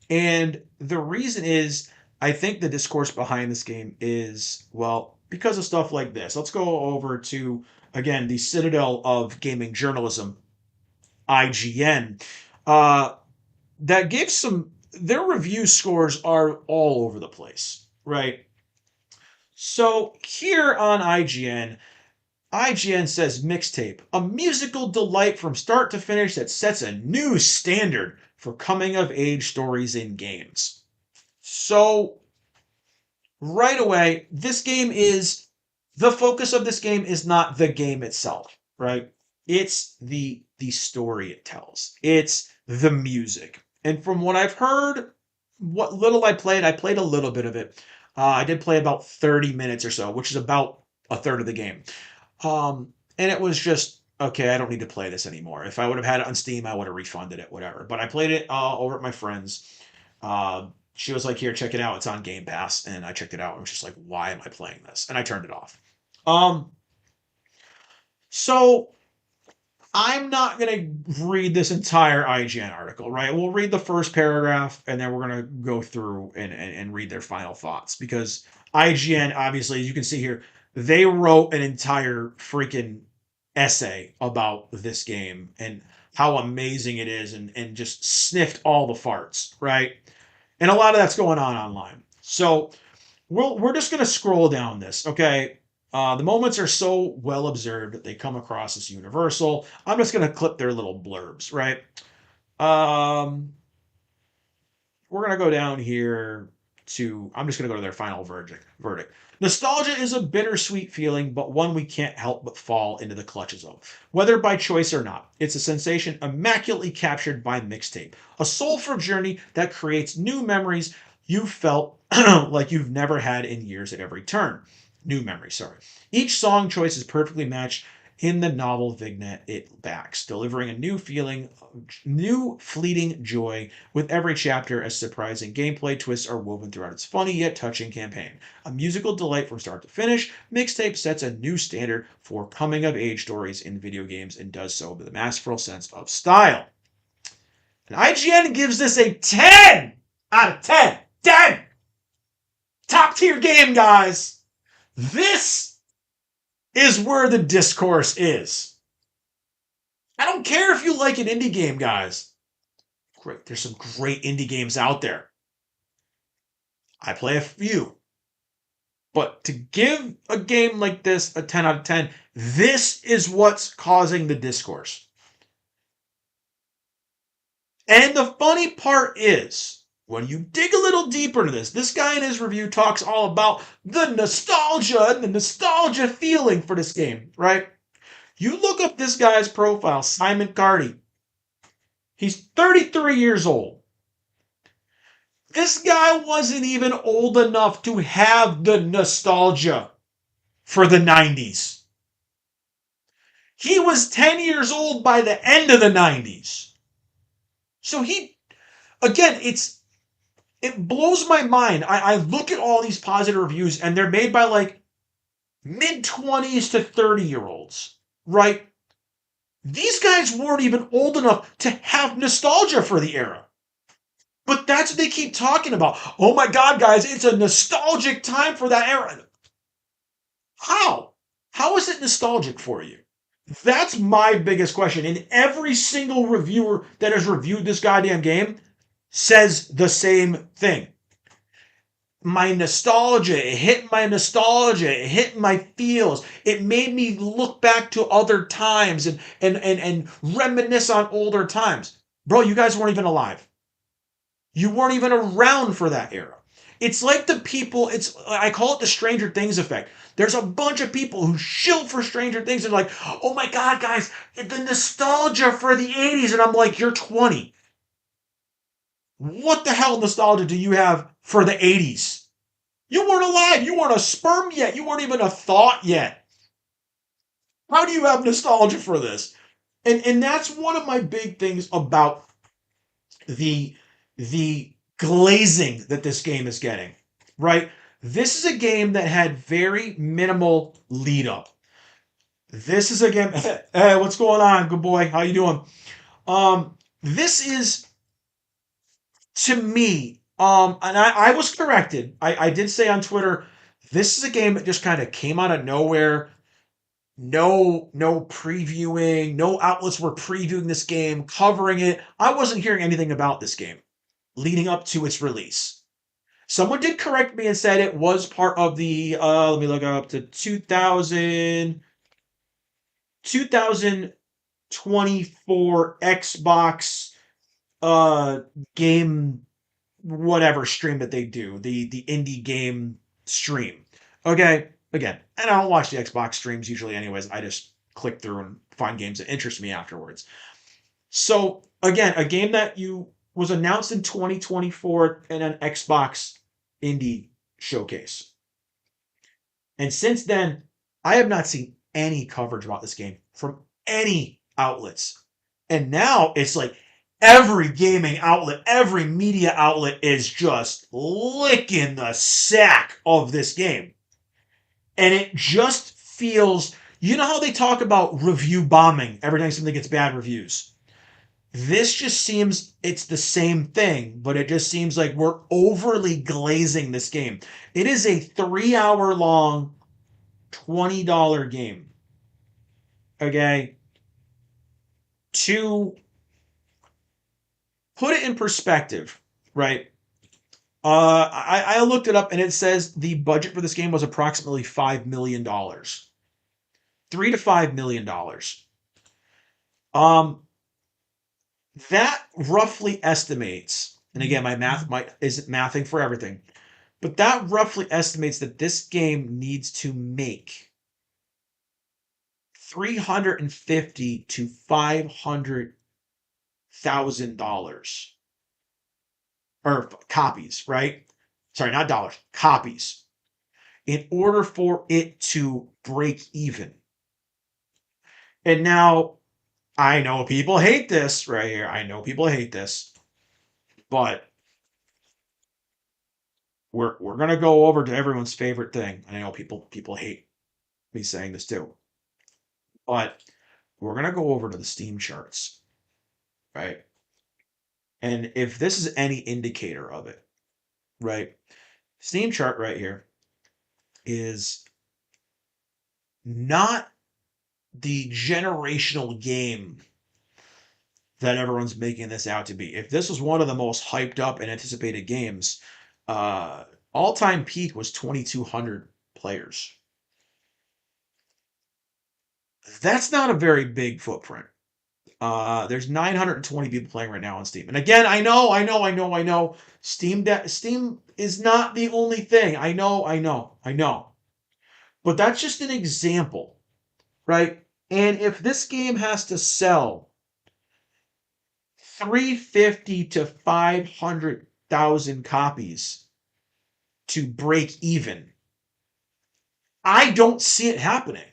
and the reason is I think the discourse behind this game is well because of stuff like this. Let's go over to again the citadel of gaming journalism, IGN. Uh, that gives some their review scores are all over the place, right? So here on IGN says Mixtape, a musical delight from start to finish that sets a new standard for coming of age stories in games. So right away, this game is the focus of this game is not the game itself, right? It's the story it tells. It's the music. And from what I've heard, what little I played a little bit of it. I did play about 30 minutes or so, which is about a third of the game. And it was just okay. I don't need to play this anymore. If I would have had it on Steam, I would have refunded it, whatever. But I played it over at my friend's. She was like, "Here, check it out. It's on Game Pass," and I checked it out. And was just like, "Why am I playing this?" And I turned it off. Um, so I'm not going to read this entire IGN article, right? We'll read the first paragraph and then we're going to go through and read their final thoughts because IGN, obviously, as you can see here, they wrote an entire freaking essay about this game and how amazing it is and just sniffed all the farts, right? And a lot of that's going on online. So we're just going to scroll down this, okay? The moments are so well observed that they come across as universal. I'm just going to clip their little blurbs, right? Um, we're going to go down here to, I'm just going to go to their final verdict. Nostalgia is a bittersweet feeling, but one we can't help but fall into the clutches of. Whether by choice or not, it's a sensation immaculately captured by Mixtape, a soulful journey that creates new memories you felt like you've never had in years at every turn. New memories, sorry. Each song choice is perfectly matched in the novel vignette it backs, delivering a new feeling, new fleeting joy with every chapter as surprising gameplay twists are woven throughout its funny yet touching campaign. A musical delight from start to finish, Mixtape sets a new standard for coming of age stories in video games and does so with a masterful sense of style. And IGN gives this a 10 out of 10. 10! Top tier game, guys! This is where the discourse is. I don't care if you like an indie game, guys. Great, there's some great indie games out there. I play a few. But to give a game like this a 10 out of 10, this is what's causing the discourse. And the funny part is, when you dig a little deeper into this guy in his review talks all about the nostalgia and the nostalgia feeling for this game, right? You look up this guy's profile, Simon Carty. He's 33 years old. This guy wasn't even old enough to have the nostalgia for the 90s. He was 10 years old by the end of the 90s. So again, it blows my mind. I look at all these positive reviews and they're made by like mid 20s to 30-year-olds, right? These guys weren't even old enough to have nostalgia for the era. But that's what they keep talking about. Oh my God, guys, it's a nostalgic time for that era. How? How is it nostalgic for you? That's my biggest question. And every single reviewer that has reviewed this goddamn game says the same thing. My nostalgia, it hit my nostalgia, it hit my feels. It made me look back to other times and reminisce on older times. Bro, you guys weren't even alive. You weren't even around for that era. It's like the people, I call it the Stranger Things effect. There's a bunch of people who shill for Stranger Things and like, oh my God, guys, the nostalgia for the 80s. And I'm like, you're 20. What the hell nostalgia do you have for the 80s? You weren't alive. You weren't a sperm yet. You weren't even a thought yet. How do you have nostalgia for this? And that's one of my big things about the the glazing that this game is getting, right? This is a game that had very minimal lead up. This is a game. Hey, what's going on, good boy? How you doing? This is to me. And I was corrected. I did say on Twitter, this is a game that just kind of came out of nowhere. No previewing. No outlets were previewing this game, covering it. I wasn't hearing anything about this game leading up to its release. Someone did correct me and said it was part of the let me look up to 2024 Xbox uh game whatever stream that they do, the indie game stream. Okay, again, and I don't watch the Xbox streams usually anyways. I just click through and find games that interest me afterwards. So again, a game that you was announced in 2024 in an Xbox indie showcase. And since then, I have not seen any coverage about this game from any outlets. And now it's like every gaming outlet, every media outlet is just licking the sack of this game. And it just feels, you know how they talk about review bombing every time something gets bad reviews? This just seems it's the same thing, but it just seems like we're overly glazing this game. It is a 3 hour long, $20 game. Okay. To put it in perspective, right? I looked it up and it says the budget for this game was approximately $5 million, $3 to $5 million. Um, that roughly estimates, and again, my math isn't mathing for everything, but that roughly estimates that this game needs to make 350 to $500,000 or copies, right? Sorry, not dollars, copies, in order for it to break even. And now I know people hate this right here. I know people hate this, but we're gonna go over to everyone's favorite thing. I know people hate me saying this too, but we're gonna go over to the Steam charts, right? And if this is any indicator of it, right? Steam chart right here is not the generational game that everyone's making this out to be. If this was one of the most hyped up and anticipated games, uh, all time peak was 2,200 players. That's not a very big footprint. There's 920 people playing right now on Steam. And again, I know. Steam is not the only thing. I know. But that's just an example, right? And if this game has to sell 350 to 500,000 copies to break even, I don't see it happening.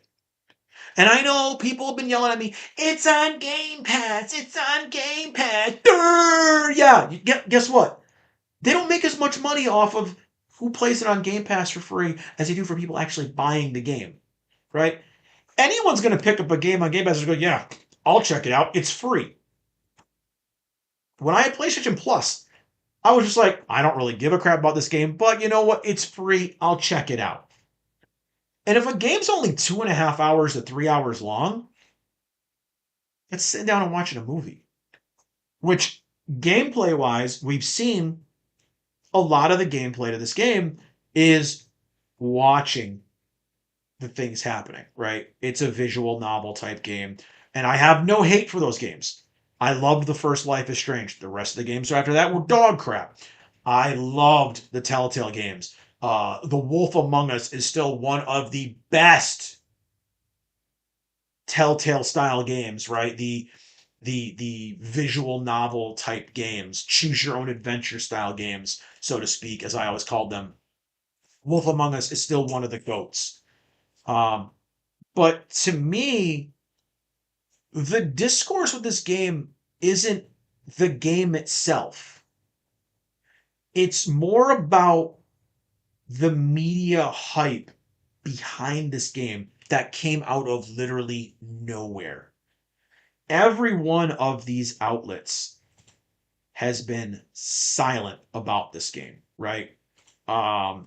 And I know people have been yelling at me, it's on Game Pass, it's on Game Pass. Durr! Yeah, guess what? They don't make as much money off of who plays it on Game Pass for free as they do for people actually buying the game, right? Anyone's going to pick up a game on Game Pass and go, yeah, I'll check it out. It's free. When I had PlayStation Plus, I was just like, I don't really give a crap about this game, but you know what? It's free. I'll check it out. And if a game's only 2.5 hours to 3 hours long, it's sitting down and watching a movie. Which, gameplay wise, we've seen a lot of the gameplay to this game is watching the things happening, right? It's a visual novel type game. And I have no hate for those games. I loved the first Life is Strange. The rest of the games after that were dog crap. I loved the Telltale games. The Wolf Among Us is still one of the best Telltale style games, right? The visual novel type games, choose your own adventure style games, so to speak, as I always called them. Wolf Among Us is still one of the goats. Um, but to me, the discourse with this game isn't the game itself. It's more about the media hype behind this game that came out of literally nowhere. Every one of these outlets has been silent about this game, right? Um,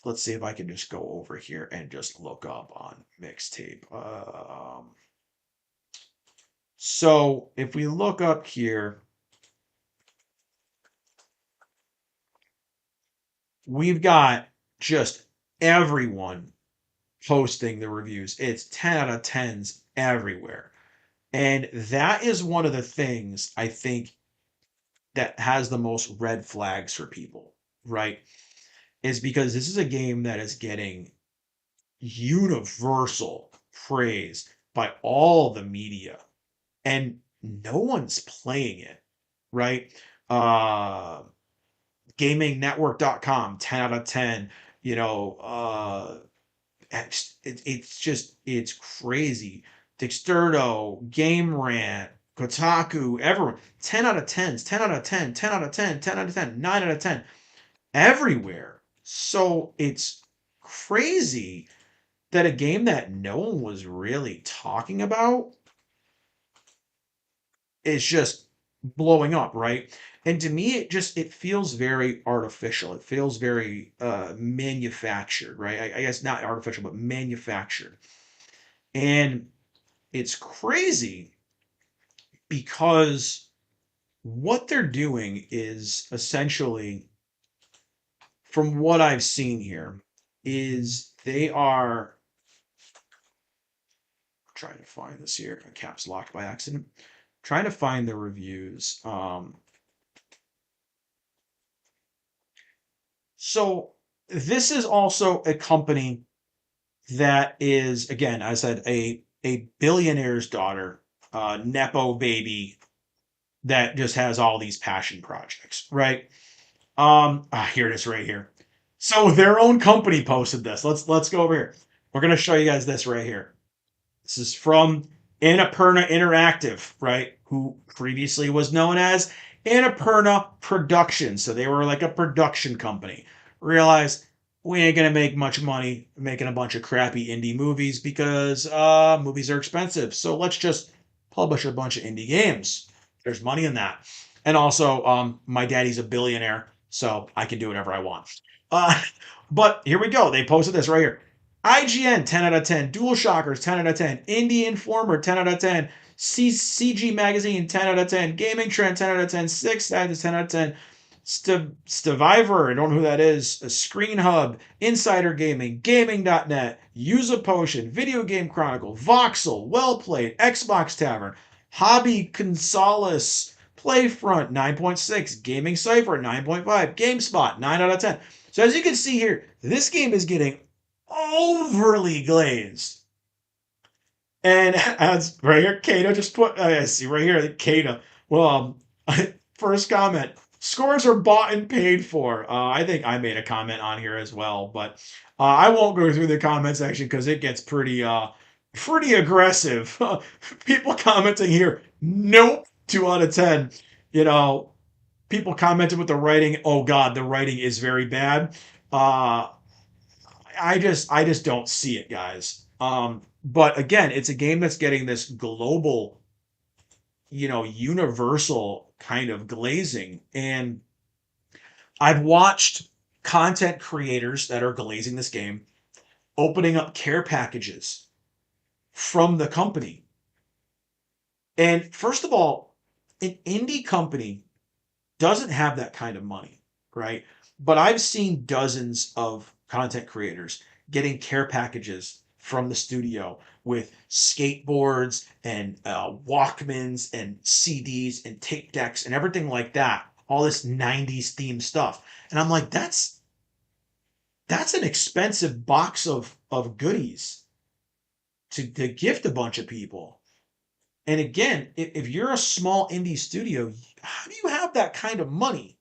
let's see if I can just go over here and just look up on Mixtape. So if we look up here, we've got just everyone posting the reviews. It's 10 out of 10s everywhere. And that is one of the things I think that has the most red flags for people, right? Is because this is a game that is getting universal praise by all the media and no one's playing it, right? Uh gamingnetwork.com 10 out of 10, you know, it's just it's crazy. Dexterdo, Game Rant, Kotaku, everyone 10 out of 10s, 10 out of 10, 10 out of 10, 10 out of 10, 9 out of 10 everywhere. So it's crazy that a game that no one was really talking about is just blowing up, right? And to me, it feels very artificial. It feels very manufactured, right? I guess not artificial, but manufactured. And it's crazy because what they're doing is essentially, from what I've seen here, is they are trying to find this here. Caps locked by accident. Trying to find the reviews. So this is also a company that is, again, I said, a billionaire's daughter, nepo baby that just has all these passion projects, right? Here it is right here. So their own company posted this. Let's go over here. We're gonna show you guys this right here. This is from Annapurna Interactive, right? Who previously was known as Annapurna Productions. So they were like a production company. Realized we ain't gonna make much money making a bunch of crappy indie movies because movies are expensive. So let's just publish a bunch of indie games. There's money in that. And also, my daddy's a billionaire, so I can do whatever I want. Uh, but here we go. They posted this right here. IGN 10 out of 10, DualShockers 10 out of 10, Indie Informer 10 out of 10, CG Magazine 10 out of 10, Gaming Trend 10 out of 10, Six Sides 10 out of 10, Stiviver, I don't know who that is, Screen Hub, Insider Gaming, Gaming.net, Use a Potion, Video Game Chronicle, Voxel, Well Played, Xbox Tavern, Hobby Consoles, Playfront 9.6, Gaming Cipher 9.5, GameSpot 9 out of 10. So as you can see here, this game is getting overly glazed. And as right here, Kato just put, I see right here, Kato. Well, first comment, scores are bought and paid for. I think I made a comment on here as well, but I won't go through the comment section because it gets pretty aggressive. People commenting here, nope, 2 out of 10. You know, people commented with the writing, oh God, the writing is very bad. Uh, I just don't see it, guys. But again, it's a game that's getting this global, universal kind of glazing. And I've watched content creators that are glazing this game opening up care packages from the company. And first of all, an indie company doesn't have that kind of money, right? But I've seen dozens of content creators getting care packages from the studio with skateboards and Walkmans and CDs and tape decks and everything like that. All this 90s themed stuff. And I'm like, that's an expensive box of goodies to gift a bunch of people. And again, if you're a small indie studio, how do you have that kind of money?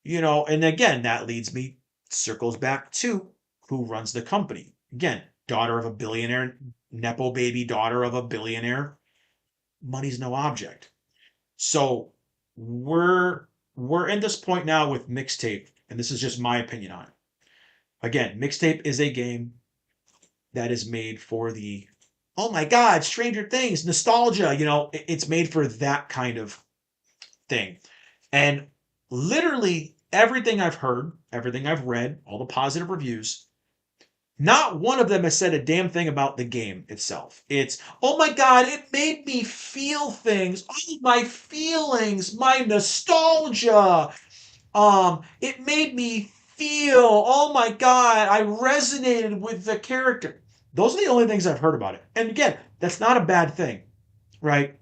And again, that leads me, circles back to who runs the company. Again, daughter of a billionaire, nepo baby daughter of a billionaire. Money's no object. So we're in this point now with Mixtape, and this is just my opinion on it. Again, Mixtape is a game that is made for the, oh my God, Stranger Things nostalgia. It's made for that kind of thing. And literally everything I've heard, everything I've read, all the positive reviews, not one of them has said a damn thing about the game itself. It's, oh my God, it made me feel things. Oh, my feelings, my nostalgia. It made me feel, oh my God, I resonated with the character. Those are the only things I've heard about it. And again, that's not a bad thing, right?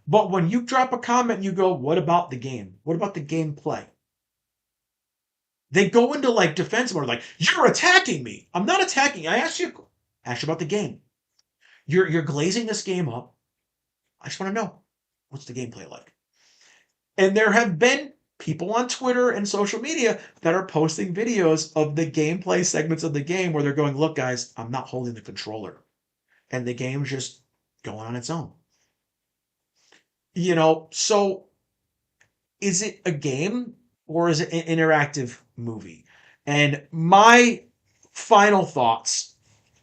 But when you drop a comment and you go, what about the game? What about the gameplay? They go into like defense mode, like, you're attacking me. I'm not attacking. I asked you about the game. You're glazing this game up. I just want to know, what's the gameplay like? And there have been people on Twitter and social media that are posting videos of the gameplay segments of the game where they're going, look, guys, I'm not holding the controller. And the game's just going on its own. So is it a game or is it an interactive movie? And my final thoughts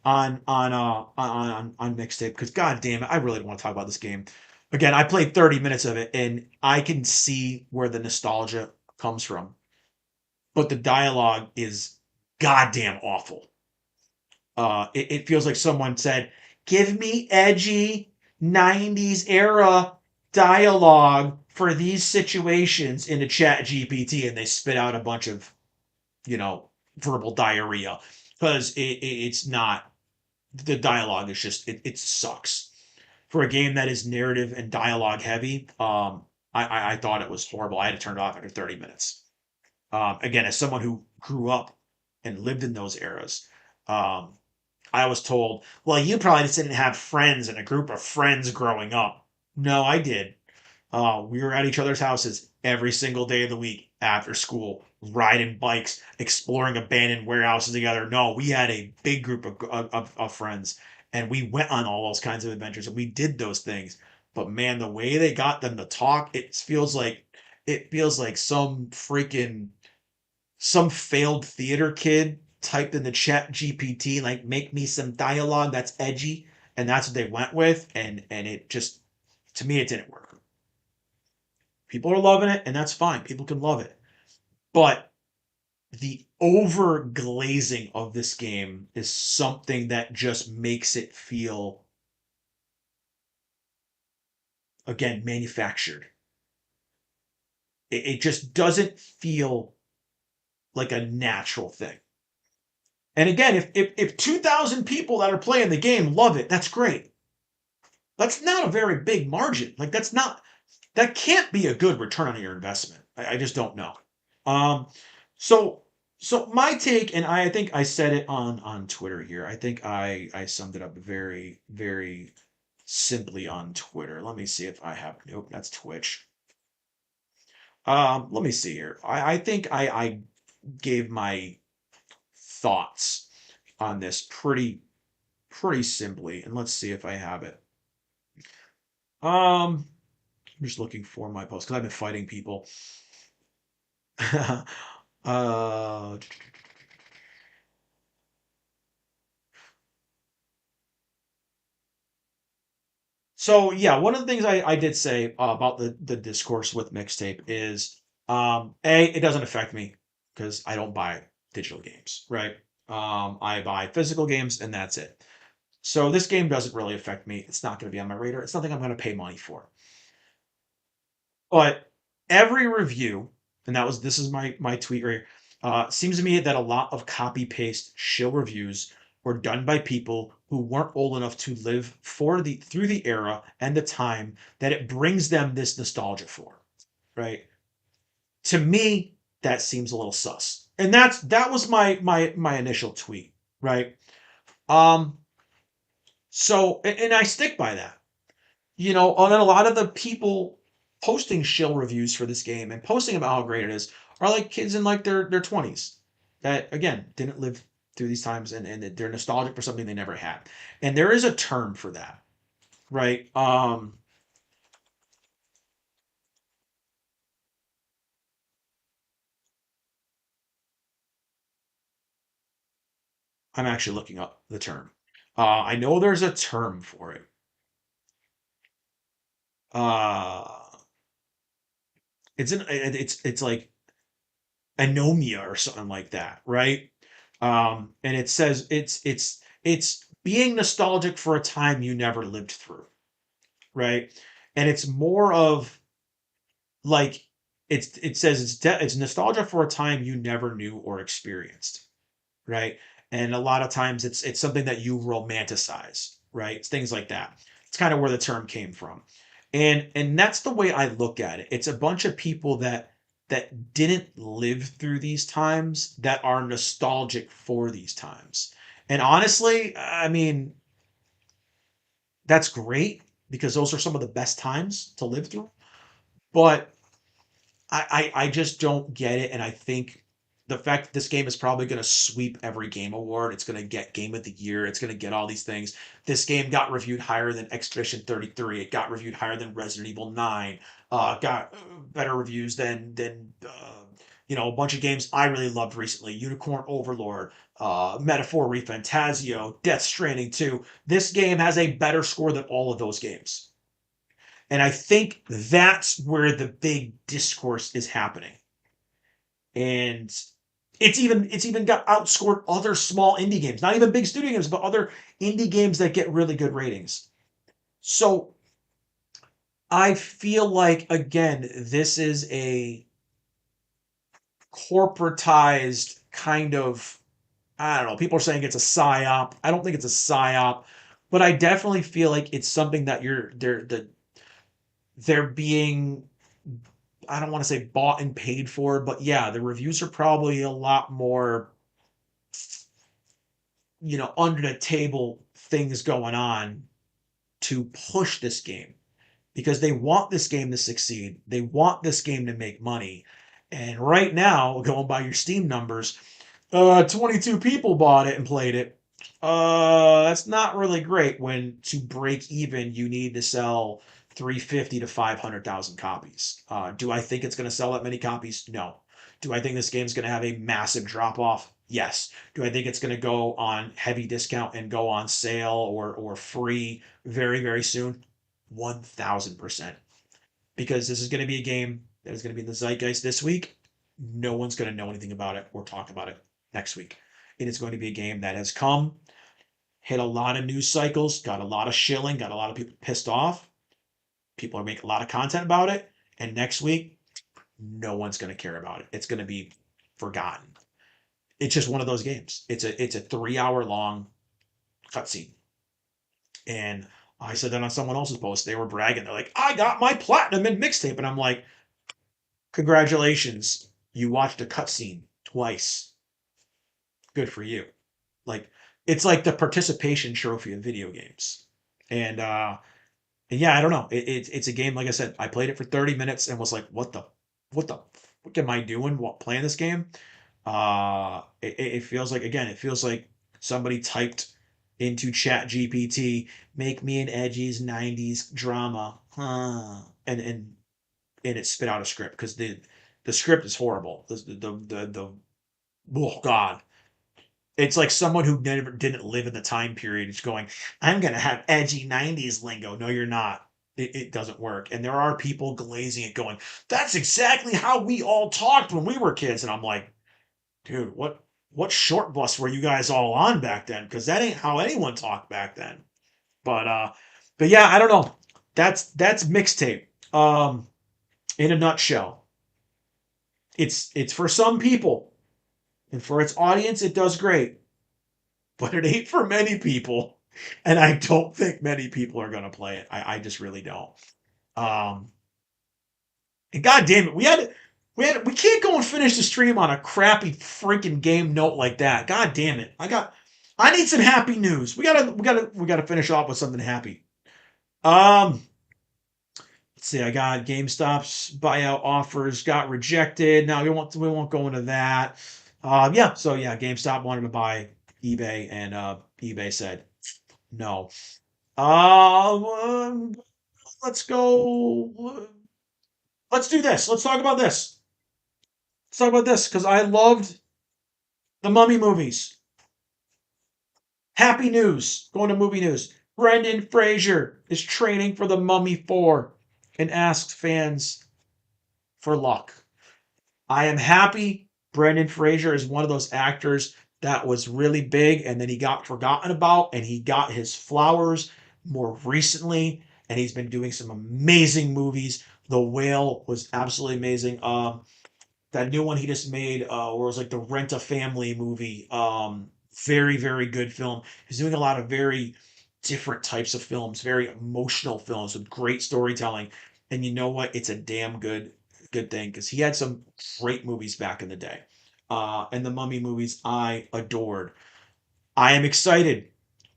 on Mixtape, because god damn it, I really don't want to talk about this game. Again, I played 30 minutes of it and I can see where the nostalgia comes from. But the dialogue is goddamn awful. It feels like someone said, give me edgy 90s era dialogue for these situations in the chat GPT, and they spit out a bunch of, verbal diarrhea. Because it's not, the dialogue is just, it sucks. For a game that is narrative and dialogue heavy, I thought it was horrible. I had to turn it off after 30 minutes. Again, as someone who grew up and lived in those eras, um, I was told, well, you probably just didn't have friends and a group of friends growing up. No, I did. We were at each other's houses every single day of the week after school, riding bikes, exploring abandoned warehouses together. No, we had a big group of friends, and we went on all those kinds of adventures, and we did those things. But man, the way they got them to talk, it feels like some failed theater kid typed in the chat GPT, like, make me some dialogue that's edgy, and that's what they went with, and it just, to me, it didn't work. People are loving it, and that's fine. People can love it. But the over glazing of this game is something that just makes it feel, again, manufactured. It just doesn't feel like a natural thing. And again, if 2,000 people that are playing the game love it, that's great. That's not a very big margin. Like, that can't be a good return on your investment. I just don't know. Um, so so my take, and I think I said it on Twitter here. I think I summed it up very, very simply on Twitter. Let me see if I have, nope, that's Twitch. Let me see here. I think I gave my thoughts on this pretty simply, and let's see if I have it. I'm just looking for my post because I've been fighting people. uh, so yeah, one of the things I did say about the discourse with Mixtape is, it doesn't affect me because I don't buy digital games, right? I buy physical games and that's it. So this game doesn't really affect me. It's not going to be on my radar. It's nothing I'm going to pay money for. But every review, and this is my tweet right here, seems to me that a lot of copy paste shill reviews were done by people who weren't old enough to live through the era and the time that it brings them this nostalgia for, right? To me, that seems a little sus. And that was my initial tweet, right? Um, so and I stick by that. And then a lot of the people posting shill reviews for this game and posting about how great it is are like kids in like their 20s that again didn't live through these times, and they're nostalgic for something they never had. And there is a term for that, right? I'm actually looking up the term. I know there's a term for it. Uh, it's like anomia or something like that, right? And it says it's being nostalgic for a time you never lived through, right? And it's more of like it says it's nostalgia for a time you never knew or experienced, right? And a lot of times it's something that you romanticize, right? It's things like that. It's kind of where the term came from. And that's the way I look at it. It's a bunch of people that didn't live through these times that are nostalgic for these times. And honestly, I mean, that's great because those are some of the best times to live through. But I just don't get it, and I think the fact that this game is probably going to sweep every game award, it's going to get Game of the Year, it's going to get all these things. This game got reviewed higher than Expedition 33. It got reviewed higher than Resident Evil 9. Got better reviews than a bunch of games I really loved recently. Unicorn Overlord, Metaphor ReFantazio, Death Stranding 2. This game has a better score than all of those games. And I think that's where the big discourse is happening. And it's even got outscored other small indie games, not even big studio games, but other indie games that get really good ratings. So I feel like again, this is a corporatized kind of, I don't know, people are saying it's a psyop. I don't think it's a psyop, but I definitely feel like it's something that they're being, I don't want to say bought and paid for, but yeah, the reviews are probably a lot more, under the table things going on to push this game because they want this game to succeed. They want this game to make money. And right now, going by your Steam numbers, 22 people bought it and played it. That's not really great when to break even, you need to sell 350 to 500,000 copies. Do I think it's going to sell that many copies? No. Do I think this game's going to have a massive drop off? Yes. Do I think it's going to go on heavy discount and go on sale or free very, very soon? 1000%. Because this is going to be a game that is going to be in the zeitgeist this week. No one's going to know anything about it or talk about it next week. It is going to be a game that has come, hit a lot of news cycles, got a lot of shilling, got a lot of people pissed off. People are making a lot of content about it. And next week, no one's going to care about it. It's going to be forgotten. It's just one of those games. It's a 3 hour long cutscene. And I said that on someone else's post. They were bragging. They're like, I got my platinum in Mixtape. And I'm like, congratulations. You watched a cutscene twice. Good for you. Like, it's like the participation trophy of video games. And yeah, I don't know. It's a game, like I said, I played it for 30 minutes and was like, what am I doing? What, playing this game? It feels like, again, it feels like somebody typed into Chat GPT, make me an edgy's 90s drama. And it spit out a script because the script is horrible. Oh God. It's like someone who never didn't live in the time period is going, I'm gonna have edgy 90s lingo. No, you're not. It doesn't work. And there are people glazing it going, that's exactly how we all talked when we were kids. And I'm like, dude, what short bus were you guys all on back then? Because that ain't how anyone talked back then. But yeah, I don't know. That's Mixtape. In a nutshell. It's for some people. And for its audience, it does great. But it ain't for many people. And I don't think many people are gonna play it. I just really don't. Um and god damn it, we can't go and finish the stream on a crappy freaking game note like that. God damn it. I need some happy news. We gotta finish off with something happy. Um let's see, I got GameStop's buyout offers got rejected. Now we won't go into that. Yeah, so yeah, GameStop wanted to buy eBay, and eBay said no. Um, let's go. Let's do this. Let's talk about this. Let's talk about this because I loved the Mummy movies. Happy news. Going to movie news. Brendan Fraser is training for The Mummy 4 and asks fans for luck. I am happy Brendan Fraser is one of those actors that was really big and then he got forgotten about and he got his flowers more recently and he's been doing some amazing movies. The Whale was absolutely amazing. That new one he just made, where it was like the Rent a Family movie. Very, very good film. He's doing a lot of very different types of films, very emotional films with great storytelling. And you know what? It's a damn good thing because he had some great movies back in the day. And the Mummy movies I adored. I am excited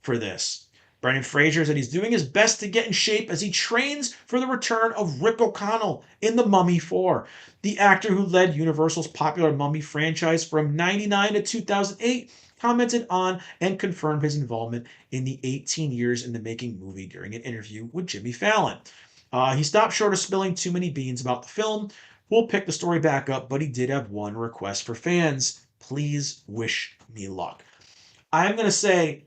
for this. Brendan Fraser said he's doing his best to get in shape as he trains for the return of Rick O'Connell in The Mummy 4. The actor who led Universal's popular Mummy franchise from 99 to 2008 commented on and confirmed his involvement in the 18 years in the making movie during an interview with Jimmy Fallon. He stopped short of spilling too many beans about the film. We'll pick the story back up, but he did have one request for fans. Please wish me luck. I'm going to say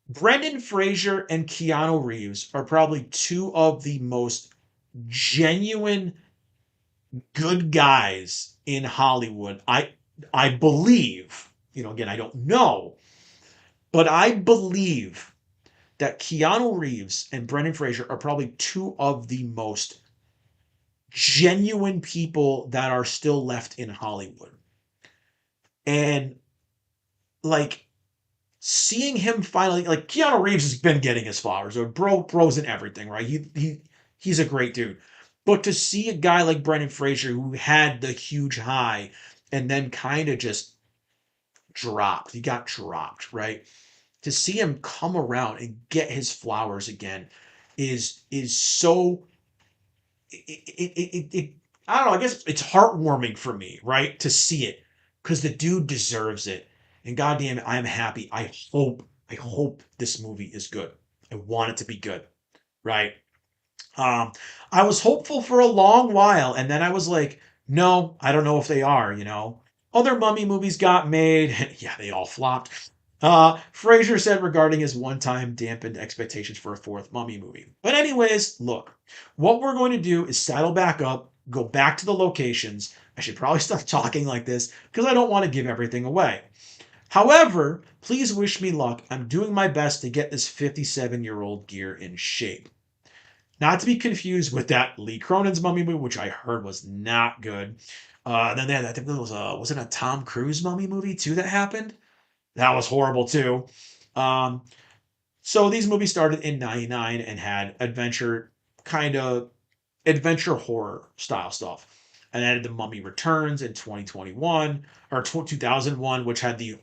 Brendan Fraser and Keanu Reeves are probably two of the most genuine good guys in Hollywood. I believe, again, I don't know, but I believe that Keanu Reeves and Brendan Fraser are probably two of the most genuine people that are still left in Hollywood. And like seeing him finally, like Keanu Reeves has been getting his flowers. Or bro's in everything, right? He's a great dude. But to see a guy like Brendan Fraser who had the huge high and then kind of just dropped, he got dropped, right? To see him come around and get his flowers again is so it I don't know, I guess it's heartwarming for me, right? To see it because the dude deserves it. And goddamn it, I'm happy. I hope this movie is good. I want it to be good, right? Um, I was hopeful for a long while, and then I was like, no, I don't know if they are. Other mummy movies got made, and yeah, they all flopped. Fraser said regarding his one-time dampened expectations for a fourth mummy movie. But anyways, look, what we're going to do is saddle back up, go back to the locations. I should probably stop talking like this because I don't want to give everything away. However, please wish me luck. I'm doing my best to get this 57-year-old gear in shape. Not to be confused with that Lee Cronin's Mummy movie, which I heard was not good. Then they had, I think there was it a Tom Cruise Mummy movie too that happened? That was horrible too. Um, so these movies started in 99 and had kind of adventure horror style stuff. And then The Mummy Returns in 2021 or 2001, which had the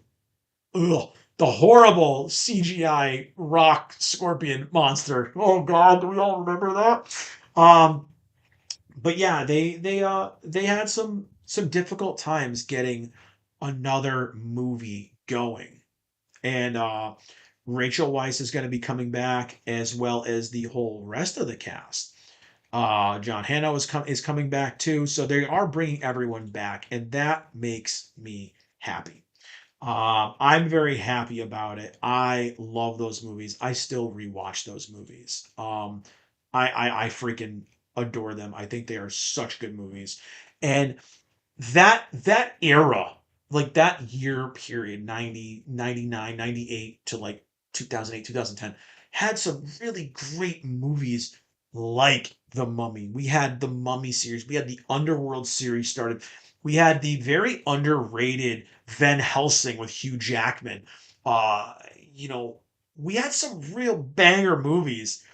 horrible CGI rock scorpion monster. Oh God, do we all remember that? Um, but yeah, they had some difficult times getting another movie going, and Rachel Weisz is going to be coming back as well as the whole rest of the cast. John Hannah is coming back too, so they are bringing everyone back, and that makes me happy. I'm very happy about it. I love those movies. I still rewatch those movies. I freaking adore them. I think they are such good movies. And that era, like that year period, 90, 99, 98 to like 2008, 2010, had some really great movies like The Mummy. We had the Mummy series. We had the Underworld series started. We had the very underrated Van Helsing with Hugh Jackman. Uh, you know, we had some real banger movies.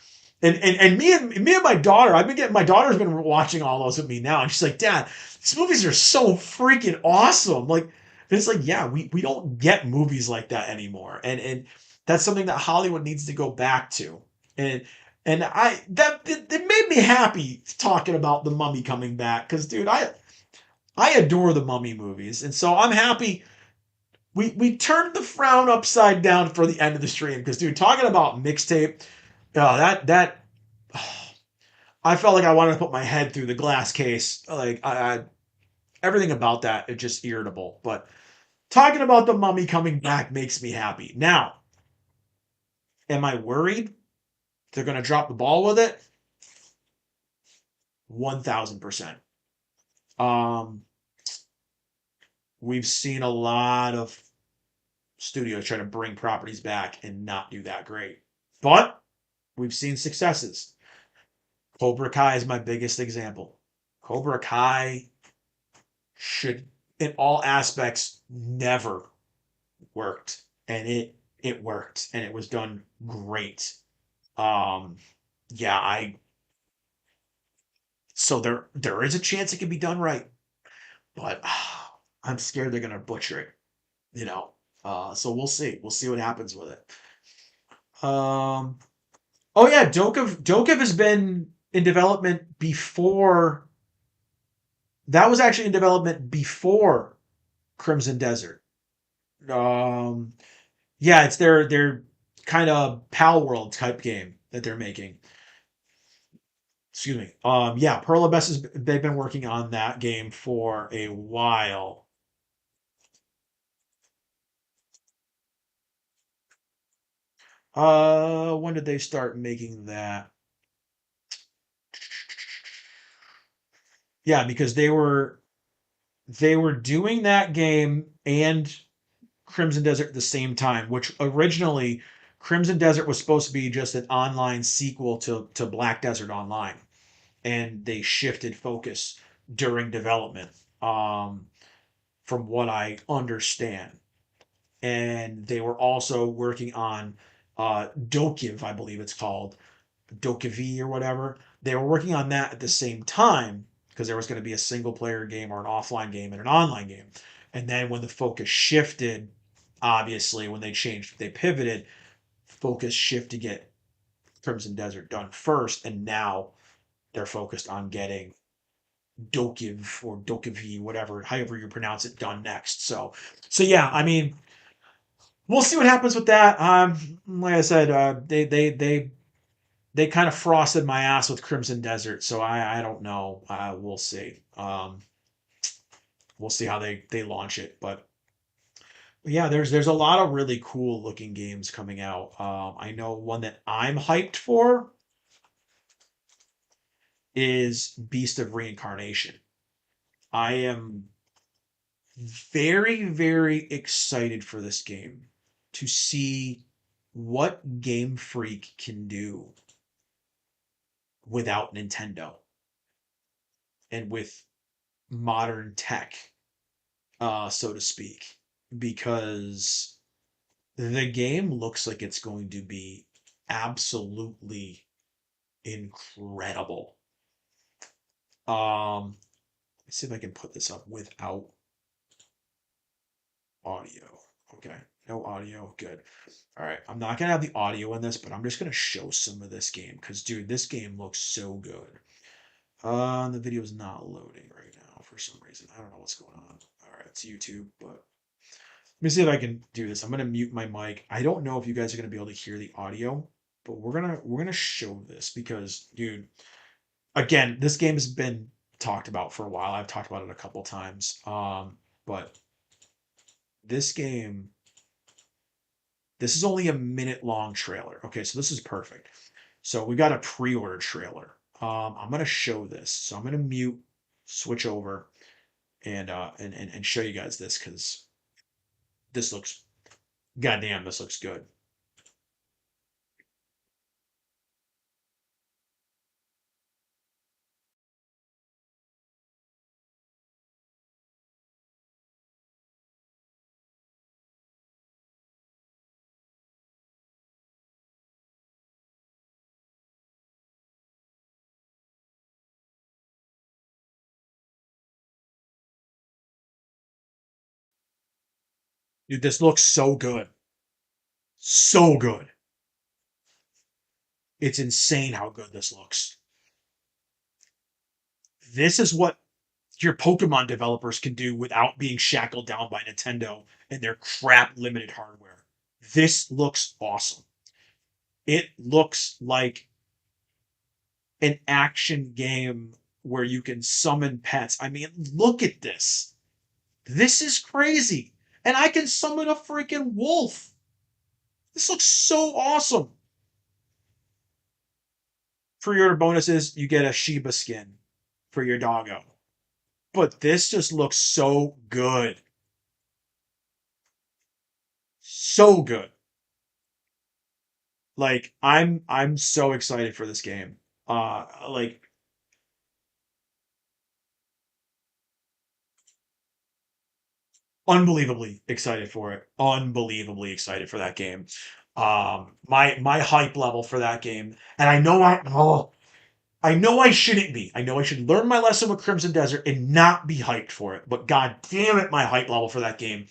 And me and my daughter, my daughter's been watching all those with me now, and she's like, Dad, these movies are so freaking awesome. Like, it's like, yeah, we don't get movies like that anymore. And that's something that Hollywood needs to go back to. And and it made me happy talking about the Mummy coming back because, dude, I adore the Mummy movies, and so I'm happy we turned the frown upside down for the end of the stream because, dude, talking about Mixtape, that I felt like I wanted to put my head through the glass case. Like everything about that is just irritable. But talking about the Mummy coming back makes me happy. Now, Am I worried they're going to drop the ball with it? 1000%. Um, we've seen a lot of studios try to bring properties back and not do that great. But we've seen successes. Cobra Kai is my biggest example. Cobra Kai should, in all aspects, never worked, and it worked, and it was done great. Um, yeah, I so there is a chance it can be done right, but I'm scared they're gonna butcher it. You know, so we'll see. We'll see what happens with it. Um, oh yeah, Dokov has been in development before. That was actually in development before Crimson Desert. Um, yeah, it's their kind of Pal World type game that they're making. Excuse me. Yeah, Pearl Abyss has they've been working on that game for a while. When did they start making that? Yeah, because they were doing that game and Crimson Desert at the same time, which originally Crimson Desert was supposed to be just an online sequel to Black Desert Online, and they shifted focus during development, from what I understand. And they were also working on Dokiv, I believe it's called, Dokiv or whatever. They were working on that at the same time because there was going to be a single player game or an offline game and an online game. And then when the focus shifted, obviously, when they changed, they pivoted, focus shift to get Crimson Desert done first. And now they're focused on getting Dokiv or Dokiv, whatever, however you pronounce it, done next. So yeah, I mean, we'll see what happens with that. Like I said, they kind of frosted my ass with Crimson Desert, so I don't know. We'll see. We'll see how they launch it, but yeah, there's a lot of really cool looking games coming out. I know one that I'm hyped for is Beast of Reincarnation. I am very excited for this game to see what Game Freak can do without Nintendo and with modern tech, so to speak, because the game looks like it's going to be absolutely incredible. Let's see if I can put this up without audio. Okay, no audio. Good. All right, I'm not gonna have the audio in this, but I'm just gonna show some of this game because, dude, this game looks so good. The video is not loading right now for some reason. I don't know what's going on. All right, it's YouTube, but let me see if I can do this. I'm gonna mute my mic. I don't know if you guys are gonna be able to hear the audio, but we're gonna show this because, dude, again, this game has been talked about for a while. I've talked about it a couple times. But this game, this is only a minute long trailer. Okay, so this is perfect. So we got a pre-order trailer. I'm gonna show this. So I'm gonna mute, switch over, and show you guys this because this looks, goddamn, this looks good. Dude, this looks so good. So good. It's insane how good this looks. This is what your Pokemon developers can do without being shackled down by Nintendo and their crap limited hardware. This looks awesome. It looks like an action game where you can summon pets. I mean, look at this. This is crazy. And I can summon a freaking wolf. This looks so awesome. Pre-order bonuses, you get a Shiba skin for your doggo. But this just looks so good. So good. Like I'm so excited for this game. Like unbelievably excited for it. Unbelievably excited for that game. My hype level for that game, and I know I shouldn't be. I know I should learn my lesson with Crimson Desert and not be hyped for it. But god damn it, my hype level for that game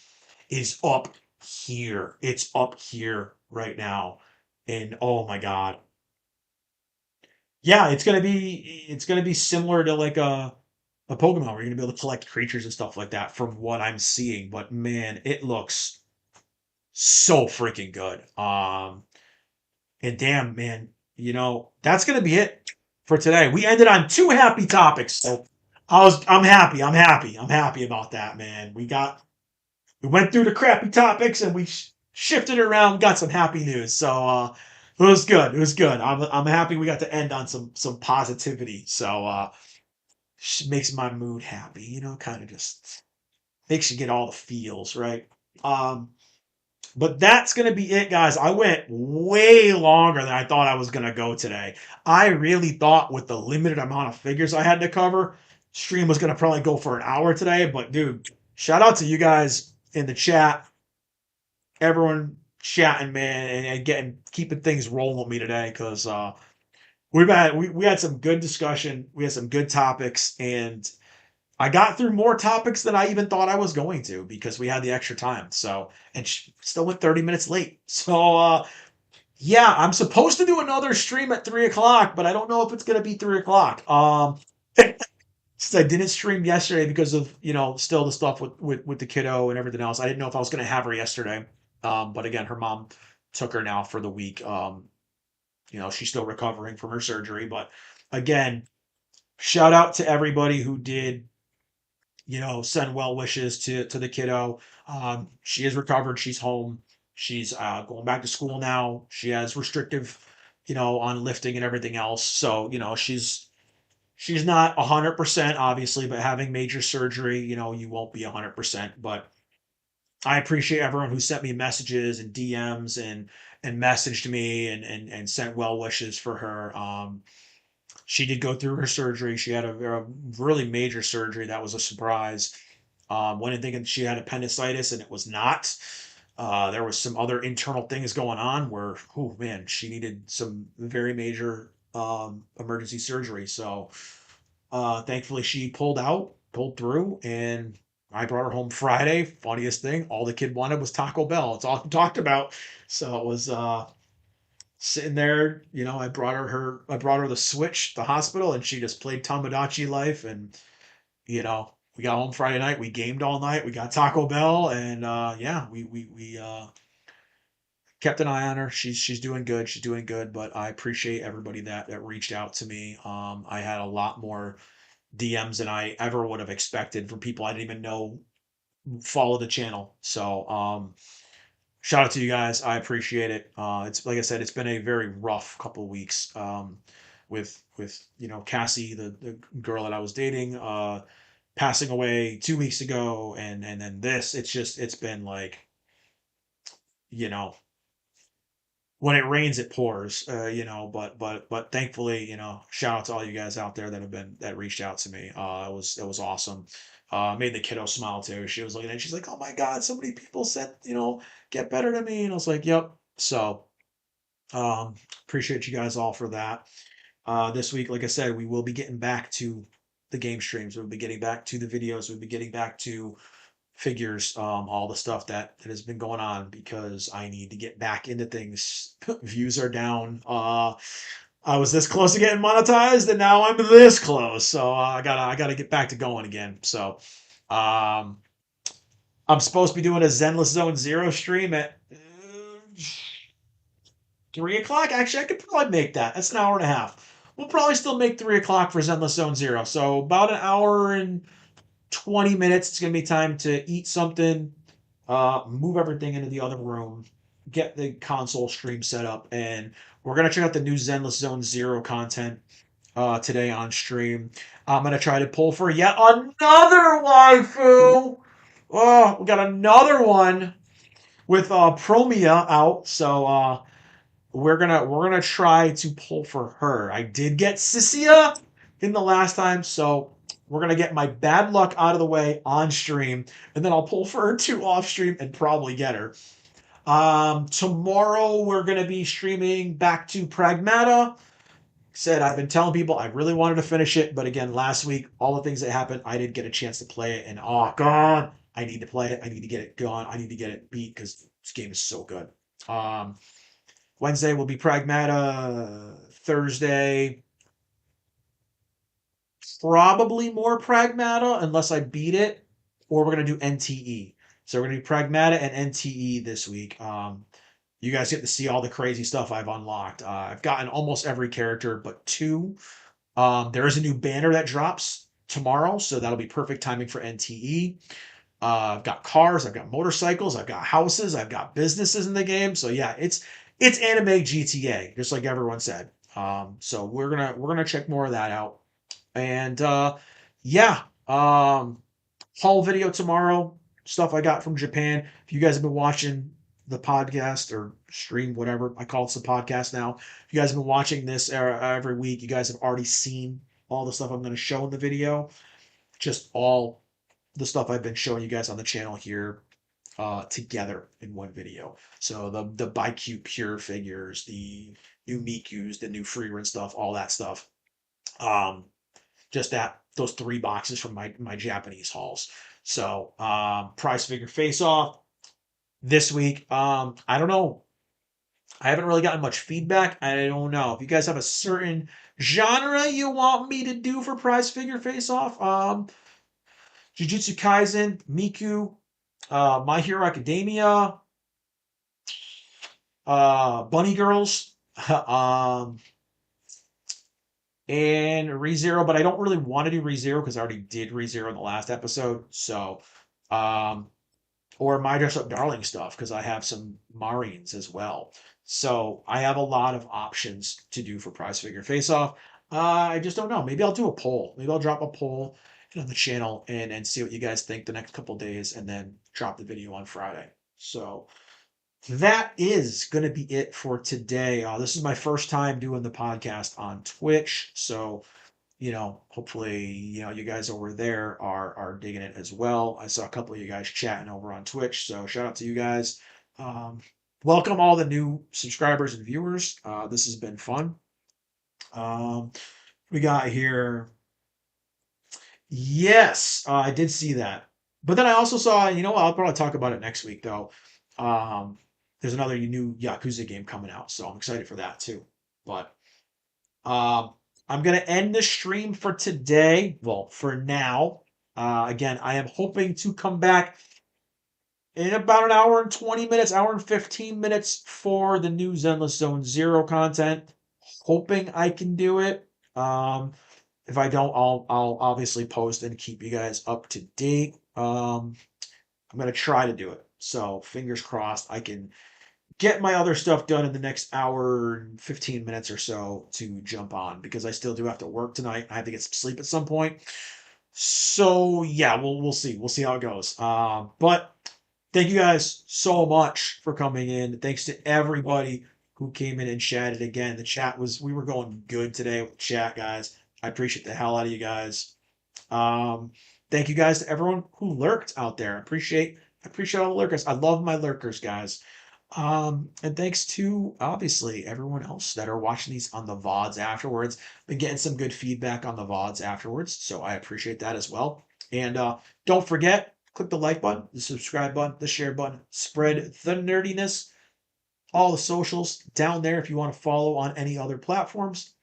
is up here. It's up here right now. And oh my god. Yeah, it's gonna be similar to like a Pokemon where you're gonna be able to collect creatures and stuff like that from what I'm seeing. But man, it looks so freaking good. And damn, man, that's gonna be it for today. We ended on two happy topics, so I'm happy. I'm happy. I'm happy about that, man. We went through the crappy topics and we shifted around, got some happy news. So it was good. It was good. I'm happy we got to end on some positivity. So makes my mood happy. Kind of just makes you get all the feels, right? Um, but that's going to be it, guys. I went way longer than I thought I was going to go today. I really thought with the limited amount of figures I had to cover, stream was going to probably go for an hour today. But dude, shout out to you guys in the chat, everyone chatting, man, and getting keeping things rolling with me today because we had some good discussion, we had some good topics, and I got through more topics than I even thought I was going to because we had the extra time. So, and still went 30 minutes late. So, yeah, I'm supposed to do another stream at 3 o'clock, but I don't know if it's going to be 3 o'clock. Since I didn't stream yesterday because of, still the stuff with the kiddo and everything else. I didn't know if I was going to have her yesterday. But again, her mom took her now for the week. She's still recovering from her surgery. But again, shout out to everybody who did send well wishes to the kiddo. She is recovered. She's home. She's going back to school now. She has restrictive, on lifting and everything else. So, she's not 100% obviously, but having major surgery, you won't be 100%. But I appreciate everyone who sent me messages and DMs and messaged me and sent well wishes for her. She did go through her surgery. She had a really major surgery. That was a surprise. Went in thinking she had appendicitis, and it was not. There was some other internal things going on where, oh man, she needed some very major emergency surgery. So thankfully, she pulled through, and I brought her home Friday. Funniest thing, all the kid wanted was Taco Bell. It's all he talked about. So it was sitting there, I brought her the Switch, the hospital, and she just played Tamagotchi life. And we got home Friday night. We gamed all night. We got Taco Bell, and yeah, we kept an eye on her. She's doing good. She's doing good. But I appreciate everybody that reached out to me. I had a lot more DMs than I ever would have expected from people I didn't even know follow the channel. So shout out to you guys. I appreciate it. It's like I said, it's been a very rough couple of weeks with Cassie, the girl that I was dating, passing away 2 weeks ago, and then this. It's been like you know when it rains it pours. But thankfully, shout out to all you guys out there that reached out to me. It was awesome. Made the kiddo smile too. She was looking at it, she's like, oh my god, so many people said, get better to me. And I was like, yep. So um appreciate you guys all for that. This week, like I said, we will be getting back to the game streams. We'll be getting back to the videos. We'll be getting back to figures, all the stuff that has been going on because I need to get back into things. Views are down. I was this close to getting monetized, and now I'm this close. So I gotta get back to going again. So um, I'm supposed to be doing a Zenless Zone Zero stream at 3 o'clock. Actually, I could probably make that. That's an hour and a half. We'll probably still make 3 o'clock for Zenless Zone Zero. So about an hour and 20 minutes. It's gonna be time to eat something, move everything into the other room, get the console stream set up, and we're gonna check out the new Zenless Zone Zero content today on stream. I'm gonna try to pull for yet another waifu. Oh, we got another one with Promia out, so we're gonna try to pull for her. I did get Sissia in the last time, so we're gonna get my bad luck out of the way on stream, and then I'll pull for her too off stream and probably get her. Tomorrow we're gonna be streaming back to Pragmata. Said I've been telling people I really wanted to finish it, but again, last week all the things that happened, I didn't get a chance to play it, and oh god, I need to play it. I need to get it gone. I need to get it beat because this game is so good. Um, Wednesday will be Pragmata. Thursday, probably more Pragmata unless I beat it, or we're gonna do NTE. So we're gonna do Pragmata and NTE this week. You guys get to see all the crazy stuff I've unlocked. I've gotten almost every character but two. There is a new banner that drops tomorrow, so that'll be perfect timing for NTE. I've got cars, I've got motorcycles, I've got houses, I've got businesses in the game. So yeah, it's anime GTA, just like everyone said. So we're gonna check more of that out. And yeah, haul video tomorrow. Stuff I got from Japan. If you guys have been watching the podcast or stream, whatever I call it, the podcast now. If you guys have been watching this every week, you guys have already seen all the stuff I'm going to show in the video. Just all the stuff I've been showing you guys on the channel here together in one video. So the ByQ Pure figures, the new Mikus, the new free run stuff, all that stuff. Um, just that those three boxes from my Japanese hauls. So prize figure face off this week. I don't know. I haven't really gotten much feedback. I don't know if you guys have a certain genre you want me to do for prize figure face off. Jujutsu Kaisen, Miku, My Hero Academia, Bunny Girls, and ReZero, but I don't really want to do ReZero because I already did ReZero in the last episode. So, um, or My Dress Up Darling stuff because I have some Marines as well. So I have a lot of options to do for prize figure face off. I just don't know. Maybe I'll do a poll. Maybe I'll drop a poll on the channel and see what you guys think the next couple days, and then drop the video on Friday. So that is going to be it for today. This is my first time doing the podcast on Twitch, so hopefully, you guys over there are digging it as well. I saw a couple of you guys chatting over on Twitch, so shout out to you guys. Um, Welcome all the new subscribers and viewers. This has been fun. Um, we got here. Yes, I did see that. But then I also saw, I'll probably talk about it next week though. Um, there's another new Yakuza game coming out, so I'm excited for that too. But um, I'm going to end the stream for today. Well, for now. Again, I am hoping to come back in about an hour and 20 minutes, hour and 15 minutes for the new Zenless Zone Zero content. Hoping I can do it. If I don't, I'll obviously post and keep you guys up to date. I'm going to try to do it. So fingers crossed I can get my other stuff done in the next hour and 15 minutes or so to jump on because I still do have to work tonight. I have to get some sleep at some point. So yeah, we'll see. We'll see how it goes. But thank you guys so much for coming in. Thanks to everybody who came in and chatted again. The chat we were going good today with the chat, guys. I appreciate the hell out of you guys. Thank you guys to everyone who lurked out there. I appreciate all the lurkers. I love my lurkers, guys. And thanks to obviously everyone else that are watching these on the VODs afterwards. Been getting some good feedback on the VODs afterwards, so I appreciate that as well. And don't forget, click the like button, the subscribe button, the share button, spread the nerdiness. All the socials down there if you want to follow on any other platforms.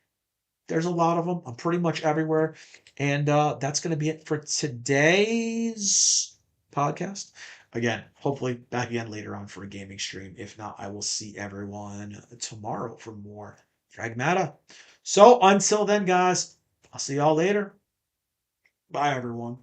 There's a lot of them. I'm pretty much everywhere. And that's going to be it for today's podcast. Again, hopefully back again later on for a gaming stream. If not, I will see everyone tomorrow for more Pragmata. So until then, guys, I'll see y'all later. Bye, everyone.